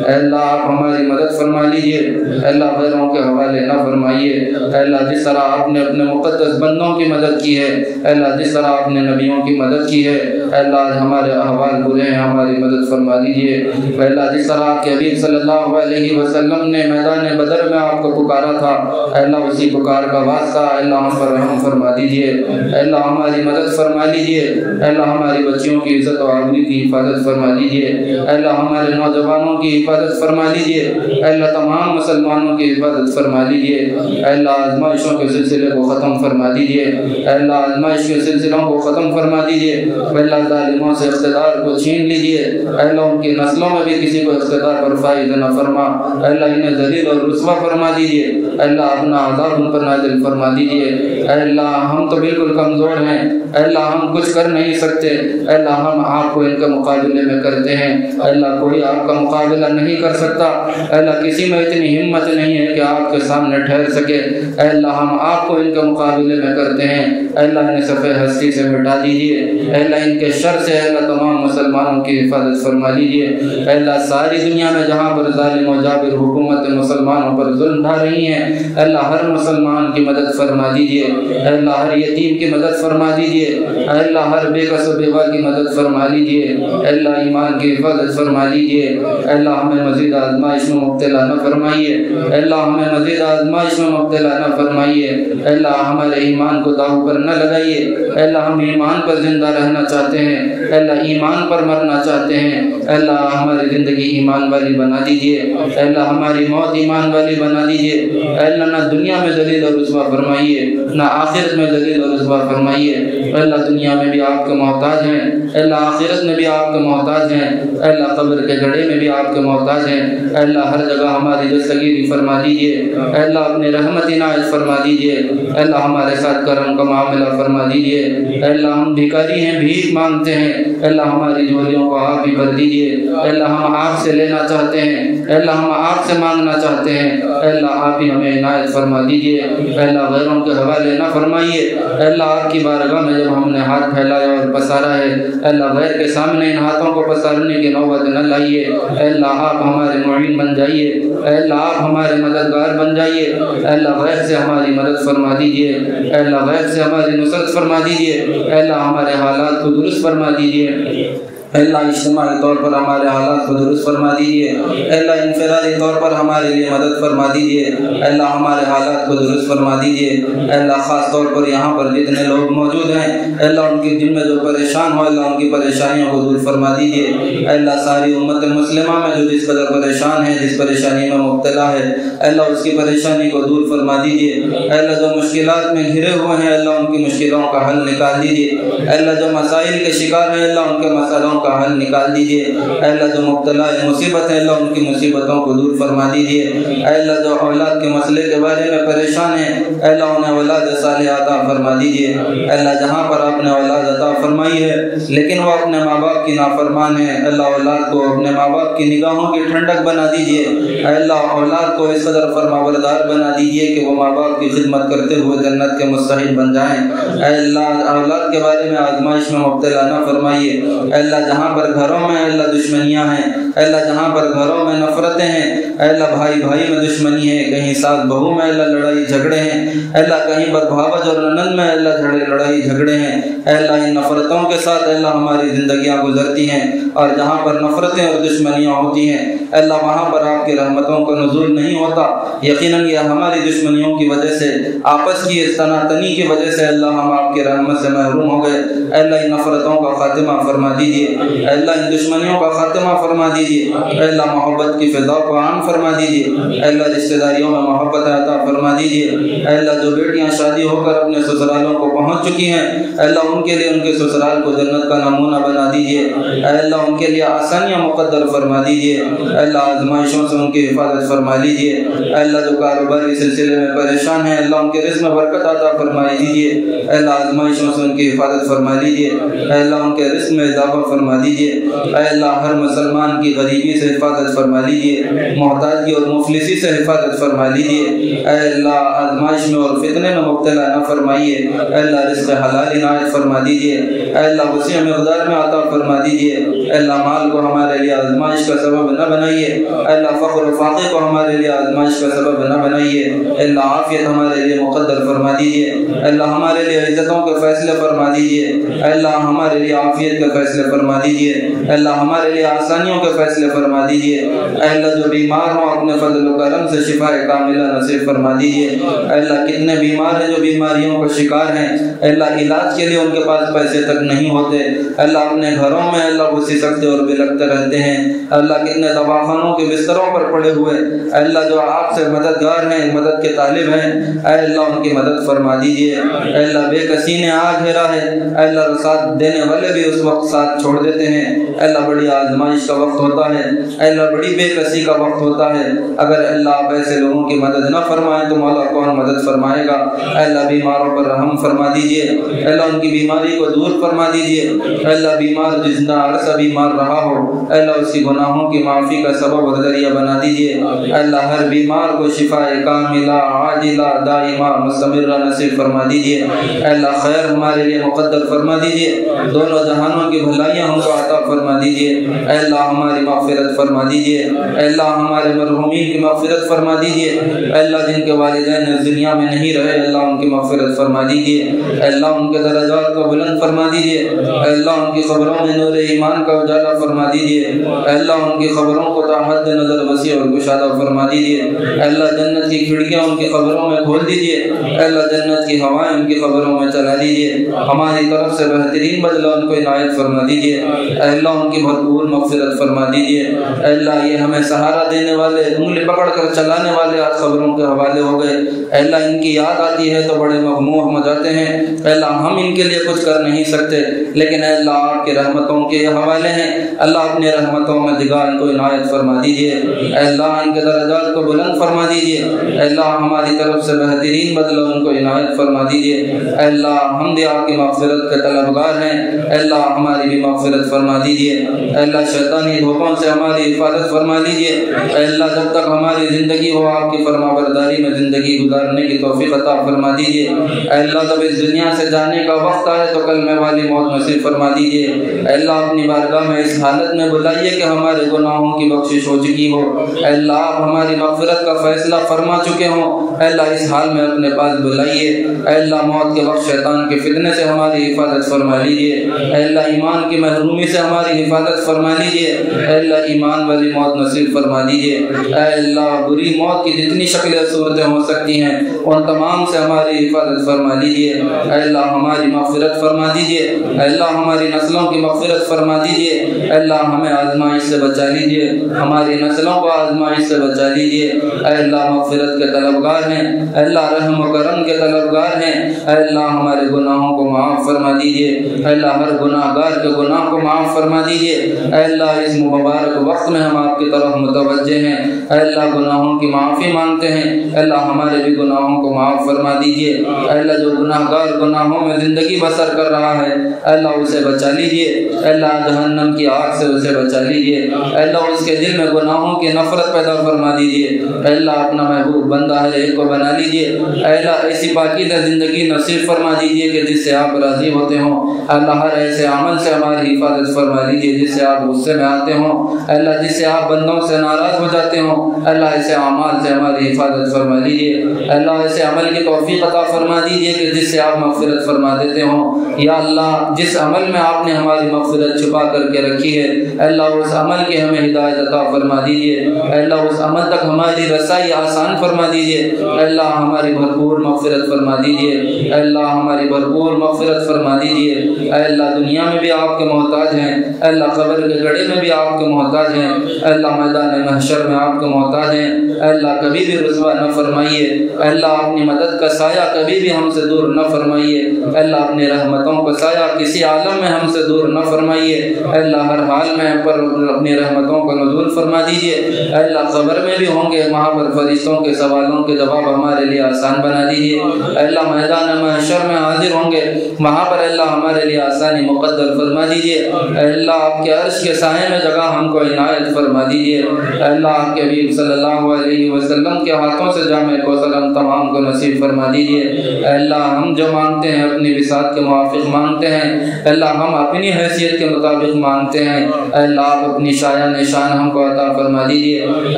اللہ آپ ہماری مدد فرما لیجئے اللہ غیروں کے حوالے نہ فرمائیے اللہ جس طرح آپ نے اپنے مقدس بندوں کی مدد کی ہے اللہ جس طرح آپ نے نبیوں کی مدد کی ہے اللہ ہمارے احوال برے ہیں ہماری مدد فرما دیجئے اللہ جس طرح آپ کے حبیب صلی اللہ علیہ وسلم نے میدان بدر میں آپ کو پکارا تھا اللہ اسی پکار کا واسطہ اللہ ہم پر رحم فرما دیجئے اللہ ہماری مدد فرما لیجئے اللہ ہماری بچیوں کی عزت و آبرو کی حفاظت فرما لیجئے اللہ ہمارے نوجوانوں کی حفاظت فرما لیجئے اللہ تمام مسلمانوں کی حفاظت فرما لیجئے اللہ آزمائشوں کے سلسلے کو ختم فرما دیجئے اللہ آزمائش کے سلسلوں کو ختم فرما دیجئے اللہ ظالموں سے اقتدار کو چھین لیجئے اللہ ان کی نسلوں میں بھی کسی کو اقتدار پر فائز نہ فرما اللہ انہیں ذلیل اور رسوا فرما دیجئے اللہ اپنا عذاب ان پر نازل فرما دیجئے اللہ ہم تو بالکل کمزور ہیں اللہ ہم کچھ کر نہیں سکتے اللہ ہم آپ کو ان کے مقابلے میں کرتے ہیں اللہ کوئی آپ کا مقابلہ نہیں کر سکتا اللہ کسی میں اتنی ہمت نہیں ہے کہ آپ کے سامنے ٹھہر سکے اللہ ہم آپ کو ان کے مقابلے میں کرتے ہیں اللہ انہیں صفحہ ہستی سے مٹا دیجئے اللہ ان کے شر سے اللہ تمام مسلمانوں کی حفاظت فرما لیجئے اللہ ساری دنیا میں جہاں پر ظالم و جابر حکومت مسلمانوں پر ظلم ڈھا رہی ہیں اللہ ہر مسلمان کی مدد فرما دیجئے اللہ ہر یتیم کی مدد فرما دیجئے اللہ ہر بے کس و بیوہ کی مدد فرما لیجئے اللہ ایمان کی حفاظت فرما لیجئے اللہ ہمیں مزید آزمائش میں مبتلا نہ فرمائیے اللہ ہمیں مزید آزمائش میں مبتلا نہ فرمائیے اللہ ہمارے ایمان کو داؤ پر نہ لگائیے اللہ ہم ایمان پر زندہ رہنا چاہتے ہیں اللہ ایمان پر مرنا چاہتے ہیں اللہ ہماری زندگی ایمان والی بنا دیجئے اللہ ہماری موت ایمان والی بنا دیجئے اللہ نہ دنیا میں ذلیل اور رسوا فرمائیے نہ آخرت میں ذلیل اور رسوا فرمائیے اللہ دنیا میں بھی آپ کے محتاج ہیں اللہ آخرت میں بھی آپ کے محتاج ہیں اللہ قبر کے گڑھے میں بھی آپ کے محتاج ہیں اللہ ہر جگہ ہماری دستگیری فرما دیجئے اللہ اپنی رحمت عنایت فرما دیجئے اللہ ہمارے ساتھ کرم کا معاملہ فرما دیجئے اللہ ہم بھیکاری ہیں بھیک مانگتے ہیں اللہ ہماری جھولیوں کو آپ ہی بھر دیجئے اللہ ہم آپ سے لینا چاہتے ہیں اللہ ہم آپ سے مانگنا چاہتے ہیں اللہ آپ ہی ہمیں عنایت فرما دیجئے اللہ غیروں کے حوالے نہ فرمائیے اللہ آپ کی بارگاہ میں جب ہم نے ہاتھ پھیلایا اور پسارا ہے اللہ غیر کے سامنے ان ہاتھوں کو پسارنے کی نوبت نہ لائیے اللہ آپ ہمارے معین بن جائیے اللہ آپ ہمارے مددگار بن جائیے اللہ غیر سے ہماری مدد فرما دیجئے اللہ غیر سے ہماری نصرت فرما دیجئے اللہ ہمارے حالات کو درست فرما دیجئے اللہ اجتماعی طور پر ہمارے حالات کو درست فرما دیجئے اللہ انفرادی طور پر ہمارے لیے مدد فرما دیجئے اللہ ہمارے حالات کو درست فرما دیجئے اللہ خاص طور پر یہاں پر جتنے لوگ موجود ہیں اللہ ان کی جن میں جو پریشان ہو اللہ ان کی پریشانیوں کو دور فرما دیجئے اللہ ساری امت مسلمہ میں جو جس قدر پریشان ہے جس پریشانی میں مبتلا ہے اللہ اس کی پریشانی کو دور فرما دیجئے اللہ جو مشکلات میں گھرے ہوئے ہیں اللہ ان کی مشکلوں کا حل نکال دیجئے اللہ جو مسائل کے شکار ہیں اللہ ان کے مسائلوں کا حل نکال دیجئے اللہ جو مبتلا مصیبت ہے اللہ ان کی مصیبتوں کو دور فرما دیجئے اللہ جو اولاد کے مسئلے کے بارے میں پریشان ہیں اللہ انہیں اولاد صالحہ عطا فرما دیجئے اللہ جہاں پر آپ نے اولاد عطا فرمائی ہے لیکن وہ اپنے ماں باپ کی نافرمان ہے اللہ اولاد کو اپنے ماں باپ کی نگاہوں کی ٹھنڈک بنا دیجئے اللہ اولاد کو اس قدر فرما بردار بنا دیجئے کہ وہ ماں باپ کی خدمت کرتے ہوئے جنت کے مستحق بن جائیں اللہ اولاد کے بارے میں آزمائش میں مبتلا نہ فرمائیے اللہ جہاں پر گھروں میں اللہ دشمنیاں ہیں اللہ جہاں پر گھروں میں نفرتیں ہیں اللہ بھائی بھائی میں دشمنی ہے کہیں ساس بہو میں اللہ لڑائی جھگڑے ہیں اللہ کہیں پر بھاوج اور ننند میں اللہ لڑائی جھگڑے ہیں اللہ ان نفرتوں کے ساتھ اللہ ہماری زندگیاں گزرتی ہیں اور جہاں پر نفرتیں اور دشمنیاں ہوتی ہیں اللہ وہاں پر آپ کی رحمتوں کا نزول نہیں ہوتا۔ یقیناً یہ ہماری دشمنیوں کی وجہ سے، آپس کی تناتنی کی وجہ سے اللہ ہم آپ کی رحمت سے محروم ہو گئے۔ اے اللہ ان نفرتوں کا خاتمہ فرما دیجیے، اے اللہ ان دشمنیوں کا خاتمہ فرما دیجیے، اے اللہ محبت کی فضا کو عام فرما دیجیے، اے اللہ رشتہ داریوں میں محبت عطا فرما دیجیے، اے اللہ جو بیٹیاں شادی ہو کر اپنے سسرالوں کو پہنچ چکی ہیں، اے اللہ ان کے لیے ان کے سسرال کو جنت کا نمونہ بنا دیجیے، اے اللہ ان کے لیے آسانیاں مقدر فرما دیجیے، اے اللہ آزمائشوں سے ان کی حفاظت فرما لیجیے، اے اللہ جو کاروباری سلسلے میں پریشان ہیں اللہ ان کے رزق میں برکت عطا فرما دیجیے، اے اللہ آزمائشوں سے ان کی حفاظت فرما لیجیے، اے اللہ ان کے رزق میں اضافہ فرما دیجیے، اے اللہ ہر مسلمان کی غریبی سے حفاظت فرما لیجیے، محتاجی اور مفلسی سے حفاظت فرما لیجیے، اے اللہ آزمائش میں اور فتنے میں مبتلا نہ فرمائیے، اے اللہ رزق حلال عنایت فرما دیجیے، اے اللہ وسیع مقدار میں عطا فرما دیجیے، اے اللہ مال کو ہمارے لیے آزمائش کا سبب نہ بنائیے، اے اللہ فقر و فاقے کو ہمارے لیے آزمائش کا سبب نہ بنائیے، اے اللہ عافیت ہمارے لیے مقدر فرما دیجیے، اے اللہ ہمارے لیے عزتوں کے فیصلے فرما دیجیے، اے اللہ ہمارے لیے عافیت کے فیصلے فرما دیجیے، اے اللہ ہمارے لیے آسانیوں کے فیصلے فرما دیجیے، اے اللہ جو بیمار ہوں اپنے فضل و کرم سے شفا کاملہ نصیب فرما دیجیے، اے اللہ کتنے بیمار ہیں جو بیماریوں کا شکار ہیں، اے اللہ علاج کے لیے ان کے پاس پیسے تک نہیں ہوتے، اے اللہ اپنے گھروں میں اللہ وہ سسکتے اور بلکتے رہتے ہیں، اے اللہ کتنے دواخانوں کے بستروں پر پڑے ہوئے، اے اللہ جو آپ سے مددگار ہیں مدد کے طالب ہیں، اے اللہ ان کی مدد فرما دیجیے، اے اللہ بے کسی نے آ گھیرا ہے، اے اللہ ساتھ دینے والے بھی اس وقت ساتھ چھوڑ دیتے ہیں، اے اللہ بڑی آزمائش کا وقت ہوتا ہے، اے اللہ بڑی بے کسی کا وقت ہوتا ہے، اگر اللہ آپ ایسے لوگوں کی مدد نہ فرمائیں تو مولا کون مدد فرمائے گا، اے اللہ بیماروں پر رحم فرما دیجیے، اے اللہ ان کی بیماری کو دور فرما دیجیے، اے اللہ بیمار جتنا عرصہ بیمار رہا ہو اے اللہ اس کی گناہوں کی معافی کا سبب اور ذریعہ بنا دیجیے، اے اللہ ہر بیمار کو شفا کاملہ عاجلہ دائمہ مستمرہ نصیب فرما دیجیے، اے اللہ خیر ہمارے لیے مقدر فرما دیجیے، دونوں جہانوں کی بھلائیاں ہم کو عطا فرما دیجیے، اے اللہ ہماری مغفرت فرما دیجیے، اے اللہ ہمارے مرحومین کی مغفرت فرما دیجیے، اے اللہ جن کے والدین اس دنیا میں نہیں رہے اللہ ان کی مغفرت فرما دیجیے، اے اللہ ان کے درجات کو بلند فرما دیجیے، اے اللہ ان کی قبروں میں نور ایمان کا اجالا فرما دیجیے، اے اللہ ان کی قبروں کو تا حد نظر وسیع اور گشادہ فرما دیجیے، اے اللہ جنت کی کھڑکیاں ان کی قبروں میں کھول دیجیے، اے اللہ جنت کی ہوائیں ان کی قبروں میں چلا دیجیے، ہماری طرف سے بہترین بدلہ ان کو عنایت فرما دیجیے، اے اللہ ان کی بھرپور مغفرت فرما دیجیے، اے اللہ یہ ہمیں سہارا دینے والے انگلی پکڑ کر چلانے والے آج قبروں کے حوالے ہو گئے، اے اللہ ان کی یاد آتی ہے تو بڑے مغموم ہو جاتے ہیں، اے اللہ ہم ان کے لیے کچھ کر نہیں سکتے لیکن اے اللہ آپ کے رحمتوں کے حوالے ہیں، اللہ اپنے رحمتوں میں جگہ ان کو عنایت فرما دیجیے، اے اللہ ان کے درجات کو بلند فرما دیجیے، اے اللہ ہماری طرف سے بہترین بدلہ ان کو عنایت فرما دیجیے، اے اللہ ہم بھی آپ کی مغفرت کے طلبگار ہیں، اے اللہ ہماری بھی مغفرت فرما دیجیے، اے اللہ شیطانی دھوکوں سے ہماری حفاظت فرما دیجیے، اے اللہ جب تک ہماری زندگی ہو آپ کی فرما برداری میں زندگی گزارنے کی توفیق عطا فرما دیجیے، اے اللہ جب اس دنیا سے جانے کا وقت آئے تو کلمے والی موت نصیب فرما دیجیے، اے اللہ اپنی بارگاہ میں اس حالت میں بلائیے کہ ہمارے گناہوں کی بخشش ہو چکی ہو، اے اللہ آپ ہماری مغفرت کا فیصلہ فرما چکے ہوں، اے اللہ اس حال میں اپنے پاس بلائیے، اے اللہ موت کے وقت شیطان کے فتنے سے ہماری حفاظت فرما لیجیے، اے اللہ ایمان کی محرومی سے ہماری حفاظت فرما لیجیے، اے اللہ ایمان والی موت نصیب فرما دیجیے، اے اللہ بری موت کی جتنی شکلیں صورتیں ہو سکتی ہیں ان تمام سے ہماری حفاظت فرما لیجیے، اے اللہ ہماری مغفرت فرما دیجیے، اے اللہ ہماری نسلوں کی مغفرت فرما دیجیے، اے اللہ ہمیں آزمائش سے بچا لیجیے، ہماری نسلوں کو آزمائش سے بچا لیجیے، اے اللہ مغفرت کے طلبگار ہیں، اے اللہ رحم و کرم کے طلبگار ہیں، اے اللہ ہمارے گناہوں کو معاف فرما دیجیے، اے اللہ ہر گناہ گار کے گناہ کو معاف فرما دیجیے، اے اللہ اس مبارک وقت میں ہم آپ کی طرف متوجہ ہیں، اے اللہ گناہوں کی معافی مانگتے ہیں، اے اللہ ہمارے بھی گناہوں کو معاف فرما دیجیے، اے اللہ جو گناہ گار گناہوں میں زندگی بسر کر رہا ہے اے اللہ اسے بچا لیجیے، اے اللہ جہنم کی آگ سے اسے بچا لیجیے، اے اللہ اس کے دل میں گناہوں کی نفرت پیدا فرما دیجیے، اے اللہ اپنا محبوب بندہ ہے ایک کو بنا لیجیے، اے اللہ ایسی پاکیزہ زندگی نصیب فرما دیجیے کہ جس سے آپ راضی ہوتے ہوں، اے اللہ ہر ایسے عمل سے ہماری حفاظت فرما دیجیے جس سے آپ غصے میں آتے ہوں، اے اللہ جس سے آپ بندوں سے ناراض ہو جاتے ہوں، اے اللہ ایسے اعمال سے ہماری حفاظت فرما دیجیے، اے اللہ ایسے عمل کی توفیق عطا فرما دیجیے کہ جس سے آپ مغفرت فرما دیتے ہوں، یا اللہ جس عمل میں آپ نے ہماری مغفرت چھپا کر کے رکھی ہے اے اللہ اس عمل کی ہمیں ہدایت ہدایت عطا فرما دیجیے، اے اللہ اس عمل تک ہماری رسائی آسان فرما دیجیے، اے اللہ ہماری بھرپور مغفرت فرما دیجیے، اے اللہ ہماری بھرپور مغفرت فرما دیجیے، اے اللہ دنیا میں بھی آپ کے محتاج ہیں، اے اللہ قبر کے گڑھے میں بھی آپ کے محتاج ہیں، اے اللہ میدان محشر میں آپ کے محتاج ہیں، اے اللہ کبھی بھی رسوا نہ فرمائیے، اے اللہ اپنی مدد کا سایہ کبھی بھی ہم سے دور نہ فرمائیے، اے اللہ اپنی رحمتوں کا سایہ کسی عالم میں ہم سے دور نہ فرمائیے، اے اللہ ہر حال میں ہم پر اپنی رحمتوں کا نزول فرما دیجیے، اے اللہ قبر میں بھی ہوں گے وہاں پر فرشتوں کے سوالوں کے جواب ہمارے لیے آسان بنا دیجیے، اے اللہ میدان محشر میں حاضر ہوں گے وہاں پر اللہ ہمارے لیے آسانی مقدر فرما دیجیے، اے اللہ آپ کے عرش کے سائے میں جگہ ہم کو عنایت فرما دیجیے، اے اللہ آپ کے حبیب صلی اللہ علیہ وسلم کے ہاتھوں سے جامع کوثر ہم تمام کو نصیب فرما دیجیے، اے اللہ ہم جو مانگتے ہیں اپنی بساط کے موافق مانگتے ہیں، اے اللہ ہم اپنی حیثیت کے مطابق مانگتے ہیں، اے اللہ آپ اپنی شایان شان ہم کو عطا فرما دیجیے، اے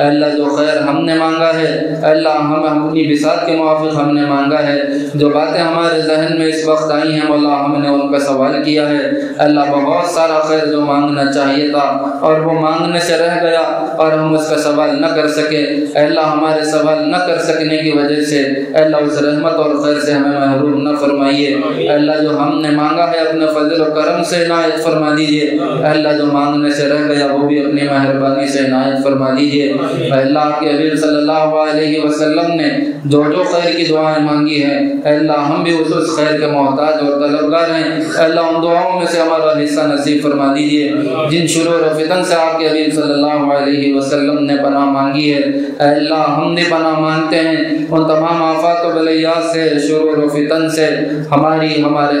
اللہ جو خیر ہم نے مانگا ہے، اے اللہ ہم اپنی بساط کے موافق ہم نے مانگا ہے، جو باتیں ہمارے ذہن میں اس وقت آئی ہیں مولا ہم نے ان کا سوال کیا ہے، اے اللہ بہت سارا خیر جو مانگنا چاہیے تھا اور وہ مانگنے سے رہ گیا اور ہم اس کا سوال نہ کر سکے، اے اللہ ہمارے سوال نہ کر سکنے کی وجہ سے اے اللہ اس رحمت اور خیر سے ہمیں محروم نہ فرمائیے، اے اللہ جو ہم نے مانگا ہے اپنے فضل و کرم سے عنایت فرما دیجیے، اے اللہ جو مانگنے سے رہ گیا وہ بھی اپنی مہربانی سے عنایت فرما دیجیے، اے اللہ کے حبیب صلی اللہ علیہ وسلم نے جو جو خیر کی دعائیں مانگی ہیں اے اللہ ہم بھی اس خیر کے محتاج اور طلبگار ہیں، اے اللہ ان دعاؤں میں سے ہمارا حصہ نصیب فرما دیجیے، جن شرور و فتن سے آپ کے حبیب صلی اللہ علیہ وسلم نے پناہ مانگی ہے اے اللہ ہم نے پناہ مانگتے ہیں ان تمام آفات و بلیات سے، شرور و فتن سے، ہمارے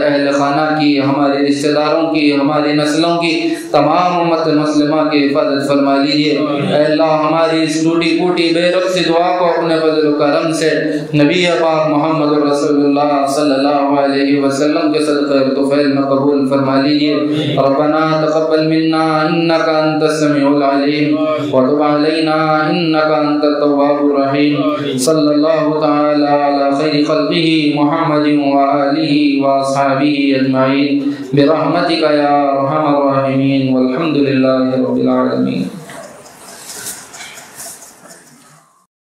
اہل خانہ کی، ہمارے رشتہ داروں کی، ہماری نسلوں کی، تمام امت مسلمہ کی حفاظت فرما لیجیے، اے اللہ ہماری اس ٹوٹی پھوٹی بے رب سی دعا کو اپنے فضل و کرم سے نبی پاک محمد رسول اللہ صلی اللہ علیہ وسلم کے صدقہ طفیل میں قبول فرما لیجیے، ربنا تقبل منا انک انت السمیع العلیم وتب علینا انک انت التواب الرحیم، صلی اللہ تعالی علی خیر خلقہ محمد وآلہ واصحابہ اجمعین برحمتک یا ارحم الراحمین والحمد للہ رب العالمین۔